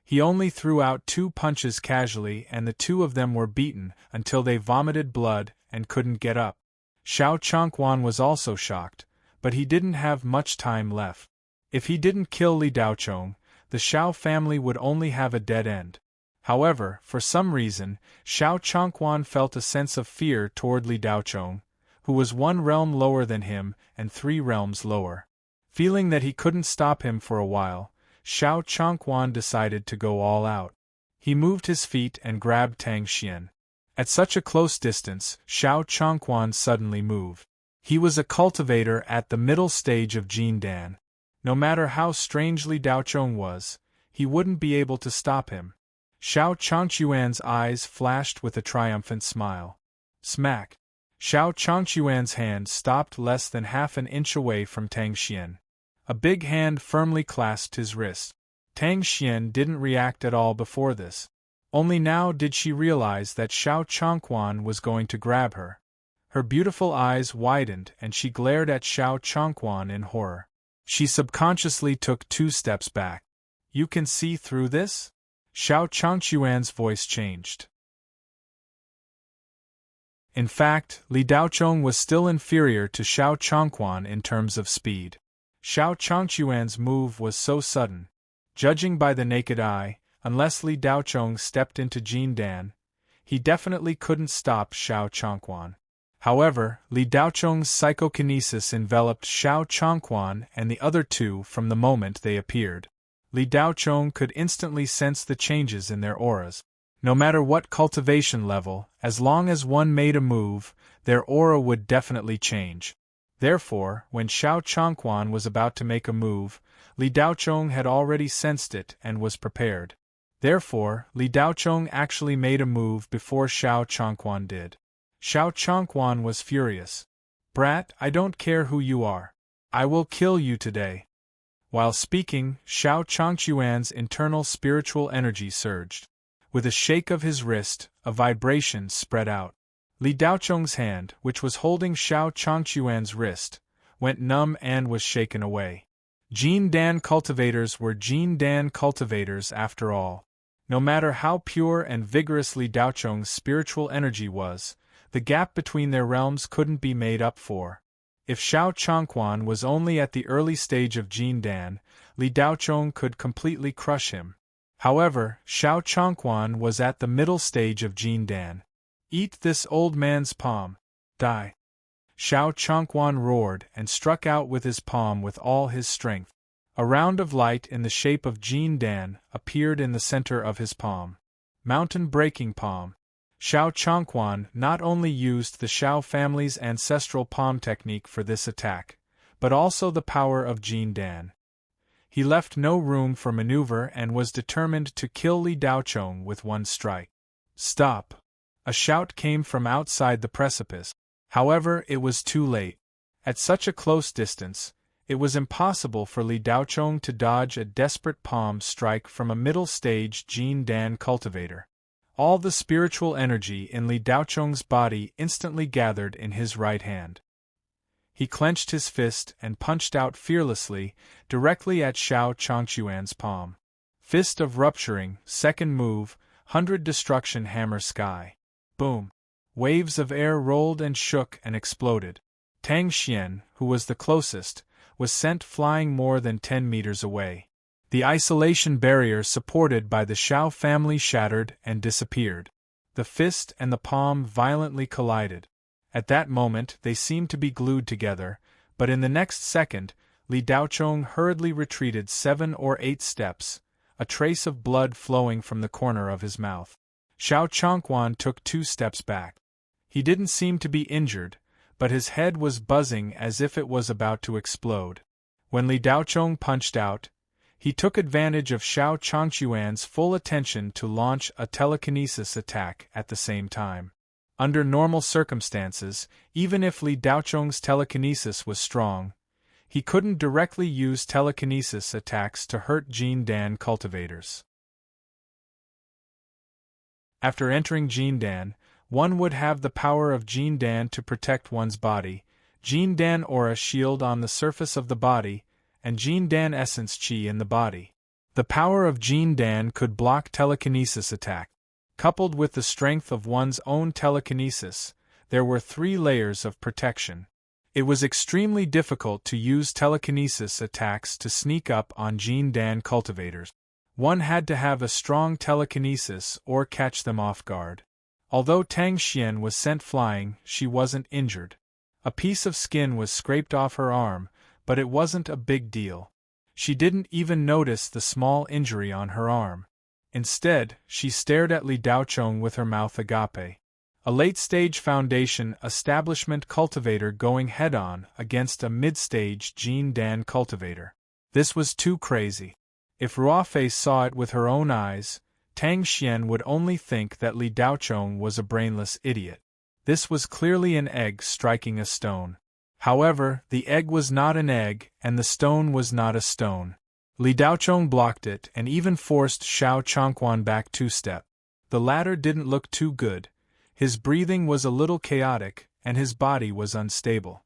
He only threw out 2 punches casually and the 2 of them were beaten until they vomited blood and couldn't get up. Xiao Changquan was also shocked, but he didn't have much time left. If he didn't kill Li Daochong, the Xiao family would only have a dead end. However, for some reason, Xiao Changquan felt a sense of fear toward Li Daochong, who was 1 realm lower than him and 3 realms lower. Feeling that he couldn't stop him for a while, Xiao Changquan decided to go all out. He moved his feet and grabbed Tang Xian. At such a close distance, Xiao Changquan suddenly moved. He was a cultivator at the middle stage of Jindan. No matter how strange Li Daochong was, he wouldn't be able to stop him. Xiao Changquan's eyes flashed with a triumphant smile. Smack! Xiao Changquan's hand stopped less than half an inch away from Tang Xian. A big hand firmly clasped his wrist. Tang Xian didn't react at all before this. Only now did she realize that Xiao Changquan was going to grab her. Her beautiful eyes widened and she glared at Xiao Changquan in horror. She subconsciously took 2 steps back. You can see through this? Xiao Changquan's voice changed. In fact, Li Daochong was still inferior to Xiao Changquan in terms of speed. Xiao Changquan's move was so sudden. Judging by the naked eye, unless Li Daochong stepped into Jindan, he definitely couldn't stop Xiao Changquan. However, Li Daochong's psychokinesis enveloped Xiao Changquan and the other 2 from the moment they appeared. Li Daochong could instantly sense the changes in their auras. No matter what cultivation level, as long as one made a move, their aura would definitely change. Therefore, when Xiao Changquan was about to make a move, Li Daochong had already sensed it and was prepared. Therefore, Li Daochong actually made a move before Xiao Changquan did. Xiao Changquan was furious. Brat, I don't care who you are. I will kill you today. While speaking, Xiao Changquan's internal spiritual energy surged. With a shake of his wrist, a vibration spread out. Li Daochong's hand, which was holding Xiao Changquan's wrist, went numb and was shaken away. Jindan cultivators were Jindan cultivators after all. No matter how pure and vigorous Li Daochong's spiritual energy was, the gap between their realms couldn't be made up for. If Xiao Changquan was only at the early stage of Jindan, Li Daochong could completely crush him. However, Xiao Changquan was at the middle stage of Jindan. Eat this old man's palm. Die. Xiao Changquan roared and struck out with his palm with all his strength. A round of light in the shape of Jindan appeared in the center of his palm. Mountain-breaking palm. Xiao Changquan not only used the Xiao family's ancestral palm technique for this attack, but also the power of Jindan. He left no room for maneuver and was determined to kill Li Daochong with 1 strike. Stop! A shout came from outside the precipice. However, it was too late. At such a close distance, it was impossible for Li Daochong to dodge a desperate palm strike from a middle-stage Jindan cultivator. All the spiritual energy in Li Daochong's body instantly gathered in his right hand. He clenched his fist and punched out fearlessly, directly at Xiao Changquan's palm. Fist of rupturing, second move, 100 destruction hammer sky. Boom! Waves of air rolled and shook and exploded. Tang Xian, who was the closest, was sent flying more than 10 meters away. The isolation barrier supported by the Xiao family shattered and disappeared. The fist and the palm violently collided. At that moment they seemed to be glued together, but in the next second, Li Daochong hurriedly retreated 7 or 8 steps, a trace of blood flowing from the corner of his mouth. Xiao Changquan took 2 steps back. He didn't seem to be injured, but his head was buzzing as if it was about to explode. When Li Daochong punched out, he took advantage of Xiao Changquan's full attention to launch a telekinesis attack at the same time. Under normal circumstances, even if Li Daochong's telekinesis was strong, he couldn't directly use telekinesis attacks to hurt Jindan cultivators. After entering Jindan, One would have the power of Jin Dan to protect one's body, Jin Dan aura shield on the surface of the body, and Jin Dan essence chi in the body. The power of Jin Dan could block telekinesis attack. Coupled with the strength of one's own telekinesis, there were 3 layers of protection. It was extremely difficult to use telekinesis attacks to sneak up on Jin Dan cultivators. One had to have a strong telekinesis or catch them off guard. Although Tang Xian was sent flying, she wasn't injured. A piece of skin was scraped off her arm, but it wasn't a big deal. She didn't even notice the small injury on her arm. Instead, she stared at Li Daochong with her mouth agape. A late-stage foundation establishment cultivator going head-on against a mid-stage Jin Dan cultivator. This was too crazy. If Ruofei saw it with her own eyes, Tang Xian would only think that Li Daochong was a brainless idiot. This was clearly an egg striking a stone. However, the egg was not an egg, and the stone was not a stone. Li Daochong blocked it and even forced Xiao Chongquan back 2 steps. The latter didn't look too good. His breathing was a little chaotic, and his body was unstable.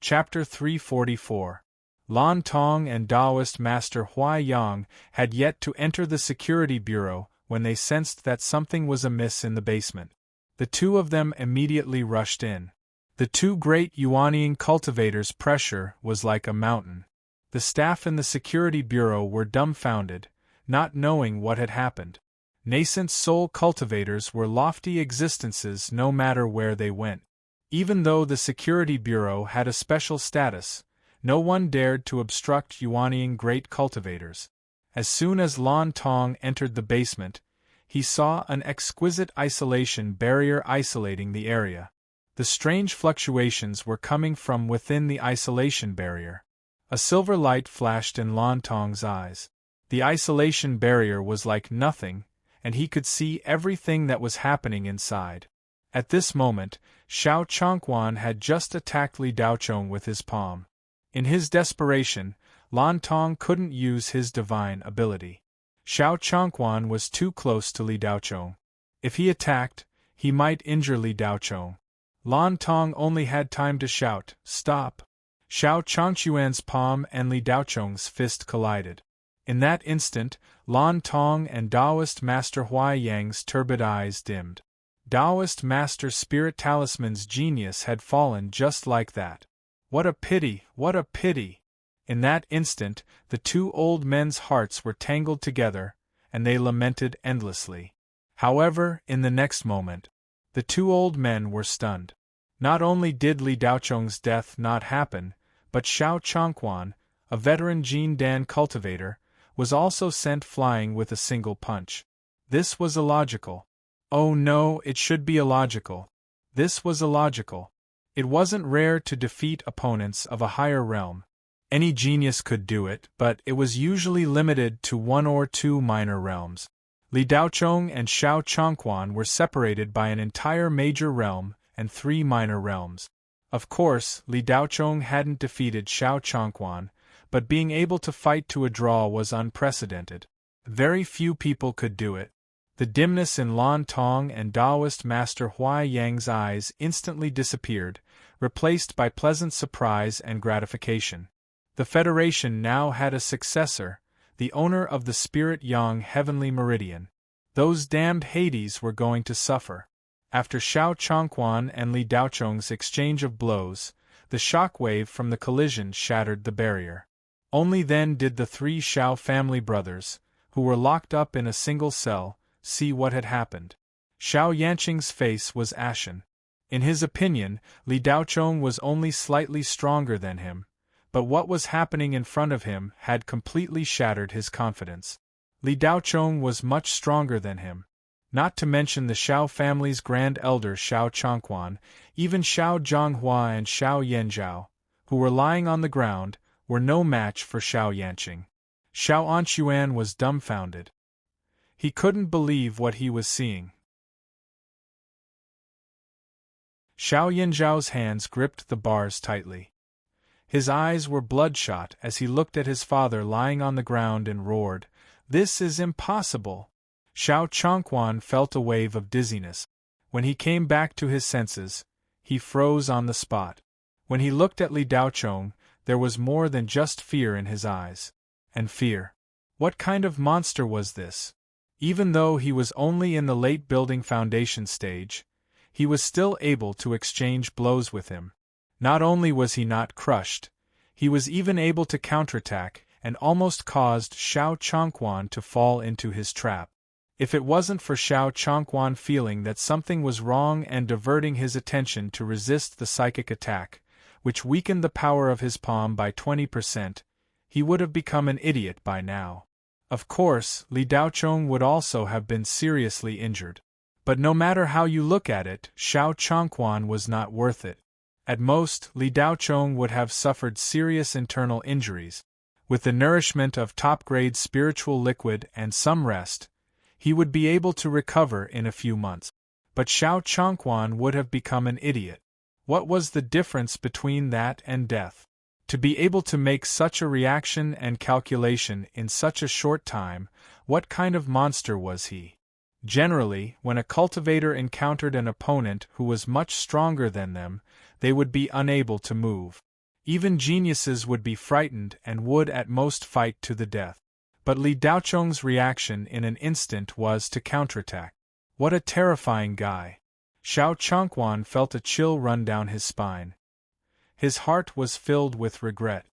Chapter 344. Lan Tong and Taoist Master Huai Yang had yet to enter the security bureau when they sensed that something was amiss in the basement. The 2 of them immediately rushed in. The 2 great Yuanying cultivators' pressure was like a mountain. The staff in the security bureau were dumbfounded, not knowing what had happened. Nascent soul cultivators were lofty existences no matter where they went. Even though the security bureau had a special status, no one dared to obstruct Yuanying great cultivators. As soon as Lan Tong entered the basement, he saw an exquisite isolation barrier isolating the area. The strange fluctuations were coming from within the isolation barrier. A silver light flashed in Lan Tong's eyes. The isolation barrier was like nothing, and he could see everything that was happening inside. At this moment, Xiao Chongquan had just attacked Li Daochong with his palm. In his desperation, Lan Tong couldn't use his divine ability. Xiao Chongquan was too close to Li Daochong. If he attacked, he might injure Li Daochong. Lan Tong only had time to shout, "Stop!" Xiao Chongquan's palm and Li Daochong's fist collided. In that instant, Lan Tong and Taoist Master Huai Yang's turbid eyes dimmed. Taoist Master Spirit Talisman's genius had fallen just like that. What a pity, what a pity! In that instant, the 2 old men's hearts were tangled together, and they lamented endlessly. However, in the next moment, the 2 old men were stunned. Not only did Li Daochong's death not happen, but Xiao Chongquan, a veteran Jin Dan cultivator, was also sent flying with a single punch. This was illogical. Oh no, it should be illogical. This was illogical. It wasn't rare to defeat opponents of a higher realm. Any genius could do it, but it was usually limited to 1 or 2 minor realms. Li Daochong and Xiao Chongquan were separated by an entire major realm and 3 minor realms. Of course, Li Daochong hadn't defeated Xiao Chongquan, but being able to fight to a draw was unprecedented. Very few people could do it. The dimness in Lan Tong and Taoist Master Huai Yang's eyes instantly disappeared, replaced by pleasant surprise and gratification. The Federation now had a successor, the owner of the Spirit Yang Heavenly Meridian. Those damned Hades were going to suffer. After Xiao Chongquan and Li Daochong's exchange of blows, the shockwave from the collision shattered the barrier. Only then did the 3 Xiao family brothers, who were locked up in a single cell, see what had happened. Xiao Yanqing's face was ashen. In his opinion, Li Daochong was only slightly stronger than him, but what was happening in front of him had completely shattered his confidence. Li Daochong was much stronger than him. Not to mention the Xiao family's grand elder Xiao Chongquan, even Xiao Zhonghua and Xiao Yanzhao, who were lying on the ground, were no match for Xiao Yanqing. Xiao Anquan was dumbfounded. He couldn't believe what he was seeing. Xiao Yanzhao's hands gripped the bars tightly. His eyes were bloodshot as he looked at his father lying on the ground and roared, This is impossible. Xiao Changquan felt a wave of dizziness. When he came back to his senses, he froze on the spot. When he looked at Li Daochong, there was more than just fear in his eyes. And fear. What kind of monster was this? Even though he was only in the late building foundation stage, he was still able to exchange blows with him. Not only was he not crushed, he was even able to counterattack and almost caused Xiao Changquan to fall into his trap. If it wasn't for Xiao Changquan feeling that something was wrong and diverting his attention to resist the psychic attack, which weakened the power of his palm by 20%, he would have become an idiot by now. Of course, Li Daochong would also have been seriously injured. But no matter how you look at it, Xiao Changquan was not worth it. At most, Li Daochong would have suffered serious internal injuries. With the nourishment of top-grade spiritual liquid and some rest, he would be able to recover in a few months. But Xiao Changquan would have become an idiot. What was the difference between that and death? To be able to make such a reaction and calculation in such a short time, what kind of monster was he? Generally, when a cultivator encountered an opponent who was much stronger than them, they would be unable to move. Even geniuses would be frightened and would at most fight to the death. But Li Daochong's reaction in an instant was to counterattack. What a terrifying guy! Xiao Changquan felt a chill run down his spine. His heart was filled with regret.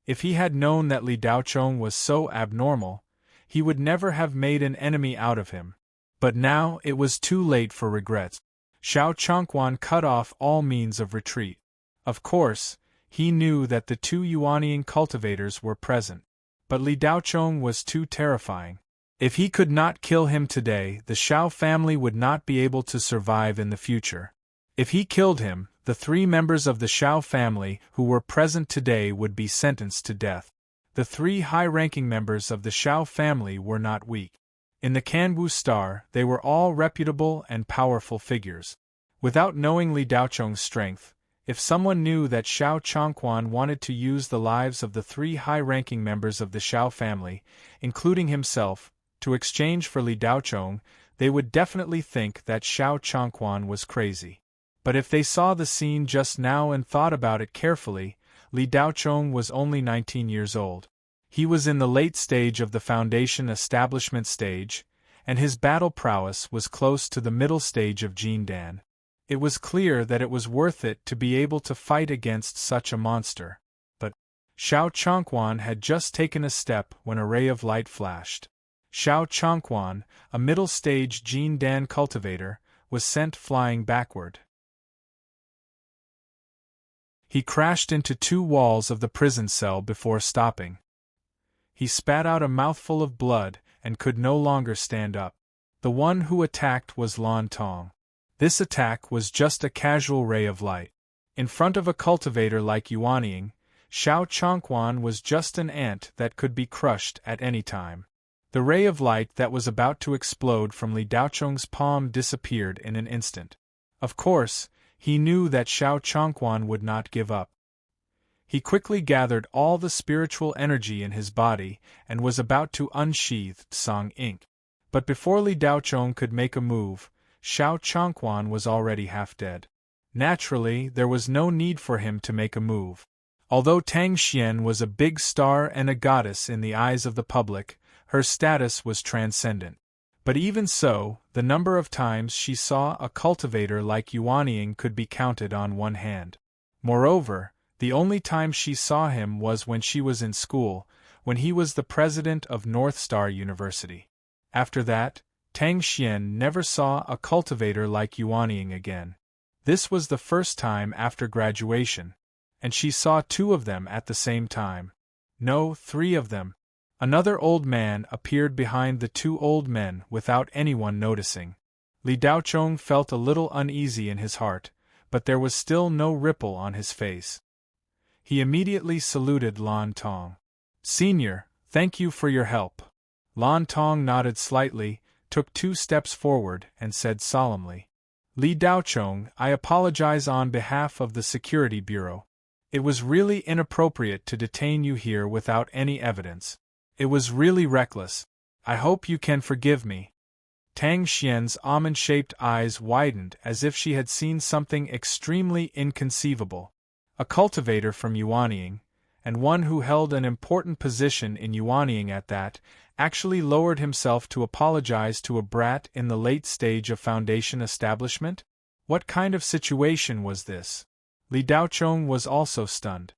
If he had known that Li Daochong was so abnormal, he would never have made an enemy out of him. But now it was too late for regrets. Xiao Changquan cut off all means of retreat. Of course, he knew that the two Yuanying cultivators were present. But Li Daochong was too terrifying. If he could not kill him today, the Xiao family would not be able to survive in the future. If he killed him, the 3 members of the Xiao family who were present today would be sentenced to death. The 3 high-ranking members of the Xiao family were not weak. In the Canwu Star, they were all reputable and powerful figures. Without knowing Li Daochong's strength, if someone knew that Xiao Changquan wanted to use the lives of the 3 high-ranking members of the Xiao family, including himself, to exchange for Li Daochong, they would definitely think that Xiao Changquan was crazy. But if they saw the scene just now and thought about it carefully, Li Daochong was only 19 years old. He was in the late stage of the foundation establishment stage, and his battle prowess was close to the middle stage of Jindan. It was clear that it was worth it to be able to fight against such a monster. But Xiao Changquan had just taken a step when a ray of light flashed. Xiao Changquan, a middle-stage Jindan cultivator, was sent flying backward. He crashed into 2 walls of the prison cell before stopping. He spat out a mouthful of blood and could no longer stand up. The one who attacked was Lan Tong. This attack was just a casual ray of light. In front of a cultivator like Yuanying, Xiao Changquan was just an ant that could be crushed at any time. The ray of light that was about to explode from Li Daochong's palm disappeared in an instant. Of course, he knew that Xiao Changquan would not give up. He quickly gathered all the spiritual energy in his body and was about to unsheath Song ink. But before Li Daochong could make a move, Xiao Changquan was already half dead. Naturally, there was no need for him to make a move. Although Tang Xian was a big star and a goddess in the eyes of the public, her status was transcendent. But even so, the number of times she saw a cultivator like Yuanying could be counted on one hand. Moreover, the only time she saw him was when she was in school, when he was the president of North Star University. After that, Tang Xian never saw a cultivator like Yuanying again. This was the first time after graduation, and she saw 2 of them at the same time. No, 3 of them. Another old man appeared behind the 2 old men without anyone noticing. Li Daochong felt a little uneasy in his heart, but there was still no ripple on his face. He immediately saluted Lan Tong. "Senior, thank you for your help." Lan Tong nodded slightly, took 2 steps forward, and said solemnly, "Li Daochong, I apologize on behalf of the Security Bureau. It was really inappropriate to detain you here without any evidence. It was really reckless. I hope you can forgive me. Tang Xian's almond-shaped eyes widened as if she had seen something extremely inconceivable. A cultivator from Yuanying, and one who held an important position in Yuanying at that, actually lowered himself to apologize to a brat in the late stage of foundation establishment? What kind of situation was this? Li Daochong was also stunned.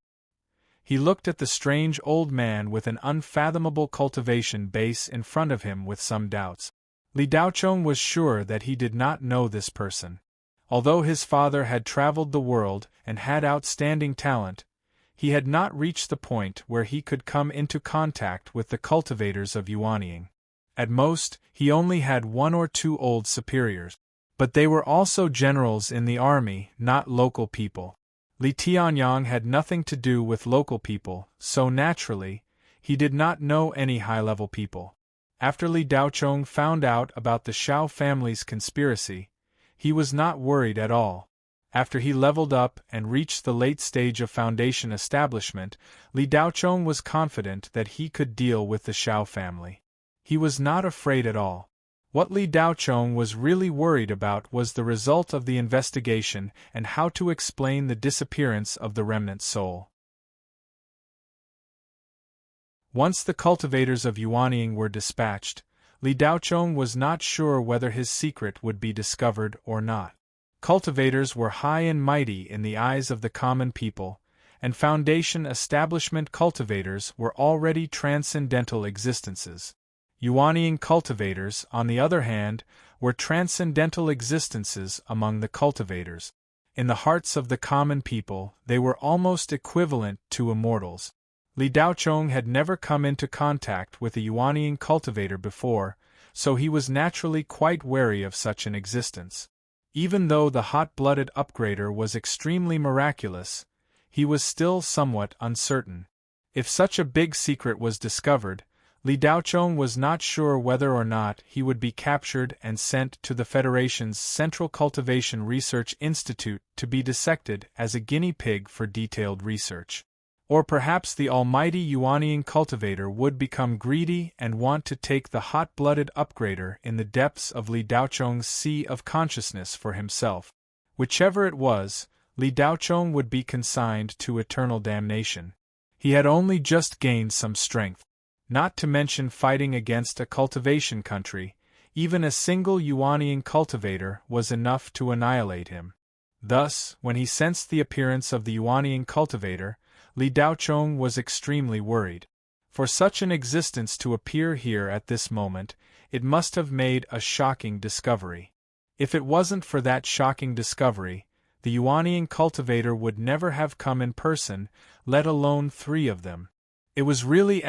He looked at the strange old man with an unfathomable cultivation base in front of him with some doubts. Li Daochong was sure that he did not know this person. Although his father had traveled the world and had outstanding talent, he had not reached the point where he could come into contact with the cultivators of Yuanying. At most, he only had 1 or 2 old superiors. But they were also generals in the army, not local people. Li Tianyang had nothing to do with local people, so naturally, he did not know any high-level people. After Li Daochong found out about the Shao family's conspiracy, he was not worried at all. After he leveled up and reached the late stage of foundation establishment, Li Daochong was confident that he could deal with the Shao family. He was not afraid at all. What Li Daochong was really worried about was the result of the investigation and how to explain the disappearance of the remnant soul. Once the cultivators of Yuanying were dispatched, Li Daochong was not sure whether his secret would be discovered or not. Cultivators were high and mighty in the eyes of the common people, and foundation establishment cultivators were already transcendental existences. Yuanying cultivators, on the other hand, were transcendental existences among the cultivators. In the hearts of the common people, they were almost equivalent to immortals. Li Daochong had never come into contact with a Yuanying cultivator before, so he was naturally quite wary of such an existence. Even though the hot-blooded upgrader was extremely miraculous, he was still somewhat uncertain. If such a big secret was discovered, Li Daochong was not sure whether or not he would be captured and sent to the Federation's Central Cultivation Research Institute to be dissected as a guinea pig for detailed research. Or perhaps the almighty Yuanying cultivator would become greedy and want to take the hot-blooded upgrader in the depths of Li Daochong's sea of consciousness for himself. Whichever it was, Li Daochong would be consigned to eternal damnation. He had only just gained some strength. Not to mention fighting against a cultivation country, even a single Yuanying cultivator was enough to annihilate him. Thus, when he sensed the appearance of the Yuanying cultivator, Li Daochong was extremely worried. For such an existence to appear here at this moment, it must have made a shocking discovery. If it wasn't for that shocking discovery, the Yuanying cultivator would never have come in person, let alone 3 of them. It was really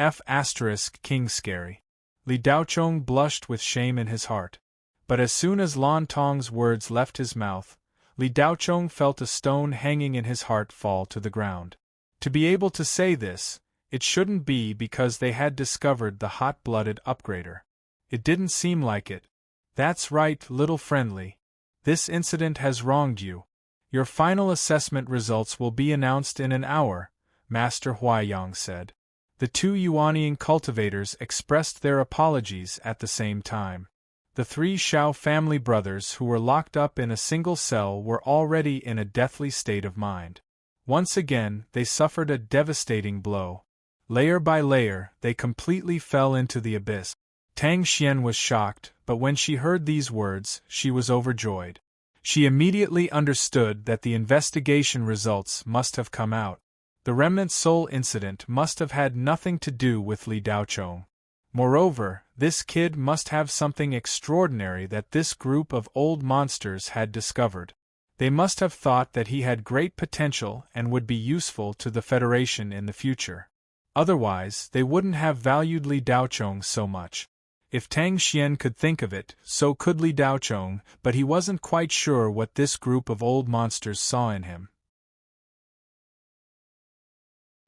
King scary. Li Daochong blushed with shame in his heart. But as soon as Lan Tong's words left his mouth, Li Daochong felt a stone hanging in his heart fall to the ground. To be able to say this, it shouldn't be because they had discovered the hot-blooded upgrader. It didn't seem like it. That's right, little friendly. This incident has wronged you. Your final assessment results will be announced in an hour, Master Huaiyang said. The 2 Yuanying cultivators expressed their apologies at the same time. The 3 Shao family brothers who were locked up in a single cell were already in a deathly state of mind. Once again, they suffered a devastating blow. Layer by layer, they completely fell into the abyss. Tang Xian was shocked, but when she heard these words, she was overjoyed. She immediately understood that the investigation results must have come out. The remnant soul incident must have had nothing to do with Li Daochong. Moreover, this kid must have something extraordinary that this group of old monsters had discovered. They must have thought that he had great potential and would be useful to the Federation in the future. Otherwise, they wouldn't have valued Li Daochong so much. If Tang Xian could think of it, so could Li Daochong, but he wasn't quite sure what this group of old monsters saw in him.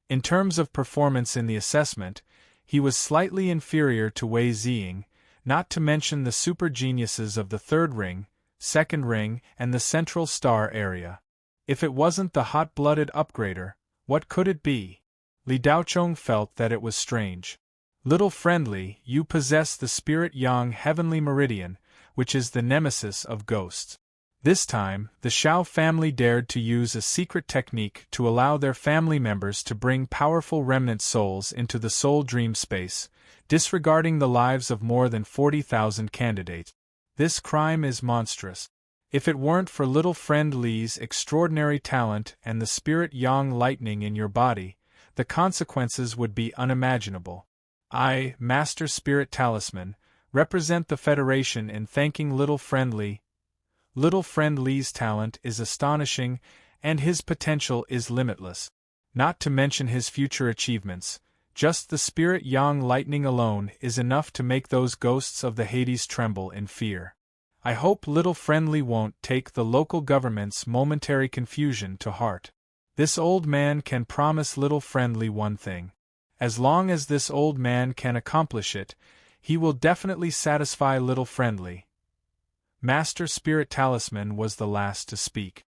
In terms of performance in the assessment, he was slightly inferior to Wei Ziying, not to mention the super geniuses of the 3rd ring, 2nd ring, and the central star area. If it wasn't the hot-blooded upgrader, what could it be? Li Daochong felt that it was strange. Little friendly, you possess the spirit yang heavenly meridian, which is the nemesis of ghosts. This time, the Shao family dared to use a secret technique to allow their family members to bring powerful remnant souls into the soul dream space, disregarding the lives of more than 40,000 candidates. This crime is monstrous. If it weren't for little friend Li's extraordinary talent and the spirit yang lightning in your body, the consequences would be unimaginable. I, Master Spirit Talisman, represent the Federation in thanking Little Friend Li. Little Friend Li's talent is astonishing, and his potential is limitless. Not to mention his future achievements, just the spirit yang lightning alone is enough to make those ghosts of the Hades tremble in fear. I hope Little Friend Li won't take the local government's momentary confusion to heart. This old man can promise Little Friend Li one thing. As long as this old man can accomplish it, he will definitely satisfy Little Friend Li. Master Spirit Talisman was the last to speak.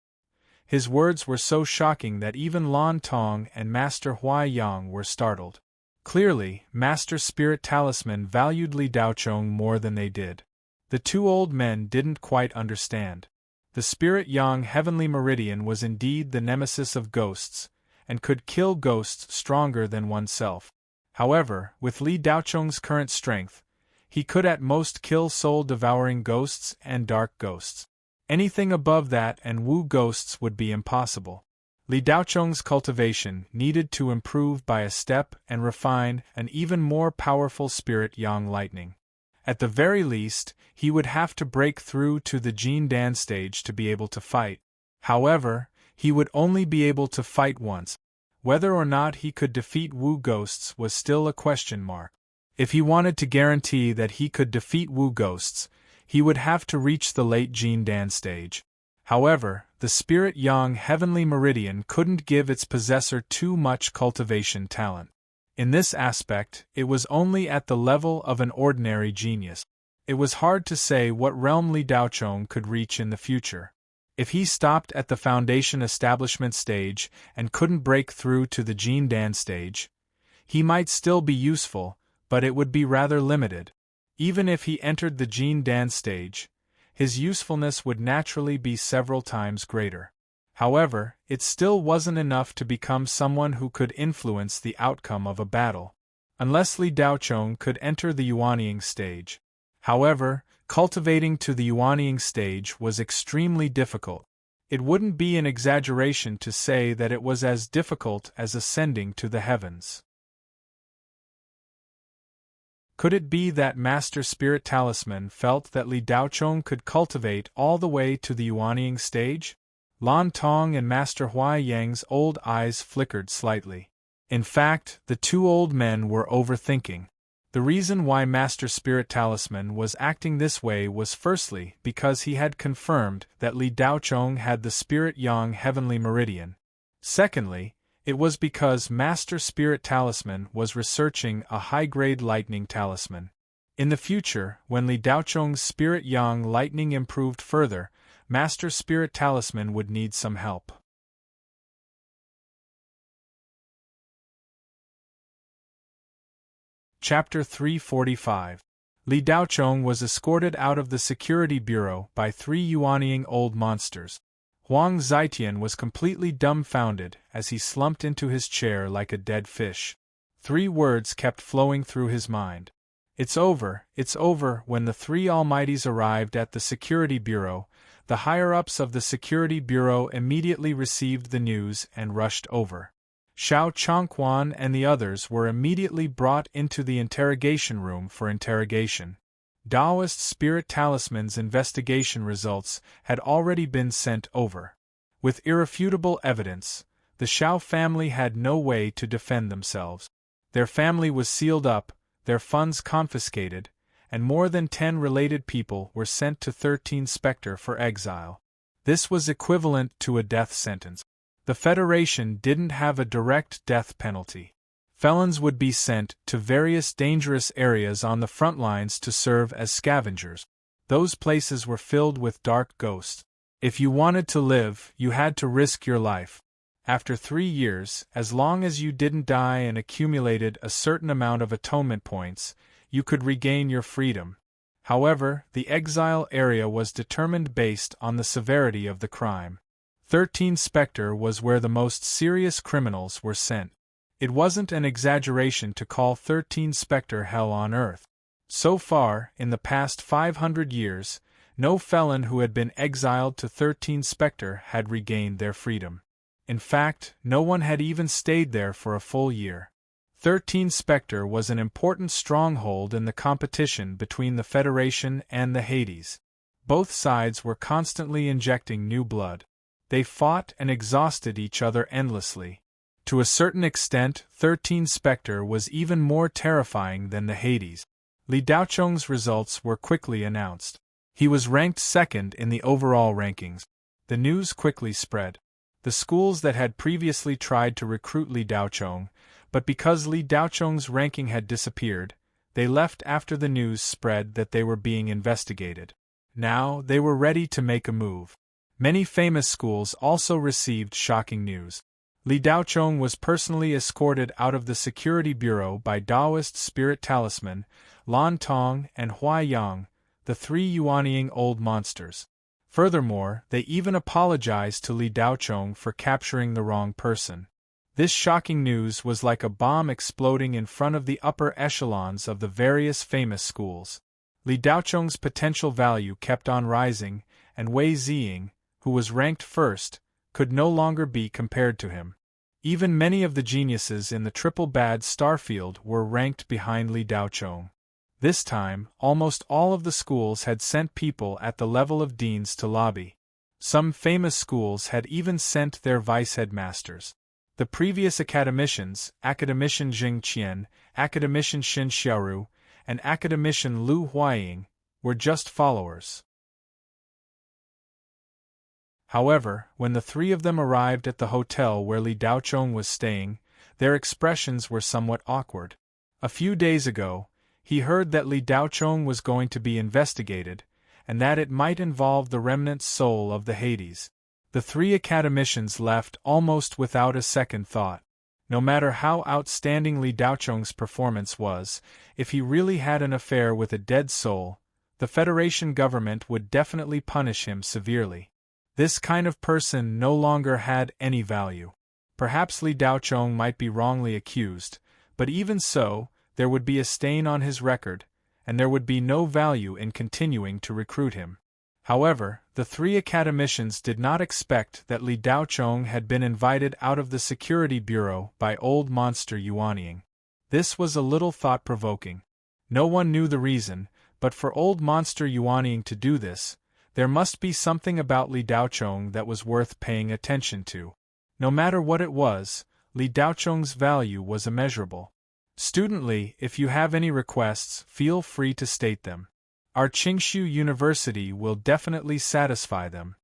His words were so shocking that even Lan Tong and Master Hua Yang were startled. Clearly, Master Spirit Talisman valued Li Daochong more than they did. The two old men didn't quite understand. The Spirit Yang Heavenly Meridian was indeed the nemesis of ghosts, and could kill ghosts stronger than oneself. However, with Li Daochong's current strength, he could at most kill soul-devouring ghosts and dark ghosts. Anything above that and Wu ghosts would be impossible. Li Daochong's cultivation needed to improve by a step and refine an even more powerful spirit yang lightning. At the very least, he would have to break through to the Jin Dan stage to be able to fight. However, he would only be able to fight once. Whether or not he could defeat Wu ghosts was still a question mark. If he wanted to guarantee that he could defeat Wu ghosts, he would have to reach the late Jin Dan stage. However, the Spirit Yang Heavenly Meridian couldn't give its possessor too much cultivation talent. In this aspect, it was only at the level of an ordinary genius. It was hard to say what realm Li Daochong could reach in the future. If he stopped at the Foundation Establishment stage and couldn't break through to the Jin Dan stage, he might still be useful, but it would be rather limited. Even if he entered the Jin Dan stage, his usefulness would naturally be several times greater. However, it still wasn't enough to become someone who could influence the outcome of a battle, unless Li Daochong could enter the Yuanying stage. However, cultivating to the Yuanying stage was extremely difficult. It wouldn't be an exaggeration to say that it was as difficult as ascending to the heavens. Could it be that Master Spirit Talisman felt that Li Daochong could cultivate all the way to the Yuanying stage? Lan Tong and Master Hua Yang's old eyes flickered slightly. In fact, the two old men were overthinking. The reason why Master Spirit Talisman was acting this way was firstly because he had confirmed that Li Daochong had the Spirit Yang Heavenly Meridian. Secondly, it was because Master Spirit Talisman was researching a high-grade lightning talisman. In the future, when Li Daochong's Spirit Yang lightning improved further, Master Spirit Talisman would need some help. Chapter 345. Li Daochong was escorted out of the security bureau by 3 Yuanying old monsters. Huang Zitian was completely dumbfounded as he slumped into his chair like a dead fish. 3 words kept flowing through his mind. It's over, it's over." When the 3 Almighties arrived at the security bureau, the higher-ups of the security bureau immediately received the news and rushed over. Xiao Chongquan and the others were immediately brought into the interrogation room for interrogation. Taoist Spirit Talisman's investigation results had already been sent over. With irrefutable evidence, the Xiao family had no way to defend themselves. Their family was sealed up, their funds confiscated, and more than 10 related people were sent to 13 Specter for exile. This was equivalent to a death sentence. The Federation didn't have a direct death penalty. Felons would be sent to various dangerous areas on the front lines to serve as scavengers. Those places were filled with dark ghosts. If you wanted to live, you had to risk your life. After 3 years, as long as you didn't die and accumulated a certain amount of atonement points, you could regain your freedom. However, the exile area was determined based on the severity of the crime. 13 Specter was where the most serious criminals were sent. It wasn't an exaggeration to call 13 Specter hell on earth. So far, in the past 500 years, no felon who had been exiled to 13 Specter had regained their freedom. In fact, no one had even stayed there for a full year. 13 Specter was an important stronghold in the competition between the Federation and the Hades. Both sides were constantly injecting new blood. They fought and exhausted each other endlessly. To a certain extent, 13 Specter was even more terrifying than the Hades. Li Daocheng's results were quickly announced. He was ranked second in the overall rankings. The news quickly spread. The schools that had previously tried to recruit Li Daocheng, but because Li Daocheng's ranking had disappeared, they left after the news spread that they were being investigated. Now, they were ready to make a move. Many famous schools also received shocking news. Li Daocheng was personally escorted out of the security bureau by Taoist spirit talisman, Lan Tong and Hua Yang, the 3 Yuanying old monsters. Furthermore, they even apologized to Li Daocheng for capturing the wrong person. This shocking news was like a bomb exploding in front of the upper echelons of the various famous schools. Li Daocheng's potential value kept on rising, and Wei Ziying, who was ranked first, could no longer be compared to him. Even many of the geniuses in the triple bad starfield were ranked behind Li Daocheng. This time, almost all of the schools had sent people at the level of deans to lobby. Some famous schools had even sent their vice-headmasters. The previous academicians, Academician Jing Qian, Academician Xin Xiaoru, and Academician Lu Huaying, were just followers. However, when the 3 of them arrived at the hotel where Li Daocheng was staying, their expressions were somewhat awkward. A few days ago, he heard that Li Daocheng was going to be investigated, and that it might involve the remnant soul of the Hades. The 3 academicians left almost without a second thought. No matter how outstanding Li Daocheng's performance was, if he really had an affair with a dead soul, the Federation government would definitely punish him severely. This kind of person no longer had any value. Perhaps Li Daocheng might be wrongly accused, but even so, there would be a stain on his record, and there would be no value in continuing to recruit him. However, the 3 academicians did not expect that Li Daocheng had been invited out of the security bureau by old monster Yuanying. This was a little thought-provoking. No one knew the reason, but for old monster Yuanying to do this, there must be something about Li Daocheng that was worth paying attention to. No matter what it was, Li Daocheng's value was immeasurable. Student Li, if you have any requests, feel free to state them. Our Qingshu University will definitely satisfy them.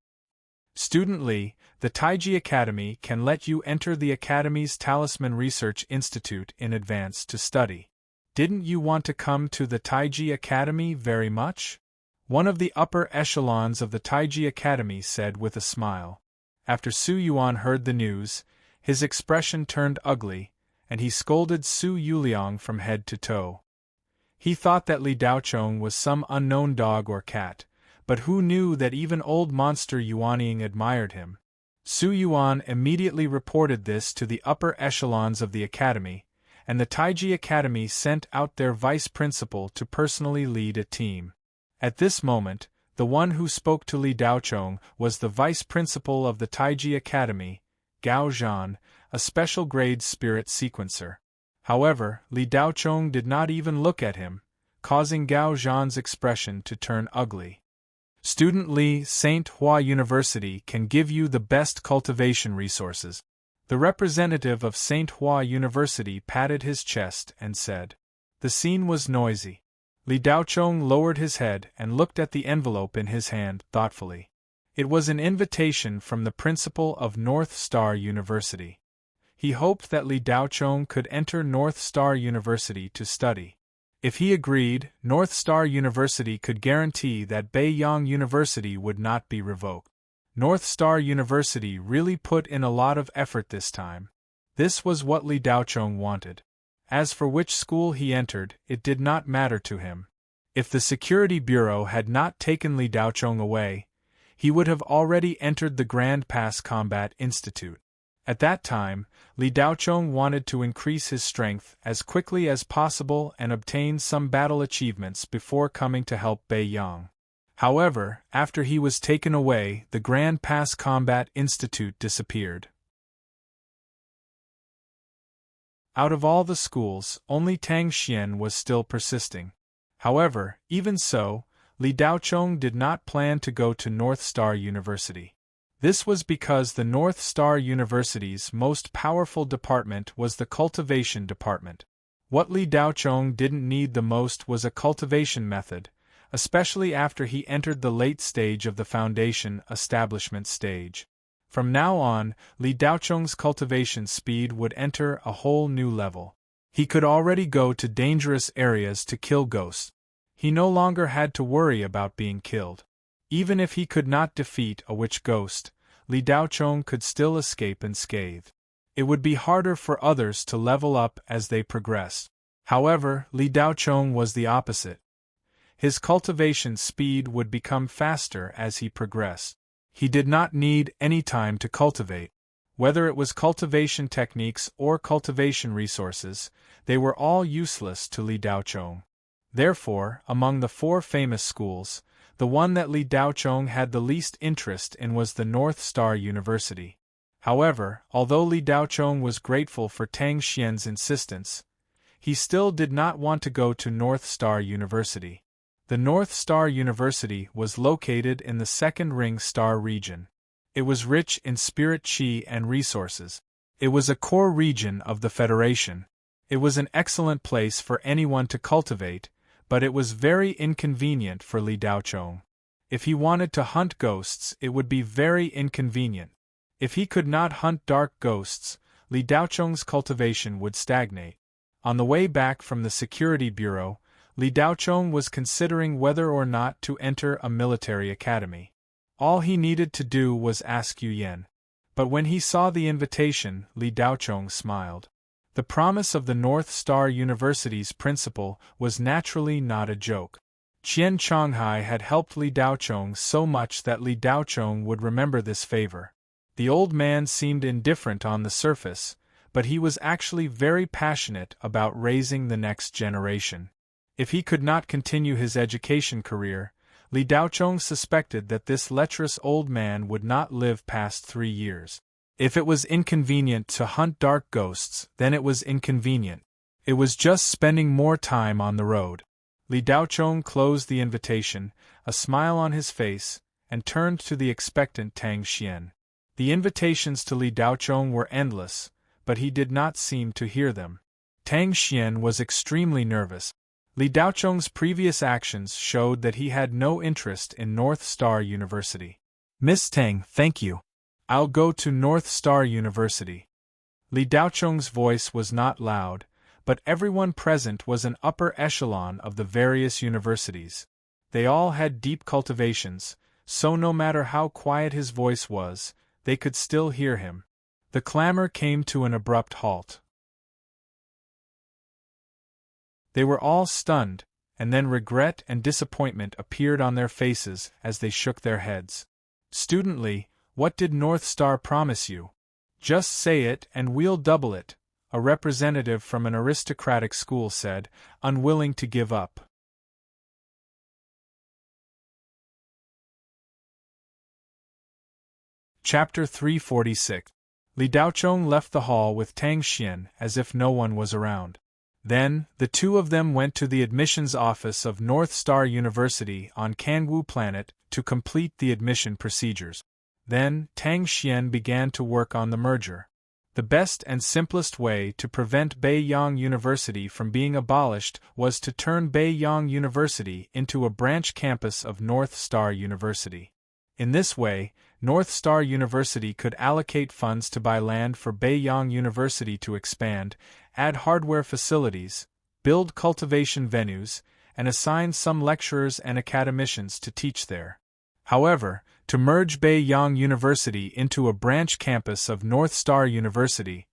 Student Li, the Taiji Academy can let you enter the Academy's Talisman Research Institute in advance to study. Didn't you want to come to the Taiji Academy very much? One of the upper echelons of the Taiji Academy said with a smile. After Su Yuan heard the news, his expression turned ugly, and he scolded Su Yuliang from head to toe. He thought that Li Daocheng was some unknown dog or cat, but who knew that even old monster Yuanying admired him? Su Yuan immediately reported this to the upper echelons of the academy, and the Taiji Academy sent out their vice principal to personally lead a team. At this moment, the one who spoke to Li Daocheng was the vice principal of the Taiji Academy, Gao Zhan, a special grade spirit sequencer. However, Li Daocheng did not even look at him, causing Gao Zhan's expression to turn ugly. Student Li, St. Hua University can give you the best cultivation resources. The representative of St. Hua University patted his chest and said. The scene was noisy. Li Daocheng lowered his head and looked at the envelope in his hand thoughtfully. It was an invitation from the principal of North Star University. He hoped that Li Daocheng could enter North Star University to study. If he agreed, North Star University could guarantee that Beiyang University would not be revoked. North Star University really put in a lot of effort this time. This was what Li Daochong wanted. As for which school he entered, it did not matter to him. If the Security Bureau had not taken Li Daochong away, he would have already entered the Grand Pass Combat Institute. At that time, Li Daochong wanted to increase his strength as quickly as possible and obtain some battle achievements before coming to help Bei Yang. However, after he was taken away, the Grand Pass Combat Institute disappeared. Out of all the schools, only Tang Xian was still persisting. However, even so, Li Daochong did not plan to go to North Star University. This was because the North Star University's most powerful department was the cultivation department. What Li Daochong didn't need the most was a cultivation method, especially after he entered the late stage of the foundation establishment stage. From now on, Li Daochong's cultivation speed would enter a whole new level. He could already go to dangerous areas to kill ghosts. He no longer had to worry about being killed. Even if he could not defeat a witch ghost, Li Daochong could still escape unscathed. It would be harder for others to level up as they progressed. However, Li Daochong was the opposite. His cultivation speed would become faster as he progressed. He did not need any time to cultivate. Whether it was cultivation techniques or cultivation resources, they were all useless to Li Daochong. Therefore, among the 4 famous schools, the one that Li Daochong had the least interest in was the North Star University. However, although Li Daochong was grateful for Tang Xian's insistence, he still did not want to go to North Star University. The North Star University was located in the Second Ring Star region. It was rich in spirit chi and resources. It was a core region of the Federation. It was an excellent place for anyone to cultivate, but it was very inconvenient for Li Daochong. If he wanted to hunt ghosts, it would be very inconvenient. If he could not hunt dark ghosts, Li Daochong's cultivation would stagnate. On the way back from the Security Bureau, Li Daochong was considering whether or not to enter a military academy. All he needed to do was ask Yu Yan. But when he saw the invitation, Li Daochong smiled. The promise of the North Star University's principal was naturally not a joke. Qian Chonghai had helped Li Daochong so much that Li Daochong would remember this favor. The old man seemed indifferent on the surface, but he was actually very passionate about raising the next generation. If he could not continue his education career, Li Daochong suspected that this lecherous old man would not live past 3 years. If it was inconvenient to hunt dark ghosts, then it was inconvenient. It was just spending more time on the road. Li Daochong closed the invitation, a smile on his face, and turned to the expectant Tang Xian. The invitations to Li Daochong were endless, but he did not seem to hear them. Tang Xian was extremely nervous. Li Daochong's previous actions showed that he had no interest in North Star University. Miss Tang, thank you. I'll go to North Star University. Li Daochong's voice was not loud, but everyone present was an upper echelon of the various universities. They all had deep cultivations, so no matter how quiet his voice was, they could still hear him. The clamor came to an abrupt halt. They were all stunned, and then regret and disappointment appeared on their faces as they shook their heads. Student Li, what did North Star promise you? Just say it and we'll double it, a representative from an aristocratic school said, unwilling to give up. Chapter 346. Li Daochong left the hall with Tang Xian as if no one was around. Then, the two of them went to the admissions office of North Star University on Kangwu Planet to complete the admission procedures. Then, Tang Xian began to work on the merger. The best and simplest way to prevent Beiyang University from being abolished was to turn Beiyang University into a branch campus of North Star University. In this way, North Star University could allocate funds to buy land for Beiyang University to expand, add hardware facilities, build cultivation venues, and assign some lecturers and academicians to teach there. However, To merge Beiyang University into a branch campus of North Star University,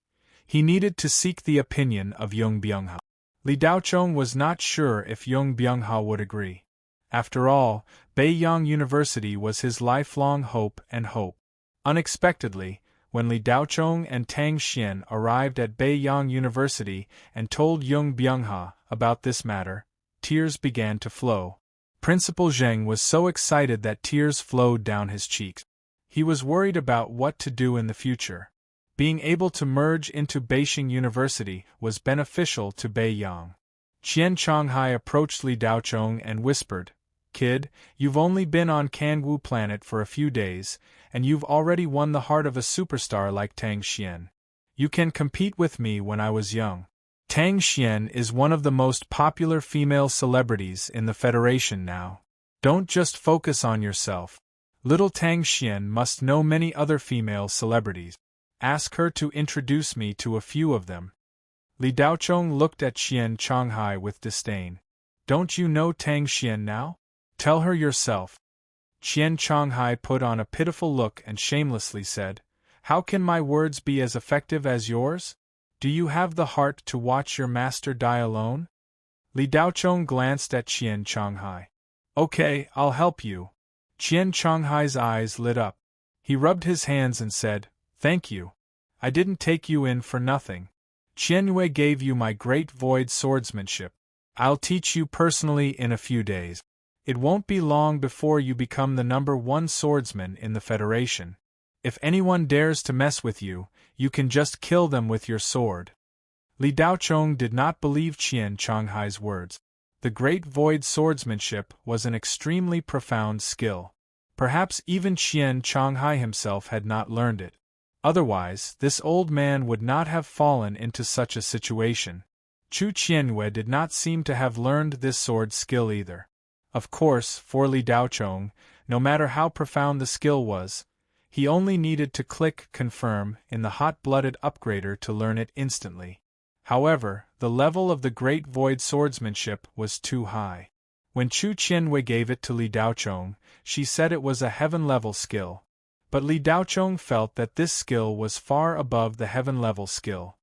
he needed to seek the opinion of Yung Byung-ha. Li Daochong was not sure if Yung Byung-ha would agree. After all, Beiyang University was his lifelong hope and hope. Unexpectedly, when Li Daochong and Tang Xian arrived at Beiyang University and told Yung Byung-ha about this matter, tears began to flow. Principal Zheng was so excited that tears flowed down his cheeks. He was worried about what to do in the future. Being able to merge into Beijing University was beneficial to Beiyang. Qian Chonghai approached Li Daochong and whispered, "Kid, you've only been on Kangwu planet for a few days, and you've already won the heart of a superstar like Tang Xian. You can compete with me when I was young." Tang Xian is one of the most popular female celebrities in the Federation now. Don't just focus on yourself. Little Tang Xian must know many other female celebrities. Ask her to introduce me to a few of them. Li Daochong looked at Qian Chonghai with disdain. Don't you know Tang Xian now? Tell her yourself. Qian Chonghai put on a pitiful look and shamelessly said, "How can my words be as effective as yours? Do you have the heart to watch your master die alone?" Li Daochong glanced at Qian Chonghai. "Okay, I'll help you." Qian Chonghai's eyes lit up. He rubbed his hands and said, "Thank you. I didn't take you in for nothing. Qianyue gave you my great void swordsmanship. I'll teach you personally in a few days. It won't be long before you become the #1 swordsman in the Federation. If anyone dares to mess with you, you can just kill them with your sword." Li Daochong did not believe Qian Chonghai's words. The great void swordsmanship was an extremely profound skill. Perhaps even Qian Chonghai himself had not learned it. Otherwise, this old man would not have fallen into such a situation. Chu Qianyue did not seem to have learned this sword skill either. Of course, for Li Daochong, no matter how profound the skill was, he only needed to click confirm in the hot-blooded upgrader to learn it instantly. However, the level of the great void swordsmanship was too high. When Chu Qianyue gave it to Li Daochong, she said it was a heaven-level skill. But Li Daochong felt that this skill was far above the heaven-level skill.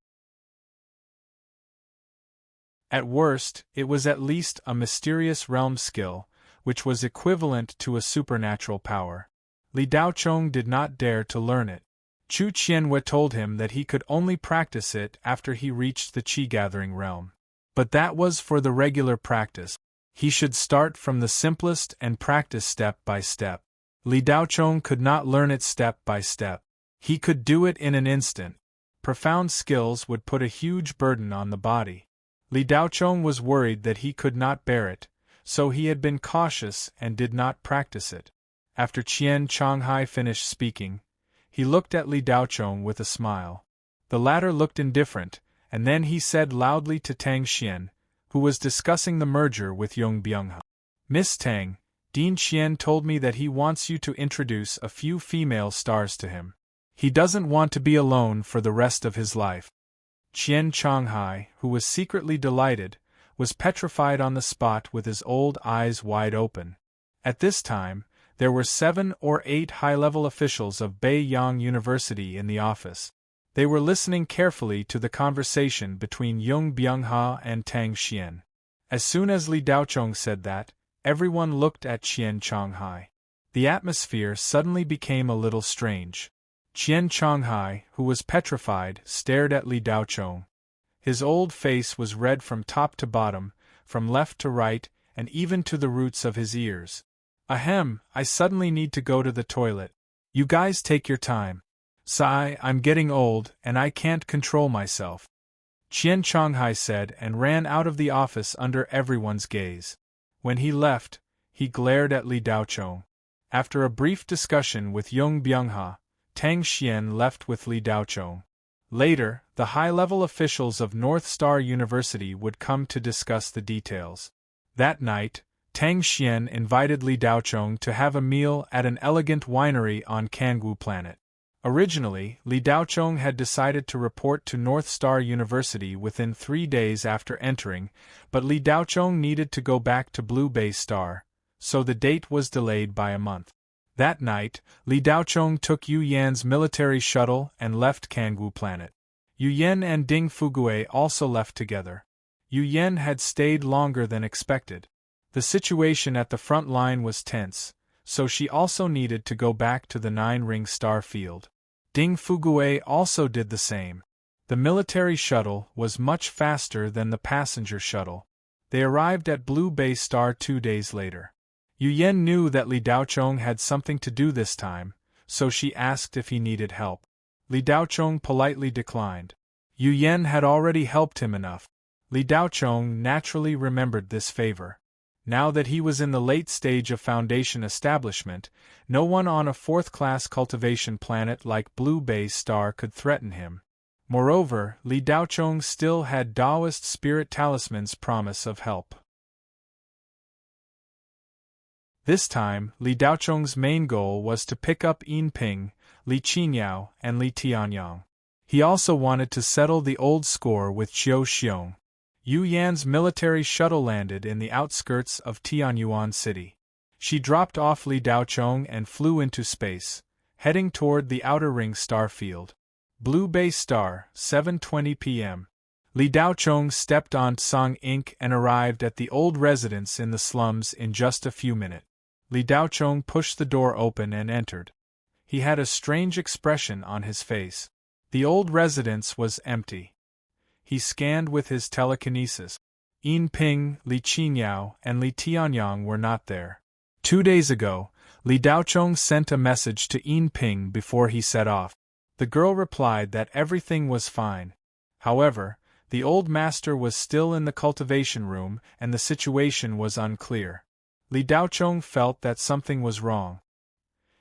At worst, it was at least a mysterious realm skill, which was equivalent to a supernatural power. Li Daochong did not dare to learn it. Chu Qianyue told him that he could only practice it after he reached the Qi-gathering realm. But that was for the regular practice. He should start from the simplest and practice step by step. Li Daochong could not learn it step by step. He could do it in an instant. Profound skills would put a huge burden on the body. Li Daochong was worried that he could not bear it, so he had been cautious and did not practice it. After Qian Chonghai finished speaking, he looked at Li Daochong with a smile. The latter looked indifferent, and then he said loudly to Tang Xian, who was discussing the merger with Yung Byung-ha, "Miss Tang, Dean Qian told me that he wants you to introduce a few female stars to him. He doesn't want to be alone for the rest of his life." Qian Chonghai, who was secretly delighted, was petrified on the spot with his old eyes wide open. At this time, there were 7 or 8 high-level officials of Beiyang University in the office. They were listening carefully to the conversation between Yung Byung-ha and Tang Xian. As soon as Li Daochong said that, everyone looked at Qian Chonghai. The atmosphere suddenly became a little strange. Qian Chonghai, who was petrified, stared at Li Daochong. His old face was red from top to bottom, from left to right, and even to the roots of his ears. "Ahem, I suddenly need to go to the toilet. You guys take your time. Sigh, I'm getting old, and I can't control myself," Qian Chonghai said and ran out of the office under everyone's gaze. When he left, he glared at Li Daochong. After a brief discussion with Yung Byung-ha, Tang Xian left with Li Daochong. Later, the high-level officials of North Star University would come to discuss the details. That night, Tang Xian invited Li Daochong to have a meal at an elegant winery on Kangwu planet. Originally, Li Daochong had decided to report to North Star University within 3 days after entering, but Li Daochong needed to go back to Blue Bay Star, so the date was delayed by a month. That night, Li Daochong took Yu Yan's military shuttle and left Kangwu Planet. Yu Yan and Ding Fugui also left together. Yu Yan had stayed longer than expected. The situation at the front line was tense, so she also needed to go back to the 9-ring star field. Ding Fugui also did the same. The military shuttle was much faster than the passenger shuttle. They arrived at Blue Bay Star 2 days later. Yu Yan knew that Li Daochong had something to do this time, so she asked if he needed help. Li Daochong politely declined. Yu Yan had already helped him enough. Li Daochong naturally remembered this favor. Now that he was in the late stage of foundation establishment, no one on a 4th-class cultivation planet like Blue Bay Star could threaten him. Moreover, Li Daochong still had Taoist Spirit Talisman's promise of help. This time, Li Daochong's main goal was to pick up Yin Ping, Li Qinyao, and Li Tianyang. He also wanted to settle the old score with Qiu Xiong. Yu Yan's military shuttle landed in the outskirts of Tianyuan City. She dropped off Li Daochong and flew into space, heading toward the outer ring star field. Blue Bay Star, 7:20 p.m. Li Daochong stepped on Tsang Inc. and arrived at the old residence in the slums in just a few minutes. Li Daochong pushed the door open and entered. He had a strange expression on his face. The old residence was empty. He scanned with his telekinesis. Yin Ping, Li Qinyao, and Li Tianyang were not there. 2 days ago, Li Daochong sent a message to Yin Ping before he set off. The girl replied that everything was fine. However, the old master was still in the cultivation room and the situation was unclear. Li Daochong felt that something was wrong.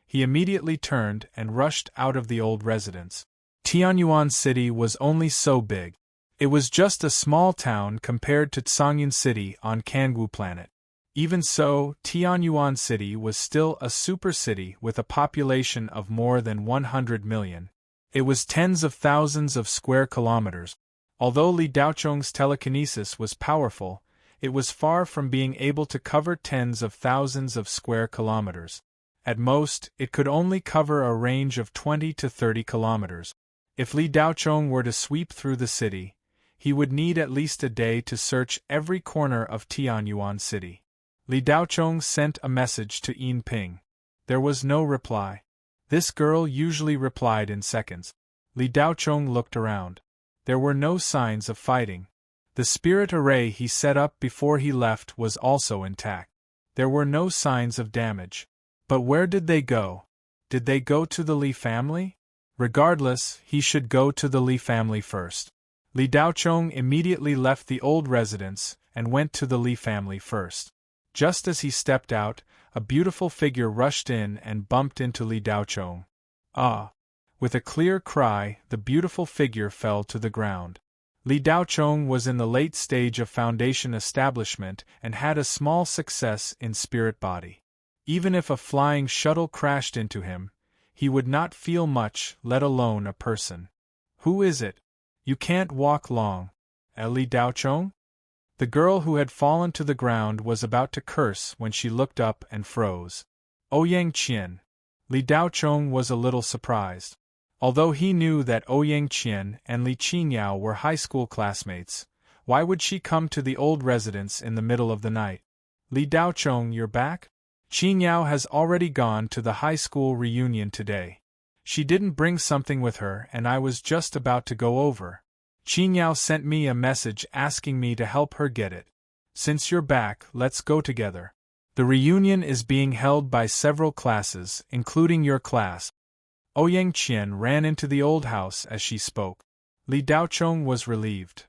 He immediately turned and rushed out of the old residence. Tianyuan City was only so big. It was just a small town compared to Tsangyan City on Kangwu Planet. Even so, Tianyuan City was still a super city with a population of more than 100 million. It was tens of thousands of square kilometers. Although Li Daochong's telekinesis was powerful, it was far from being able to cover tens of thousands of square kilometers. At most, it could only cover a range of 20 to 30 kilometers. If Li Daochong were to sweep through the city, he would need at least a day to search every corner of Tianyuan City. Li Daochong sent a message to Yin Ping. There was no reply. This girl usually replied in seconds. Li Daochong looked around. There were no signs of fighting. The spirit array he set up before he left was also intact. There were no signs of damage. But where did they go? Did they go to the Li family? Regardless, he should go to the Li family first. Li Daochong immediately left the old residence and went to the Li family first. Just as he stepped out, a beautiful figure rushed in and bumped into Li Daochong. Ah! With a clear cry, the beautiful figure fell to the ground. Li Daochong was in the late stage of foundation establishment and had a small success in spirit body. Even if a flying shuttle crashed into him, he would not feel much, let alone a person. Who is it? You can't walk long. Li Daochong? The girl who had fallen to the ground was about to curse when she looked up and froze. Ouyang Qian. Li Daochong was a little surprised. Although he knew that Ouyang Qian and Li Qinyao were high school classmates, why would she come to the old residence in the middle of the night? Li Daochong, you're back? Qinyao has already gone to the high school reunion today. She didn't bring something with her and I was just about to go over. Qinyao sent me a message asking me to help her get it. Since you're back, let's go together. The reunion is being held by several classes, including your class. Ouyang Qian ran into the old house as she spoke. Li Daochong was relieved.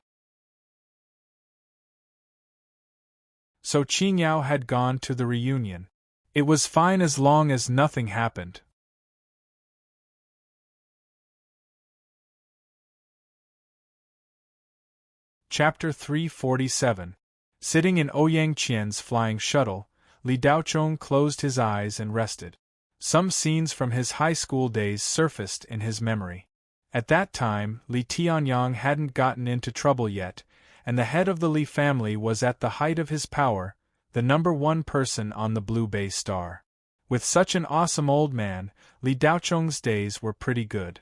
So Qinyao had gone to the reunion. It was fine as long as nothing happened. Chapter 347. Sitting in Ouyang Qian's flying shuttle, Li Daochong closed his eyes and rested. Some scenes from his high school days surfaced in his memory. At that time, Li Tianyang hadn't gotten into trouble yet, and the head of the Li family was at the height of his power, the #1 person on the Blue Bay Star. With such an awesome old man, Li Daocheng's days were pretty good.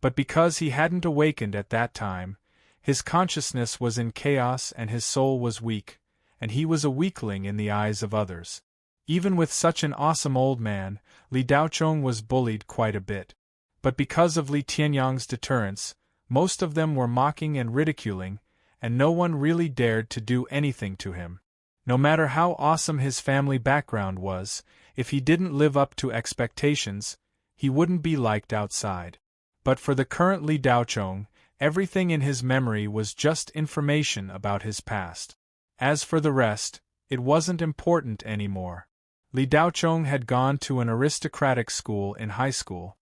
But because he hadn't awakened at that time, his consciousness was in chaos and his soul was weak, and he was a weakling in the eyes of others. Even with such an awesome old man, Li Daocheng was bullied quite a bit. But because of Li Tianyang's deterrence, most of them were mocking and ridiculing, and no one really dared to do anything to him. No matter how awesome his family background was, if he didn't live up to expectations, he wouldn't be liked outside. But for the current Li Daocheng, everything in his memory was just information about his past. As for the rest, it wasn't important anymore. Li Daocheng had gone to an aristocratic school in high school.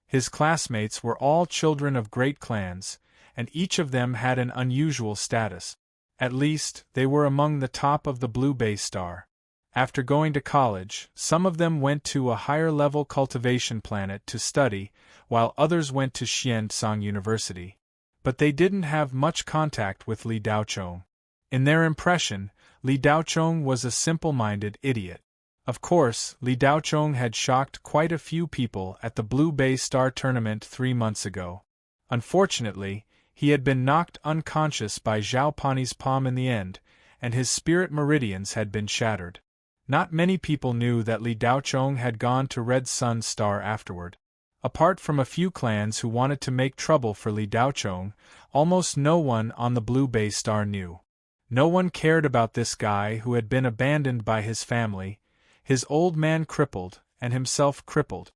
His classmates were all children of great clans, and each of them had an unusual status. At least, they were among the top of the Blue Bay Star. After going to college, some of them went to a higher-level cultivation planet to study, while others went to Xiansong University. But they didn't have much contact with Li Daocheng. In their impression, Li Daocheng was a simple-minded idiot. Of course, Li Daocheng had shocked quite a few people at the Blue Bay Star tournament 3 months ago. Unfortunately, he had been knocked unconscious by Zhao Pani's palm in the end, and his spirit meridians had been shattered. Not many people knew that Li Daocheng had gone to Red Sun Star afterward. Apart from a few clans who wanted to make trouble for Li Daocheng, almost no one on the Blue Bay Star knew. No one cared about this guy who had been abandoned by his family, his old man crippled, and himself crippled.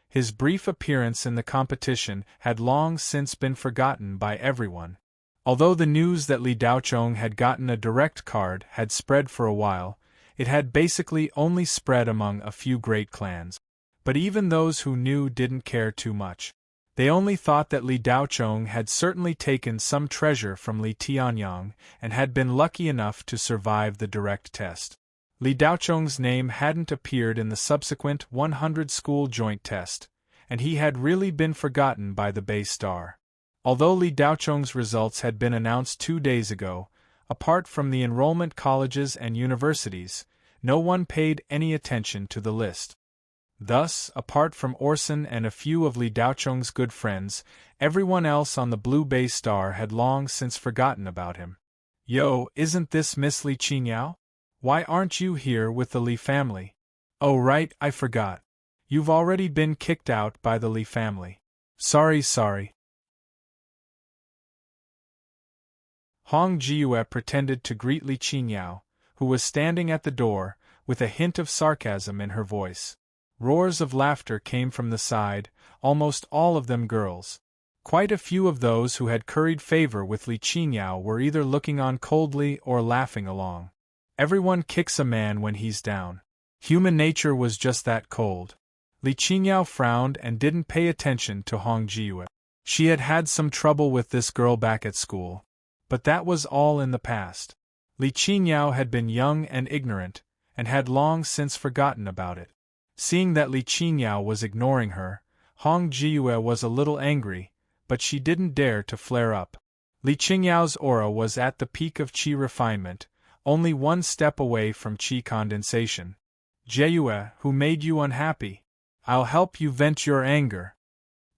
His brief appearance in the competition had long since been forgotten by everyone. Although the news that Li Daocheng had gotten a direct card had spread for a while, it had basically only spread among a few great clans. But even those who knew didn't care too much. They only thought that Li Daocheng had certainly taken some treasure from Li Tianyang and had been lucky enough to survive the direct test. Li Daocheng's name hadn't appeared in the subsequent 100-school joint test, and he had really been forgotten by the Bay Star. Although Li Daocheng's results had been announced 2 days ago, apart from the enrollment colleges and universities, no one paid any attention to the list. Thus, apart from Orson and a few of Li Daocheng's good friends, everyone else on the Blue Bay Star had long since forgotten about him. "Yo, isn't this Miss Li Qingyao? Why aren't you here with the Li family?" "Oh right, I forgot. You've already been kicked out by the Li family. Sorry. Hong Jiue pretended to greet Li Qingyao, who was standing at the door, with a hint of sarcasm in her voice. Roars of laughter came from the side, almost all of them girls. Quite a few of those who had curried favor with Li Qingyao were either looking on coldly or laughing along. Everyone kicks a man when he's down. Human nature was just that cold. Li Qingyao frowned and didn't pay attention to Hong Jiue. She had had some trouble with this girl back at school. But that was all in the past. Li Qingyao had been young and ignorant, and had long since forgotten about it. Seeing that Li Qingyao was ignoring her, Hong Jiue was a little angry, but she didn't dare to flare up. Li Qingyao's aura was at the peak of qi refinement, only 1 step away from qi condensation. "Jiue, who made you unhappy? I'll help you vent your anger."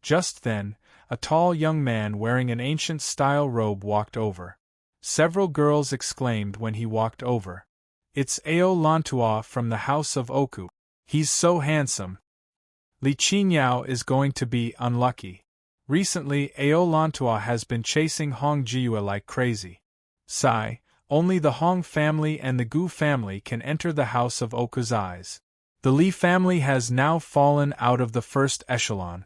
Just then, a tall young man wearing an ancient-style robe walked over. Several girls exclaimed when he walked over. "It's Ao Lantua from the House of Oku. He's so handsome." Li Qingyao is going to be unlucky. Recently, Ao Lantua has been chasing Hong Jiue like crazy. Sigh, only the Hong family and the Gu family can enter the House of Oku's eyes. The Li family has now fallen out of the first echelon.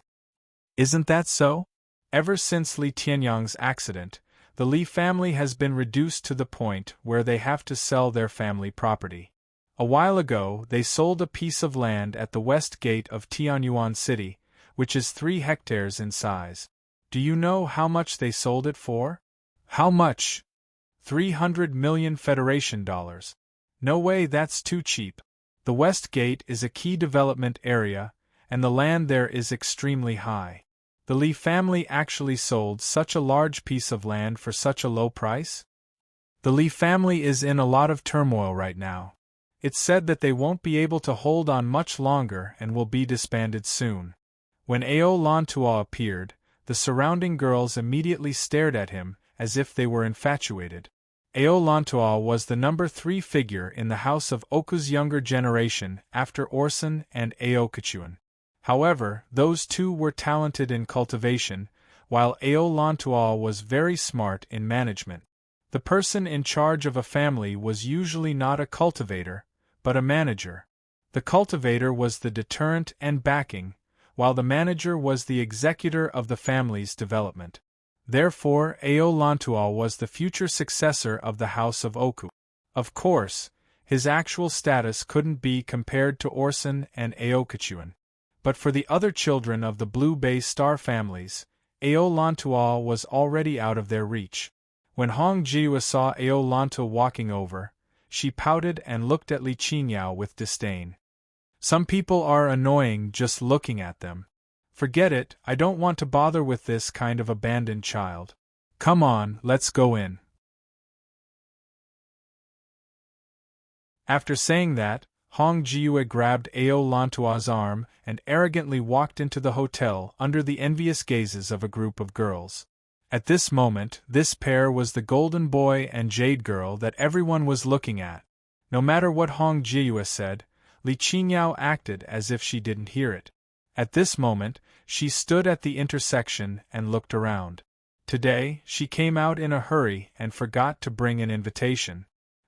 Isn't that so? Ever since Li Tianyang's accident, the Li family has been reduced to the point where they have to sell their family property. A while ago, they sold a piece of land at the west gate of Tianyuan City, which is 3 hectares in size. Do you know how much they sold it for? How much? 300 million Federation dollars. No way, that's too cheap. The west gate is a key development area, and the land there is extremely high. The Li family actually sold such a large piece of land for such a low price? The Li family is in a lot of turmoil right now. It's said that they won't be able to hold on much longer and will be disbanded soon. When Ao Lantua appeared, the surrounding girls immediately stared at him, as if they were infatuated. Ao Lantua was the number 3 figure in the house of Oku's younger generation after Orson and Ao Kichuan. However, those two were talented in cultivation, while Ao Lantua was very smart in management. The person in charge of a family was usually not a cultivator, but a manager. The cultivator was the deterrent and backing, while the manager was the executor of the family's development. Therefore, Ao Lantua was the future successor of the House of Oku. Of course, his actual status couldn't be compared to Orson and Ao Kichuan. But for the other children of the Blue Bay Star families, Ao Lantua was already out of their reach. When Hong Jiwa saw Ao Lantua walking over, she pouted and looked at Li Qingyao with disdain. Some people are annoying just looking at them. Forget it, I don't want to bother with this kind of abandoned child. Come on, let's go in. After saying that, Hong Jiwa grabbed Ao Lantua's arm and arrogantly walked into the hotel under the envious gazes of a group of girls. At this moment, this pair was the golden boy and jade girl that everyone was looking at. No matter what Hong Jiwa said, Li Qingyao acted as if she didn't hear it. At this moment, she stood at the intersection and looked around. Today, she came out in a hurry and forgot to bring an invitation.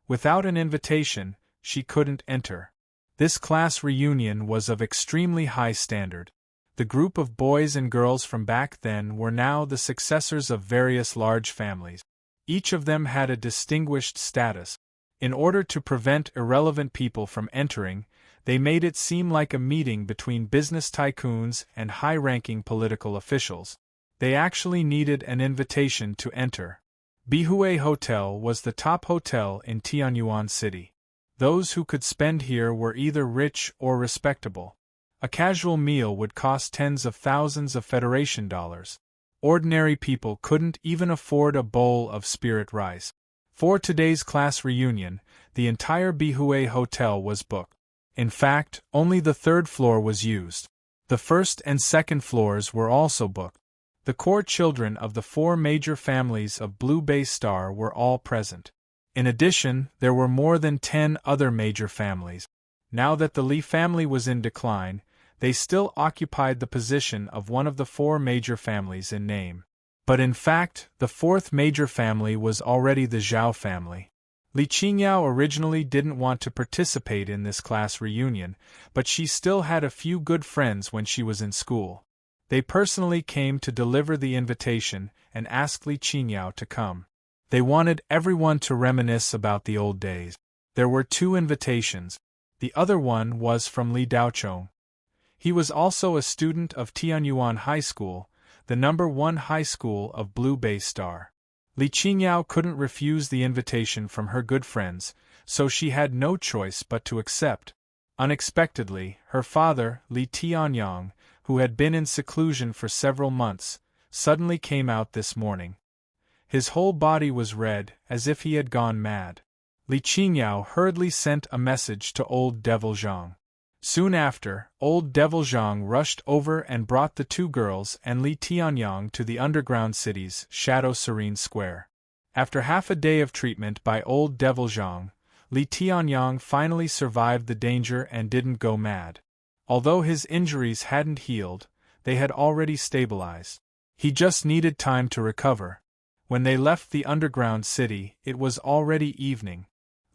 Without an invitation, she couldn't enter. This class reunion was of extremely high standard. The group of boys and girls from back then were now the successors of various large families. Each of them had a distinguished status. In order to prevent irrelevant people from entering, they made it seem like a meeting between business tycoons and high-ranking political officials. They actually needed an invitation to enter. Bihue Hotel was the top hotel in Tianyuan City. Those who could spend here were either rich or respectable. A casual meal would cost tens of thousands of Federation dollars. Ordinary people couldn't even afford a bowl of spirit rice. For today's class reunion, the entire Bihue Hotel was booked. In fact, only the 3rd floor was used. The 1st and 2nd floors were also booked. The core children of the 4 major families of Blue Bay Star were all present. In addition, there were more than 10 other major families. Now that the Li family was in decline, they still occupied the position of one of the 4 major families in name. But in fact, the 4th major family was already the Zhao family. Li Qingyao originally didn't want to participate in this class reunion, but she still had a few good friends when she was in school. They personally came to deliver the invitation and asked Li Qingyao to come. They wanted everyone to reminisce about the old days. There were 2 invitations. The other one was from Li Daochong. He was also a student of Tianyuan High School, the number 1 high school of Blue Bay Star. Li Qingyao couldn't refuse the invitation from her good friends, so she had no choice but to accept. Unexpectedly, her father, Li Tianyang, who had been in seclusion for several months, suddenly came out this morning. His whole body was red, as if he had gone mad. Li Qingyao hurriedly sent a message to old Devil Zhang. Soon after, old Devil Zhang rushed over and brought the 2 girls and Li Tianyang to the underground city's Shadow Serene Square. After half a day of treatment by old Devil Zhang, Li Tianyang finally survived the danger and didn't go mad. Although his injuries hadn't healed, they had already stabilized. He just needed time to recover. When they left the underground city, it was already evening.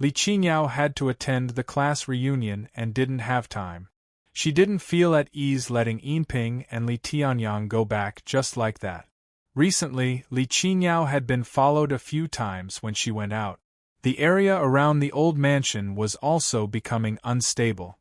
Li Qingyao had to attend the class reunion and didn't have time. She didn't feel at ease letting Yinping and Li Tianyang go back just like that. Recently, Li Qingyao had been followed a few times when she went out. The area around the old mansion was also becoming unstable.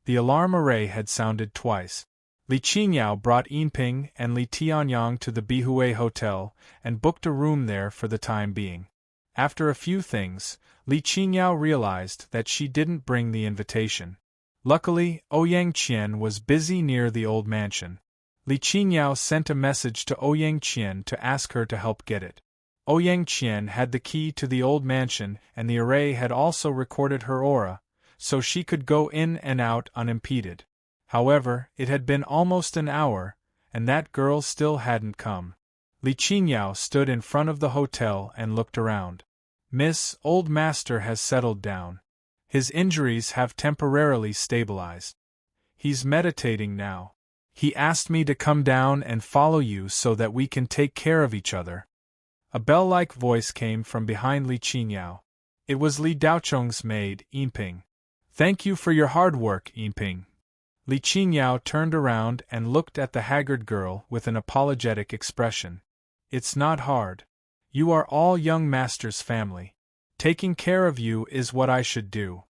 The alarm array had sounded twice. Li Qingyao brought Yinping and Li Tianyang to the Bihue Hotel and booked a room there for the time being. After a few things, Li Qingyao realized that she didn't bring the invitation. Luckily, Ouyang Qian was busy near the old mansion. Li Qingyao sent a message to Ouyang Qian to ask her to help get it. Ouyang Qian had the key to the old mansion, and the array had also recorded her aura, so she could go in and out unimpeded. However, it had been almost an hour, and that girl still hadn't come. Li Qinyao stood in front of the hotel and looked around. Miss, old master has settled down. His injuries have temporarily stabilized. He's meditating now. He asked me to come down and follow you so that we can take care of each other. A bell-like voice came from behind Li Qinyao. It was Li Daocheng's maid, Yinping. Thank you for your hard work, Yinping. Li Qinyao turned around and looked at the haggard girl with an apologetic expression. It's not hard. You are all young master's family. Taking care of you is what I should do.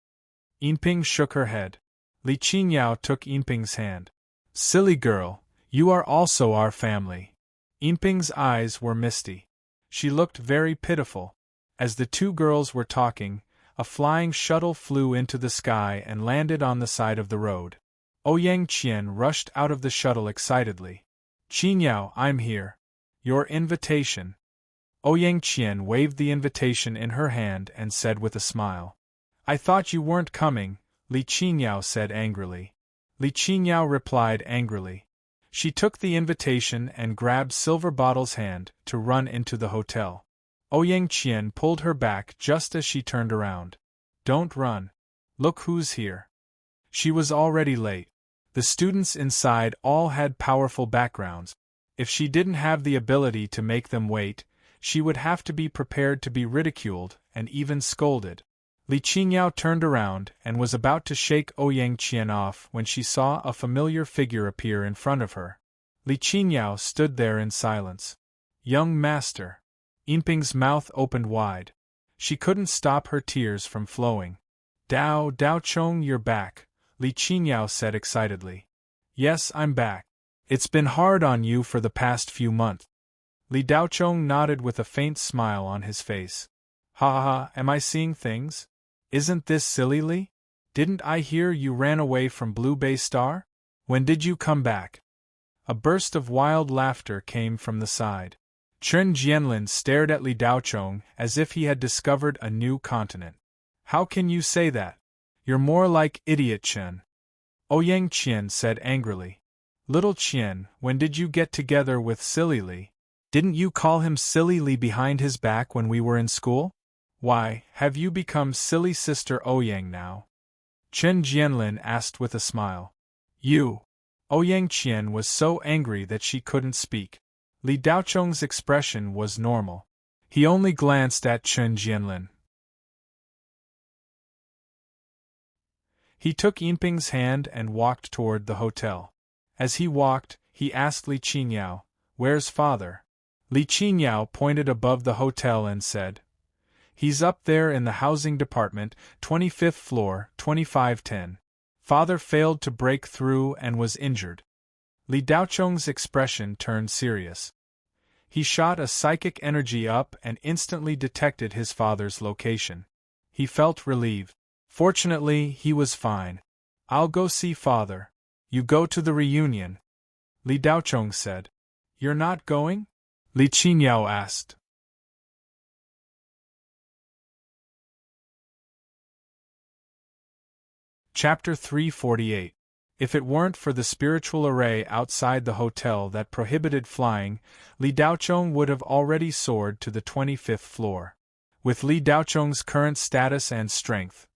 Yinping shook her head. Li Qinyao took Yinping's hand. Silly girl, you are also our family. Yinping's eyes were misty. She looked very pitiful. As the two girls were talking, a flying shuttle flew into the sky and landed on the side of the road. Ouyang Qian rushed out of the shuttle excitedly. Qinyao, I'm here. Your invitation. Ouyang Qian waved the invitation in her hand and said with a smile. I thought you weren't coming, Li Qinyao said angrily. Li Qinyao replied angrily. She took the invitation and grabbed Silver Bottle's hand to run into the hotel. Ouyang Qian pulled her back just as she turned around. Don't run. Look who's here. She was already late. The students inside all had powerful backgrounds. If she didn't have the ability to make them wait, she would have to be prepared to be ridiculed and even scolded. Li Qinyao turned around and was about to shake Ouyang Qian off when she saw a familiar figure appear in front of her. Li Qinyao stood there in silence. Young master. Yinping's mouth opened wide. She couldn't stop her tears from flowing. Daocheng, you're back, Li Qinyao said excitedly. Yes, I'm back. It's been hard on you for the past few months. Li Daocheng nodded with a faint smile on his face. Ha ha, am I seeing things? Isn't this silly, Li? Didn't I hear you ran away from Blue Bay Star? When did you come back? A burst of wild laughter came from the side. Chen Jianlin stared at Li Daocheng as if he had discovered a new continent. How can you say that? You're more like idiot Chen. Ouyang Qian said angrily. Little Qian, when did you get together with Silly Li? Didn't you call him Silly Li behind his back when we were in school? Why, have you become Silly Sister Ouyang now? Chen Jianlin asked with a smile. You! Ouyang Qian was so angry that she couldn't speak. Li Daocheng's expression was normal. He only glanced at Chen Jianlin. He took Yinping's hand and walked toward the hotel. As he walked, he asked Li Qinyao, Where's father? Li Qinyao pointed above the hotel and said, He's up there in the housing department, 25th floor, 2510. Father failed to break through and was injured. Li Daocheng's expression turned serious. He shot a psychic energy up and instantly detected his father's location. He felt relieved. Fortunately, he was fine. I'll go see father. You go to the reunion. Li Daocheng said. You're not going? Li Qinyao asked. Chapter 348. If it weren't for the spiritual array outside the hotel that prohibited flying, Li Daocheng would have already soared to the 25th floor. With Li Daocheng's current status and strength,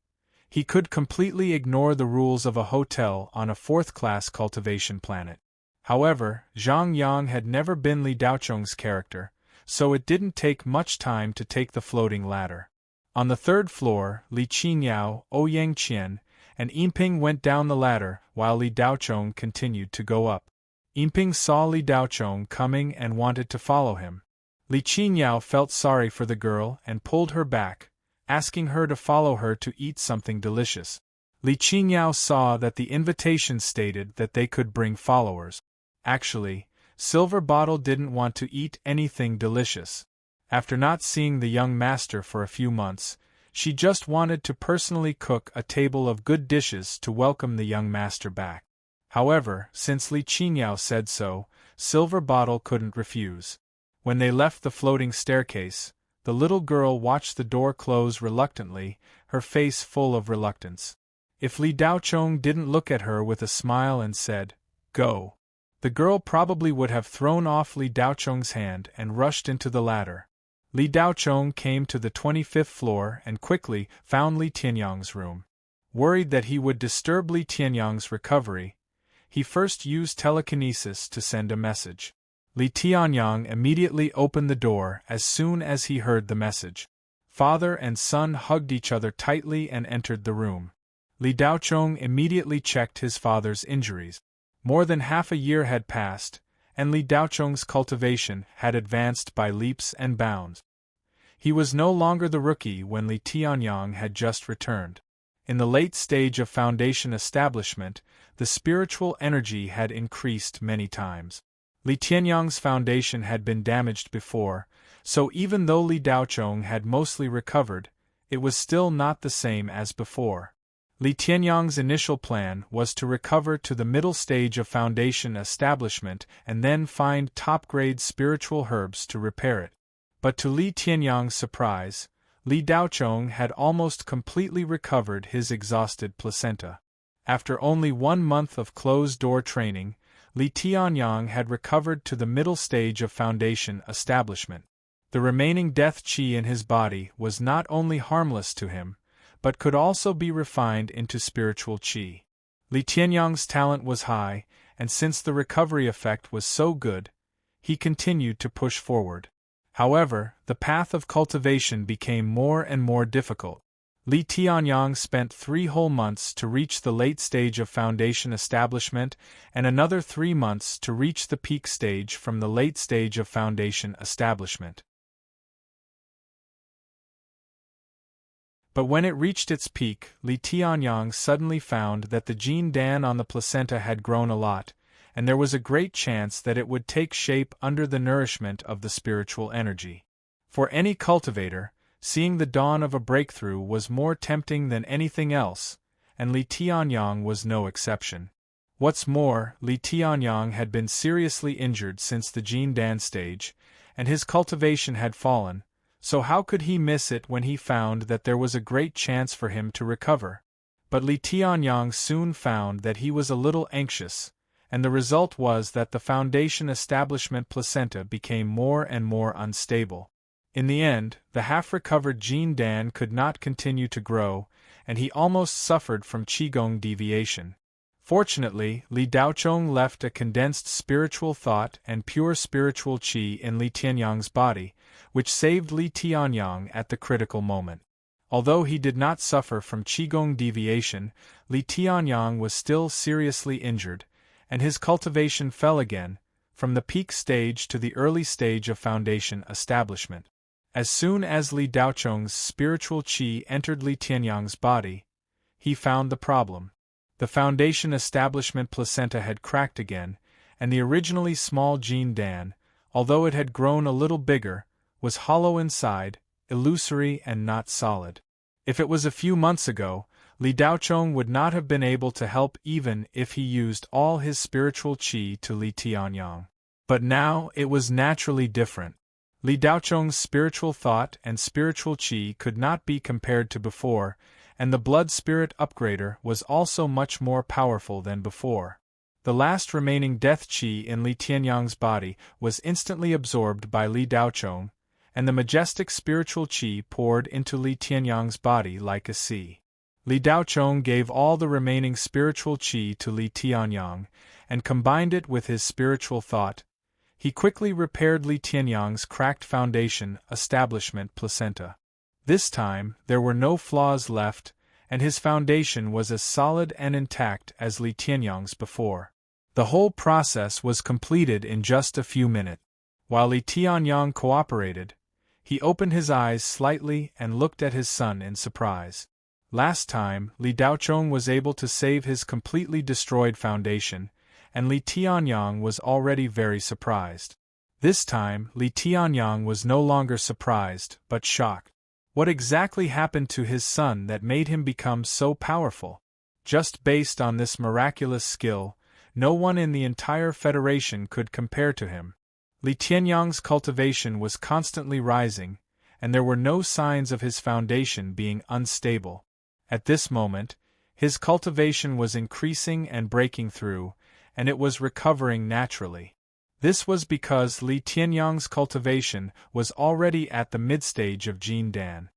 he could completely ignore the rules of a hotel on a fourth-class cultivation planet. However, Zhang Yang had never been Li Daocheng's character, so it didn't take much time to take the floating ladder. On the third floor, Li Qinyao, Ouyang Qian, and Yinping went down the ladder while Li Daocheng continued to go up. Yinping saw Li Daocheng coming and wanted to follow him. Li Qinyao felt sorry for the girl and pulled her back, asking her to follow her to eat something delicious. Li Qinyao saw that the invitation stated that they could bring followers. Actually, Silver Bottle didn't want to eat anything delicious. After not seeing the young master for a few months, she just wanted to personally cook a table of good dishes to welcome the young master back. However, since Li Qinyao said so, Silver Bottle couldn't refuse. When they left the floating staircase, the little girl watched the door close reluctantly, her face full of reluctance. If Li Daochong didn't look at her with a smile and said, "Go," the girl probably would have thrown off Li Daochong's hand and rushed into the ladder. Li Daochong came to the 25th floor and quickly found Li Tianyang's room. Worried that he would disturb Li Tianyang's recovery, he first used telekinesis to send a message. Li Tianyang immediately opened the door as soon as he heard the message. Father and son hugged each other tightly and entered the room. Li Daochong immediately checked his father's injuries. More than half a year had passed, and Li Daochong's cultivation had advanced by leaps and bounds. He was no longer the rookie when Li Tianyang had just returned. In the late stage of foundation establishment, the spiritual energy had increased many times. Li Tianyang's foundation had been damaged before, so even though Li Daochong had mostly recovered, it was still not the same as before. Li Tianyang's initial plan was to recover to the middle stage of foundation establishment and then find top-grade spiritual herbs to repair it. But to Li Tianyang's surprise, Li Daochong had almost completely recovered his exhausted placenta. After only 1 month of closed-door training, Li Tianyang had recovered to the middle stage of foundation establishment. The remaining death qi in his body was not only harmless to him, but could also be refined into spiritual qi. Li Tianyang's talent was high, and since the recovery effect was so good, he continued to push forward. However, the path of cultivation became more and more difficult. Li Tianyang spent 3 whole months to reach the late stage of foundation establishment and another 3 months to reach the peak stage from the late stage of foundation establishment. But when it reached its peak, Li Tianyang suddenly found that the gene Dan on the placenta had grown a lot, and there was a great chance that it would take shape under the nourishment of the spiritual energy. For any cultivator, seeing the dawn of a breakthrough was more tempting than anything else, and Li Tianyang was no exception. What's more, Li Tianyang had been seriously injured since the Jin Dan stage, and his cultivation had fallen, so how could he miss it when he found that there was a great chance for him to recover? But Li Tianyang soon found that he was a little anxious, and the result was that the foundation establishment placenta became more and more unstable. In the end, the half-recovered Jin Dan could not continue to grow, and he almost suffered from qigong deviation. Fortunately, Li Daochong left a condensed spiritual thought and pure spiritual qi in Li Tianyang's body, which saved Li Tianyang at the critical moment. Although he did not suffer from qigong deviation, Li Tianyang was still seriously injured, and his cultivation fell again, from the peak stage to the early stage of foundation establishment. As soon as Li Daochong's spiritual qi entered Li Tianyang's body, he found the problem. The foundation establishment placenta had cracked again, and the originally small Jin Dan, although it had grown a little bigger, was hollow inside, illusory and not solid. If it was a few months ago, Li Daochong would not have been able to help even if he used all his spiritual qi to Li Tianyang. But now it was naturally different. Li Daochong's spiritual thought and spiritual qi could not be compared to before, and the blood spirit upgrader was also much more powerful than before. The last remaining death qi in Li Tianyang's body was instantly absorbed by Li Daochong, and the majestic spiritual qi poured into Li Tianyang's body like a sea. Li Daochong gave all the remaining spiritual qi to Li Tianyang, and combined it with his spiritual thought. He quickly repaired Li Tianyang's cracked foundation establishment placenta. This time, there were no flaws left, and his foundation was as solid and intact as Li Tianyang's before. The whole process was completed in just a few minutes. While Li Tianyang cooperated, he opened his eyes slightly and looked at his son in surprise. Last time, Li Daochong was able to save his completely destroyed foundation, and Li Tianyang was already very surprised. This time, Li Tianyang was no longer surprised, but shocked. What exactly happened to his son that made him become so powerful? Just based on this miraculous skill, no one in the entire Federation could compare to him. Li Tianyang's cultivation was constantly rising, and there were no signs of his foundation being unstable. At this moment, his cultivation was increasing and breaking through, and it was recovering naturally. This was because Li Tianyang's cultivation was already at the mid-stage of Jin Dan.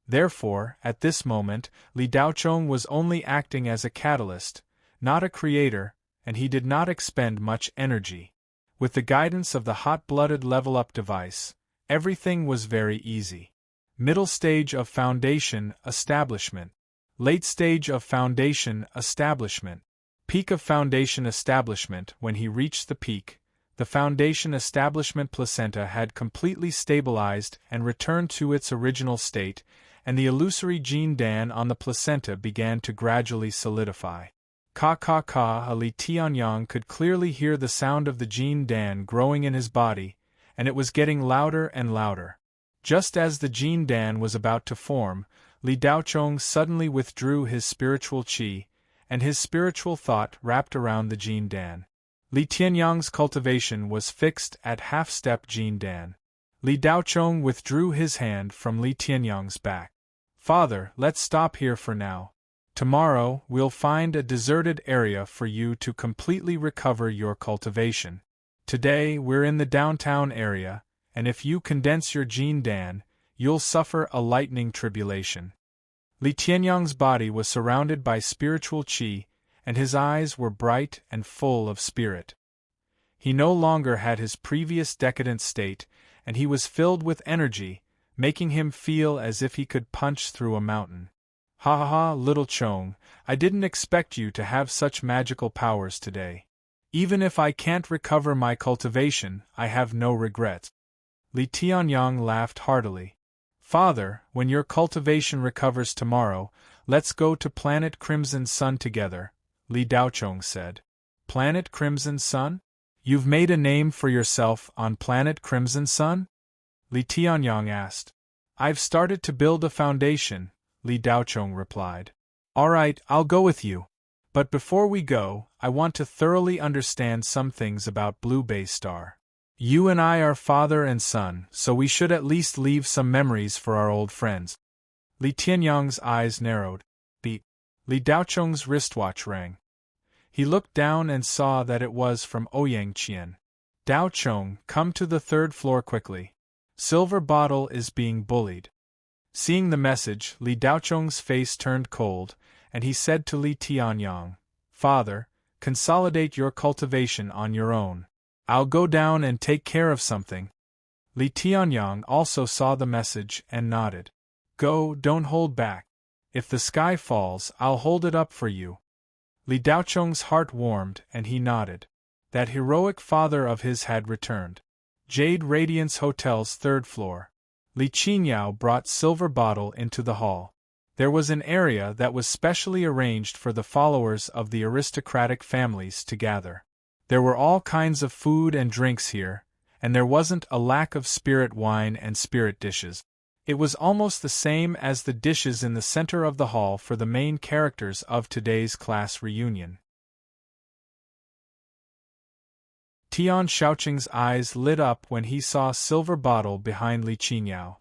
Therefore, at this moment, Li Daochong was only acting as a catalyst, not a creator, and he did not expend much energy. With the guidance of the hot-blooded level-up device, everything was very easy. Middle stage of foundation establishment. Late stage of foundation establishment. Peak of foundation establishment. When he reached the peak, the foundation establishment placenta had completely stabilized and returned to its original state, and the illusory Jin Dan on the placenta began to gradually solidify. Li Tianyang could clearly hear the sound of the Jin Dan growing in his body, and it was getting louder and louder. Just as the Jin Dan was about to form, Li Daochong suddenly withdrew his spiritual qi, and his spiritual thought wrapped around the Jin Dan. Li Tianyang's cultivation was fixed at half-step Jin Dan. Li Daochong withdrew his hand from Li Tianyang's back. "Father, let's stop here for now. Tomorrow, we'll find a deserted area for you to completely recover your cultivation. Today, we're in the downtown area, and if you condense your Jin Dan, you'll suffer a lightning tribulation." Li Tianyang's body was surrounded by spiritual qi, and his eyes were bright and full of spirit. He no longer had his previous decadent state, and he was filled with energy, making him feel as if he could punch through a mountain. "Ha ha ha, little Chong, I didn't expect you to have such magical powers today. Even if I can't recover my cultivation, I have no regrets." Li Tianyang laughed heartily. "Father, when your cultivation recovers tomorrow, let's go to Planet Crimson Sun together," Li Daochong said. "Planet Crimson Sun? You've made a name for yourself on Planet Crimson Sun?" Li Tianyang asked. "I've started to build a foundation," Li Daochong replied. "All right, I'll go with you. But before we go, I want to thoroughly understand some things about Blue Bay Star. You and I are father and son, so we should at least leave some memories for our old friends." Li Tianyang's eyes narrowed. Beep. Li Daochong's wristwatch rang. He looked down and saw that it was from Ouyang Qian. "Daochong, come to the third floor quickly. Silver Bottle is being bullied." Seeing the message, Li Daochong's face turned cold, and he said to Li Tianyang, "Father, consolidate your cultivation on your own. I'll go down and take care of something." Li Tianyang also saw the message and nodded. "Go, don't hold back. If the sky falls, I'll hold it up for you." Li Daochong's heart warmed and he nodded. That heroic father of his had returned. Jade Radiance Hotel's third floor. Li Qinyao brought Silver Bottle into the hall. There was an area that was specially arranged for the followers of the aristocratic families to gather. There were all kinds of food and drinks here, and there wasn't a lack of spirit wine and spirit dishes. It was almost the same as the dishes in the center of the hall for the main characters of today's class reunion. Tian Shaoqing's eyes lit up when he saw Silver Bottle behind Li Qinyao.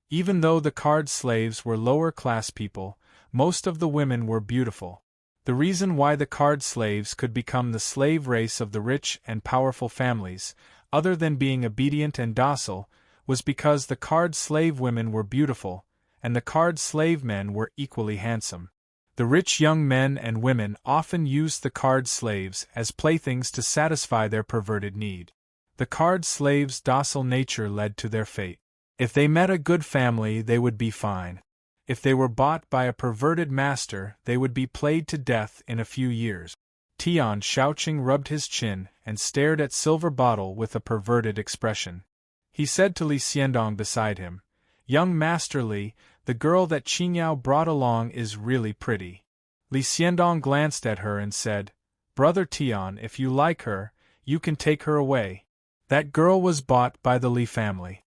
Even though the card slaves were lower-class people, most of the women were beautiful. The reason why the card slaves could become the slave race of the rich and powerful families, other than being obedient and docile, was because the card slave women were beautiful, and the card slave men were equally handsome. The rich young men and women often used the card slaves as playthings to satisfy their perverted need. The card slaves' docile nature led to their fate. If they met a good family, they would be fine. If they were bought by a perverted master, they would be played to death in a few years. Tian Shaoqing rubbed his chin and stared at Silver Bottle with a perverted expression. He said to Li Xiandong beside him, "Young Master Li, the girl that Qinyao brought along is really pretty." Li Xiandong glanced at her and said, "Brother Tian, if you like her, you can take her away. That girl was bought by the Li family."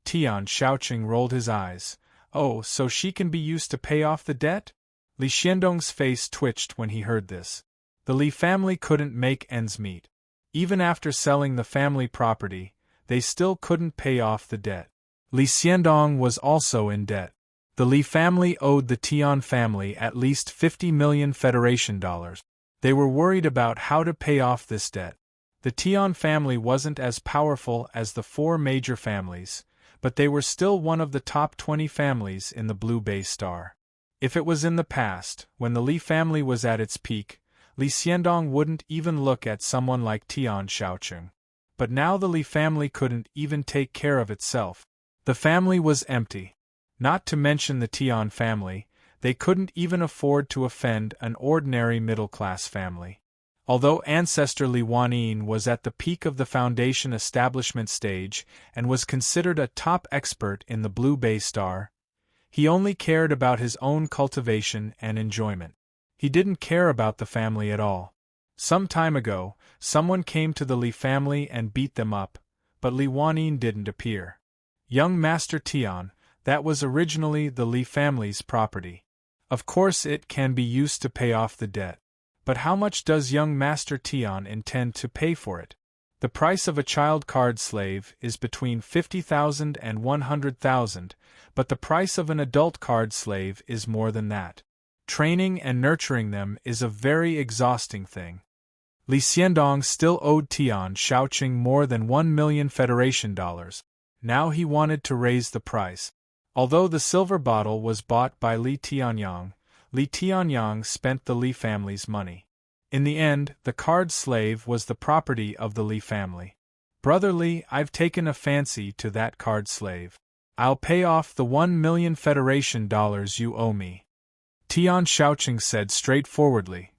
Tian Shaoqing rolled his eyes. "Oh, so she can be used to pay off the debt?" Li Xiandong's face twitched when he heard this. The Li family couldn't make ends meet. Even after selling the family property, they still couldn't pay off the debt. Li Xiandong was also in debt. The Li family owed the Tian family at least 50 million Federation dollars. They were worried about how to pay off this debt. The Tian family wasn't as powerful as the four major families, but they were still one of the top 20 families in the Blue Bay Star. If it was in the past, when the Li family was at its peak, Li Xiandong wouldn't even look at someone like Tian Shaocheng. But now the Li family couldn't even take care of itself. The family was empty. Not to mention the Tian family, they couldn't even afford to offend an ordinary middle-class family. Although ancestor Li Wanyin was at the peak of the foundation establishment stage and was considered a top expert in the Blue Bay Star, he only cared about his own cultivation and enjoyment. He didn't care about the family at all. Some time ago, someone came to the Li family and beat them up, but Li Wanyin didn't appear. Young Master Tian, that was originally the Li family's property. Of course it can be used to pay off the debt. But how much does young Master Tian intend to pay for it? The price of a child card slave is between 50,000 and 100,000, but the price of an adult card slave is more than that. Training and nurturing them is a very exhausting thing. Li Xiandong still owed Tian Shaocheng more than 1 million Federation dollars. Now he wanted to raise the price. Although the silver bottle was bought by Li Tianyang spent the Li family's money. In the end, the card slave was the property of the Li family. Brother Li, I've taken a fancy to that card slave. I'll pay off the 1 million Federation dollars you owe me. Tian Shaocheng said straightforwardly.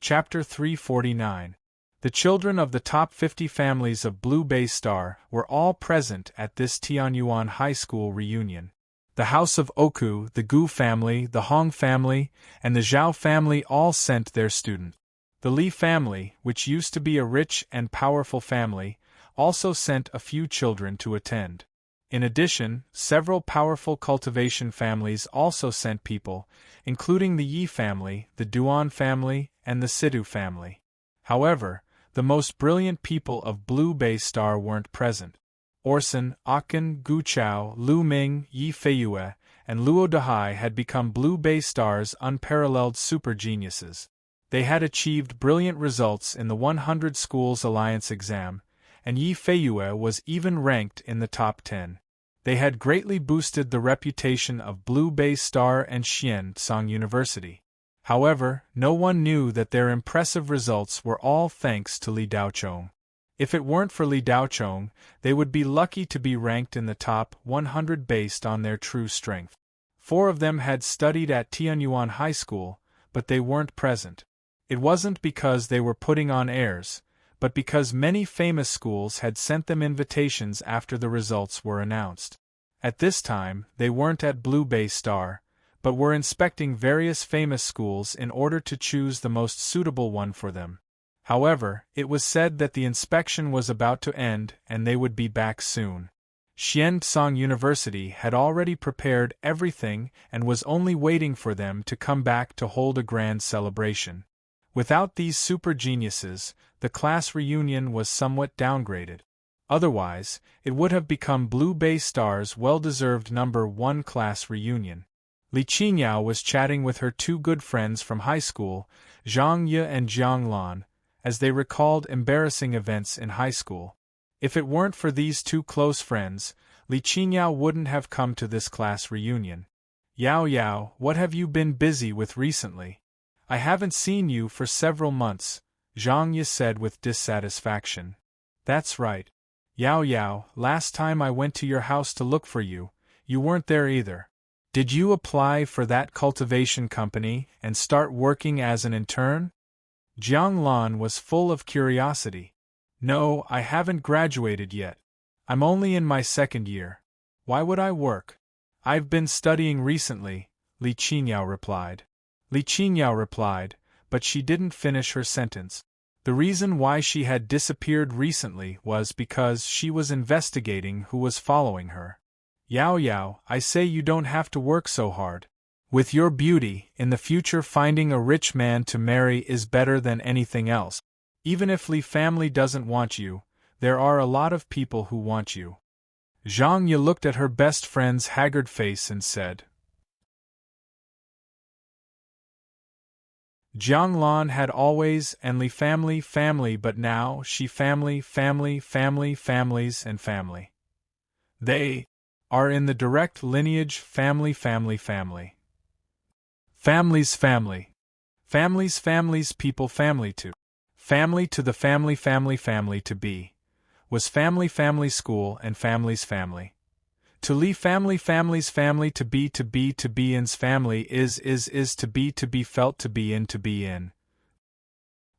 Chapter 349. The children of the top 50 families of Blue Bay Star were all present at this Tianyuan High School reunion. The House of Oku, the Gu family, the Hong family, and the Zhao family all sent their students. The Li family, which used to be a rich and powerful family, also sent a few children to attend. In addition, several powerful cultivation families also sent people, including the Yi family, the Duan family, and the Sidu family. However, the most brilliant people of Blue Bay Star weren't present. Orson, Akin, Gu Chao, Lu Ming, Yi Feiyue, and Luo Dehai had become Blue Bay Star's unparalleled super geniuses. They had achieved brilliant results in the 100 Schools Alliance exam, and Yi Feiyue was even ranked in the top 10. They had greatly boosted the reputation of Blue Bay Star and Xiansong University. However, no one knew that their impressive results were all thanks to Li Daochong. If it weren't for Li Daochong, they would be lucky to be ranked in the top 100 based on their true strength. 4 of them had studied at Tianyuan High School, but they weren't present. It wasn't because they were putting on airs, but because many famous schools had sent them invitations after the results were announced. At this time, they weren't at Blue Bay Star, but were inspecting various famous schools in order to choose the most suitable one for them. However, it was said that the inspection was about to end and they would be back soon. Xiansong University had already prepared everything and was only waiting for them to come back to hold a grand celebration. Without these super geniuses, the class reunion was somewhat downgraded. Otherwise, it would have become Blue Bay Star's well-deserved #1 class reunion. Li Qinyao was chatting with her 2 good friends from high school, Zhang Ye and Jiang Lan, as they recalled embarrassing events in high school. If it weren't for these 2 close friends, Li Qinyao wouldn't have come to this class reunion. Yao Yao, what have you been busy with recently? I haven't seen you for several months, Zhang Ye said with dissatisfaction. That's right. Yao Yao, last time I went to your house to look for you, you weren't there either. Did you apply for that cultivation company and start working as an intern? Jiang Lan was full of curiosity. No, I haven't graduated yet. I'm only in my 2nd year. Why would I work? I've been studying recently, Li Qinyao replied. Li Qinyao replied, but she didn't finish her sentence. The reason why she had disappeared recently was because she was investigating who was following her. Yao Yao, I say you don't have to work so hard. With your beauty, in the future finding a rich man to marry is better than anything else. Even if Li family doesn't want you, there are a lot of people who want you. Zhang Yi looked at her best friend's haggard face and said. Jiang Lan had always and Li family, but now she families and family. They are in the direct lineage family. Families people family to the family to be. Was family school and families family. To Li families to be in's family is to be felt to be in.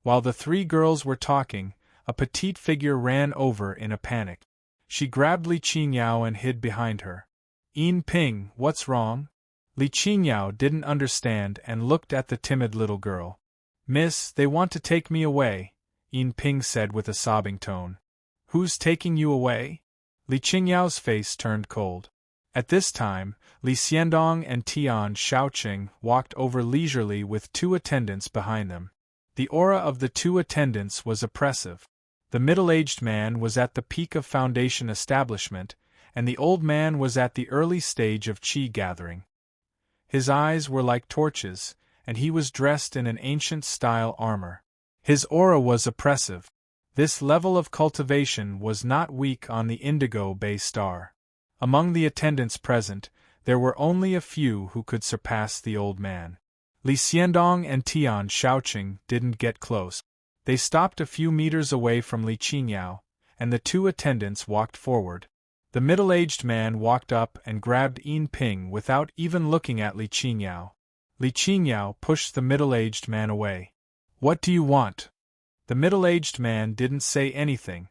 While the three girls were talking, a petite figure ran over in a panic. She grabbed Li Qingyao and hid behind her. Yin Ping, what's wrong? Li Qingyao didn't understand and looked at the timid little girl. Miss, they want to take me away, Yin Ping said with a sobbing tone. Who's taking you away? Li Qingyao's face turned cold. At this time, Li Xiandong and Tian Shaoqing walked over leisurely with two attendants behind them. The aura of the two attendants was oppressive. The middle-aged man was at the peak of foundation establishment, and the old man was at the early stage of qi gathering. His eyes were like torches, and he was dressed in an ancient-style armor. His aura was oppressive. This level of cultivation was not weak on the Indigo Bay star. Among the attendants present, there were only a few who could surpass the old man. Li Xiandong and Tian Shaoqing didn't get close. They stopped a few meters away from Li Qingyao, and the two attendants walked forward. The middle-aged man walked up and grabbed Yin Ping without even looking at Li Qingyao. Li Qingyao pushed the middle-aged man away. What do you want? The middle-aged man didn't say anything.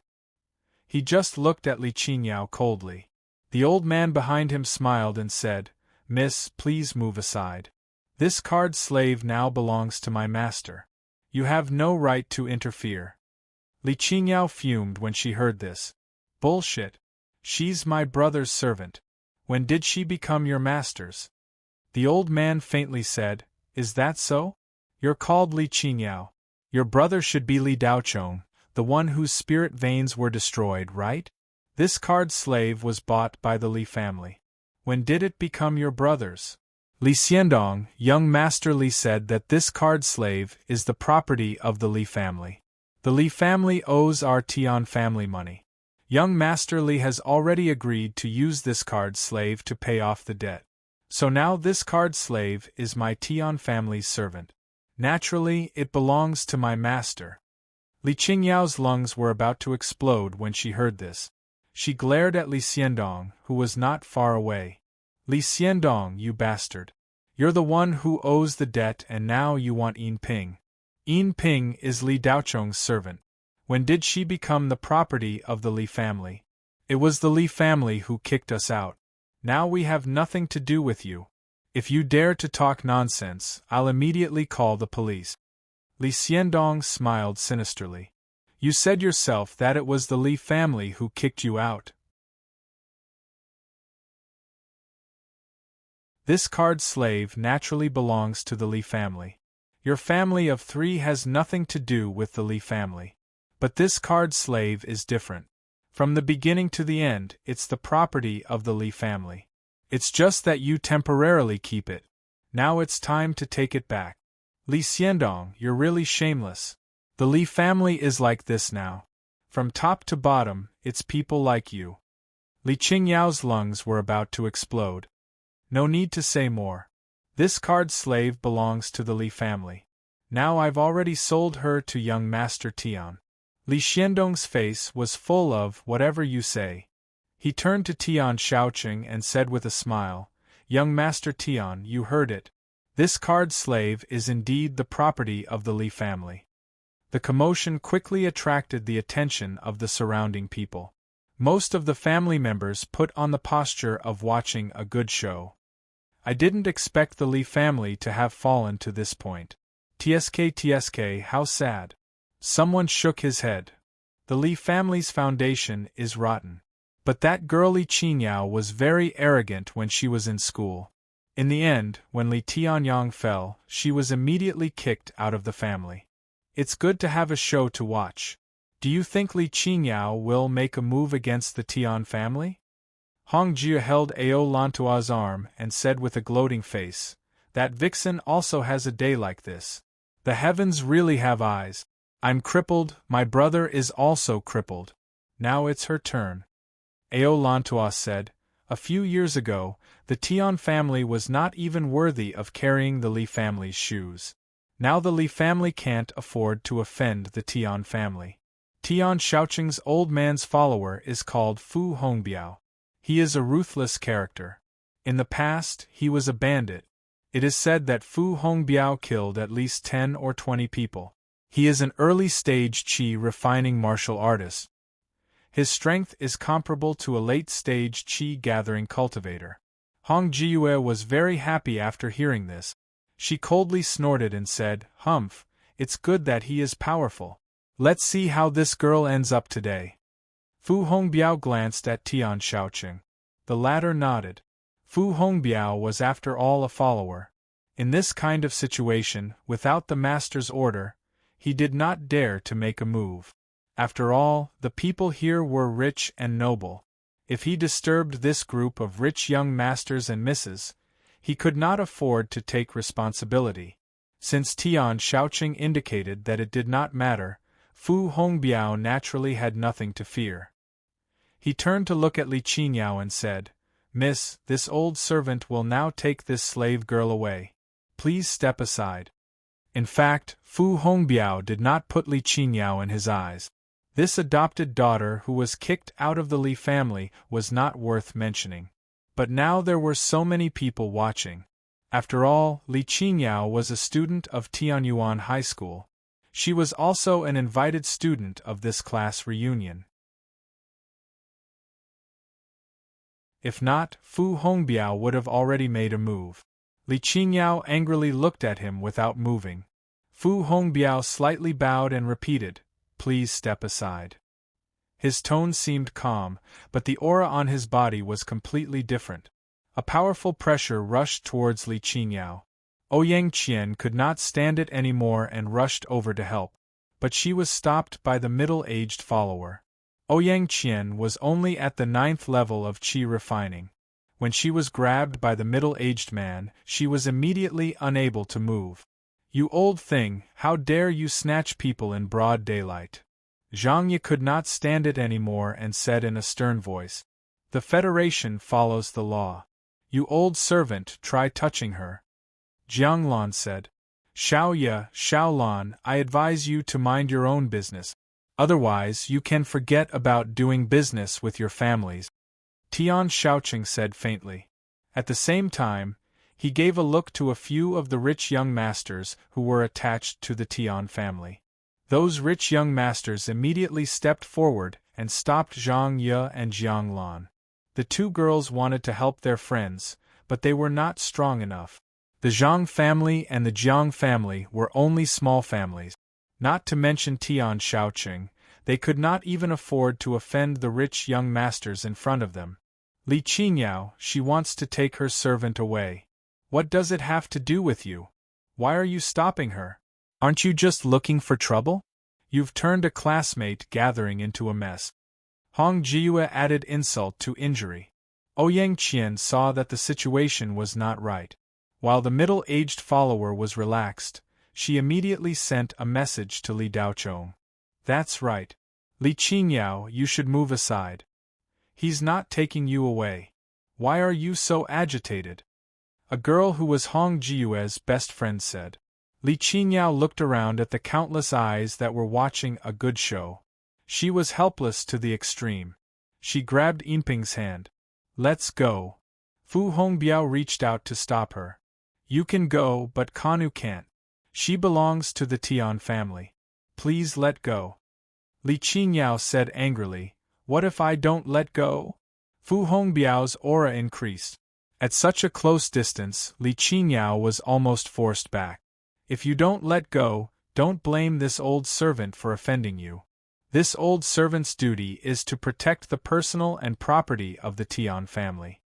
He just looked at Li Qingyao coldly. The old man behind him smiled and said, Miss, please move aside. This card slave now belongs to my master. You have no right to interfere. Li Qingyao fumed when she heard this. Bullshit. She's my brother's servant. When did she become your master's? The old man faintly said, Is that so? You're called Li Qingyao. Your brother should be Li Daochong, the one whose spirit veins were destroyed, right? This card slave was bought by the Li family. When did it become your brother's? Li Xiandong, young Master Li said that this card slave is the property of the Li family. The Li family owes our Tian family money. Young Master Li has already agreed to use this card slave to pay off the debt. So now this card slave is my Tian family's servant. Naturally, it belongs to my master. Li Qingyao's lungs were about to explode when she heard this. She glared at Li Xiandong, who was not far away. Li Xiandong, you bastard. You're the one who owes the debt and now you want Yin Ping. Yin Ping is Li Daochong's servant. When did she become the property of the Li family? It was the Li family who kicked us out. Now we have nothing to do with you. If you dare to talk nonsense, I'll immediately call the police. Li Xiandong smiled sinisterly. You said yourself that it was the Li family who kicked you out. This card slave naturally belongs to the Li family. Your family of three has nothing to do with the Li family. But this card slave is different. From the beginning to the end, it's the property of the Li family. It's just that you temporarily keep it. Now it's time to take it back. Li Xiandong, you're really shameless. The Li family is like this now. From top to bottom, it's people like you. Li Qingyao's lungs were about to explode. No need to say more. This card slave belongs to the Li family. Now I've already sold her to young Master Tian. Li Xiandong's face was full of whatever you say. He turned to Tian Shaoqing and said with a smile, Young Master Tian, you heard it. This card slave is indeed the property of the Li family. The commotion quickly attracted the attention of the surrounding people. Most of the family members put on the posture of watching a good show. I didn't expect the Li family to have fallen to this point. TSK, how sad. Someone shook his head. The Li family's foundation is rotten. But that girl Li Qingyao was very arrogant when she was in school. In the end, when Li Tianyang fell, she was immediately kicked out of the family. It's good to have a show to watch. Do you think Li Qingyao will make a move against the Tian family? Hong Jia held Ao Lantua's arm and said with a gloating face, "That vixen also has a day like this. The heavens really have eyes. I'm crippled, my brother is also crippled. Now it's her turn." Ao Lantua said, "A few years ago, the Tian family was not even worthy of carrying the Li family's shoes. Now the Li family can't afford to offend the Tian family." Tian Shaoqing's old man's follower is called Fu Hongbiao. He is a ruthless character. In the past, he was a bandit. It is said that Fu Hongbiao killed at least 10 or 20 people. He is an early-stage qi refining martial artist. His strength is comparable to a late-stage qi-gathering cultivator. Hong Jiyue was very happy after hearing this. She coldly snorted and said, "Humph, it's good that he is powerful. Let's see how this girl ends up today." Fu Hongbiao glanced at Tian Shaoqing. The latter nodded. Fu Hongbiao was after all a follower. In this kind of situation, without the master's order, he did not dare to make a move. After all, the people here were rich and noble. If he disturbed this group of rich young masters and misses, he could not afford to take responsibility. Since Tian Shaoqing indicated that it did not matter, Fu Hongbiao naturally had nothing to fear. He turned to look at Li Qingyao and said, "Miss, this old servant will now take this slave girl away. Please step aside." In fact, Fu Hongbiao did not put Li Qingyao in his eyes. This adopted daughter who was kicked out of the Li family was not worth mentioning. But now there were so many people watching. After all, Li Qingyao was a student of Tianyuan High School. She was also an invited student of this class reunion. If not, Fu Hongbiao would have already made a move. Li Qingyao angrily looked at him without moving. Fu Hongbiao slightly bowed and repeated, "Please step aside." His tone seemed calm, but the aura on his body was completely different. A powerful pressure rushed towards Li Qingyao. Ouyang Qian could not stand it anymore and rushed over to help. But she was stopped by the middle-aged follower. Ouyang Qian was only at the 9th level of qi refining. When she was grabbed by the middle-aged man, she was immediately unable to move. "You old thing, how dare you snatch people in broad daylight?" Zhang Yi could not stand it anymore and said in a stern voice, "The Federation follows the law. You old servant, try touching her." Jiang Lan said, "Xiao Ye, Xiao Lan, I advise you to mind your own business. Otherwise you can forget about doing business with your families." Tian Shaoqing said faintly. At the same time, he gave a look to a few of the rich young masters who were attached to the Tian family. Those rich young masters immediately stepped forward and stopped Zhang Ye and Jiang Lan. The two girls wanted to help their friends, but they were not strong enough. The Zhang family and the Jiang family were only small families. Not to mention Tian Shaoqing, they could not even afford to offend the rich young masters in front of them. "Li Qingyao, she wants to take her servant away. What does it have to do with you? Why are you stopping her? Aren't you just looking for trouble? You've turned a classmate gathering into a mess." Hong Jiyue added insult to injury. Ouyang Qian saw that the situation was not right. While the middle-aged follower was relaxed, she immediately sent a message to Li Daochong. "That's right. Li Qingyao, you should move aside. He's not taking you away. Why are you so agitated?" A girl who was Hong Jiyue's best friend said. Li Qingyao looked around at the countless eyes that were watching a good show. She was helpless to the extreme. She grabbed Yinping's hand. "Let's go." Fu Hongbiao reached out to stop her. "You can go, but Kanu can't. She belongs to the Tian family. Please let go." Li Qingyao said angrily, "What if I don't let go?" Fu Hongbiao's aura increased. At such a close distance, Li Qingyao was almost forced back. "If you don't let go, don't blame this old servant for offending you. This old servant's duty is to protect the personal and property of the Tian family."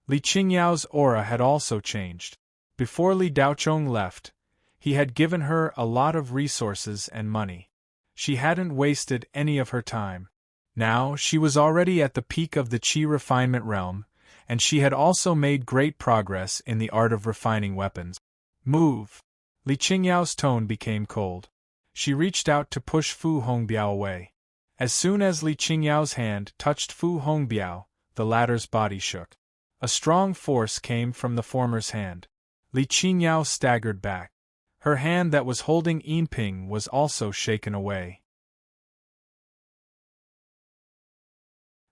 Li Qingyao's aura had also changed. Before Li Daochong left, he had given her a lot of resources and money. She hadn't wasted any of her time. Now, she was already at the peak of the qi refinement realm, and she had also made great progress in the art of refining weapons. Move! Li Qingyao's tone became cold. She reached out to push Fu Hongbiao away. As soon as Li Qingyao's hand touched Fu Hongbiao, the latter's body shook. A strong force came from the former's hand. Li Qingyao staggered back. Her hand that was holding Yinping was also shaken away.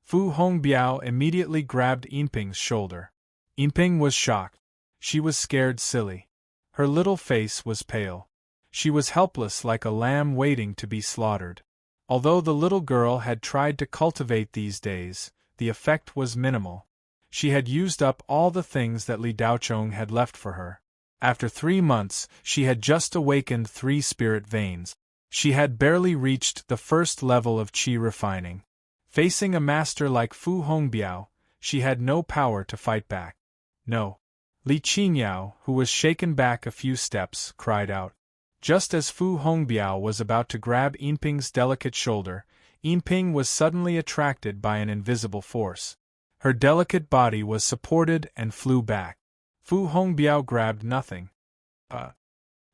Fu Hongbiao immediately grabbed Yinping's shoulder. Yinping was shocked. She was scared silly. Her little face was pale. She was helpless like a lamb waiting to be slaughtered. Although the little girl had tried to cultivate these days, the effect was minimal. She had used up all the things that Li Daochong had left for her. After 3 months, she had just awakened 3 spirit veins. She had barely reached the first level of qi refining. Facing a master like Fu Hongbiao, she had no power to fight back. No. Li Qingyao, who was shaken back a few steps, cried out. Just as Fu Hongbiao was about to grab Yinping's delicate shoulder, Yinping was suddenly attracted by an invisible force. Her delicate body was supported and flew back. Fu Hongbiao grabbed nothing.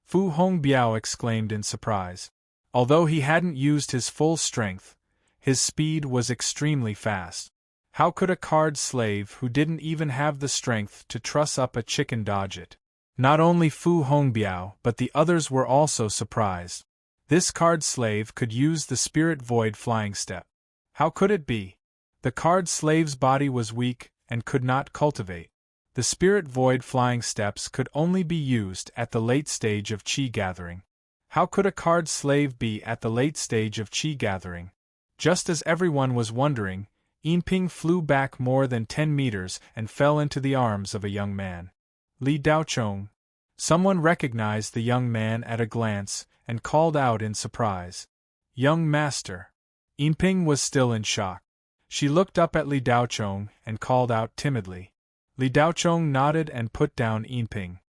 Fu Hongbiao exclaimed in surprise. Although he hadn't used his full strength, his speed was extremely fast. How could a card slave who didn't even have the strength to truss up a chicken dodge it? Not only Fu Hongbiao but the others were also surprised. This card slave could use the spirit void flying step. How could it be? The card slave's body was weak and could not cultivate. The spirit void flying steps could only be used at the late stage of qi gathering. How could a card slave be at the late stage of qi gathering? Just as everyone was wondering, Yinping flew back more than 10 meters and fell into the arms of a young man. Li Daochong. Someone recognized the young man at a glance and called out in surprise. Young master. Yinping was still in shock. She looked up at Li Daochong and called out timidly. Li Daochong nodded and put down Yinping.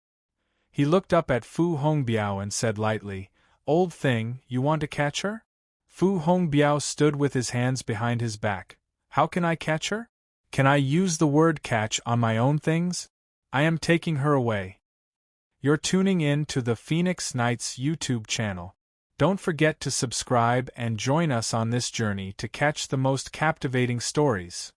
He looked up at Fu Hongbiao and said lightly, Old thing, you want to catch her? Fu Hongbiao stood with his hands behind his back. How can I catch her? Can I use the word catch on my own things? I am taking her away. You're tuning in to the Phoenix Knights YouTube channel. Don't forget to subscribe and join us on this journey to catch the most captivating stories.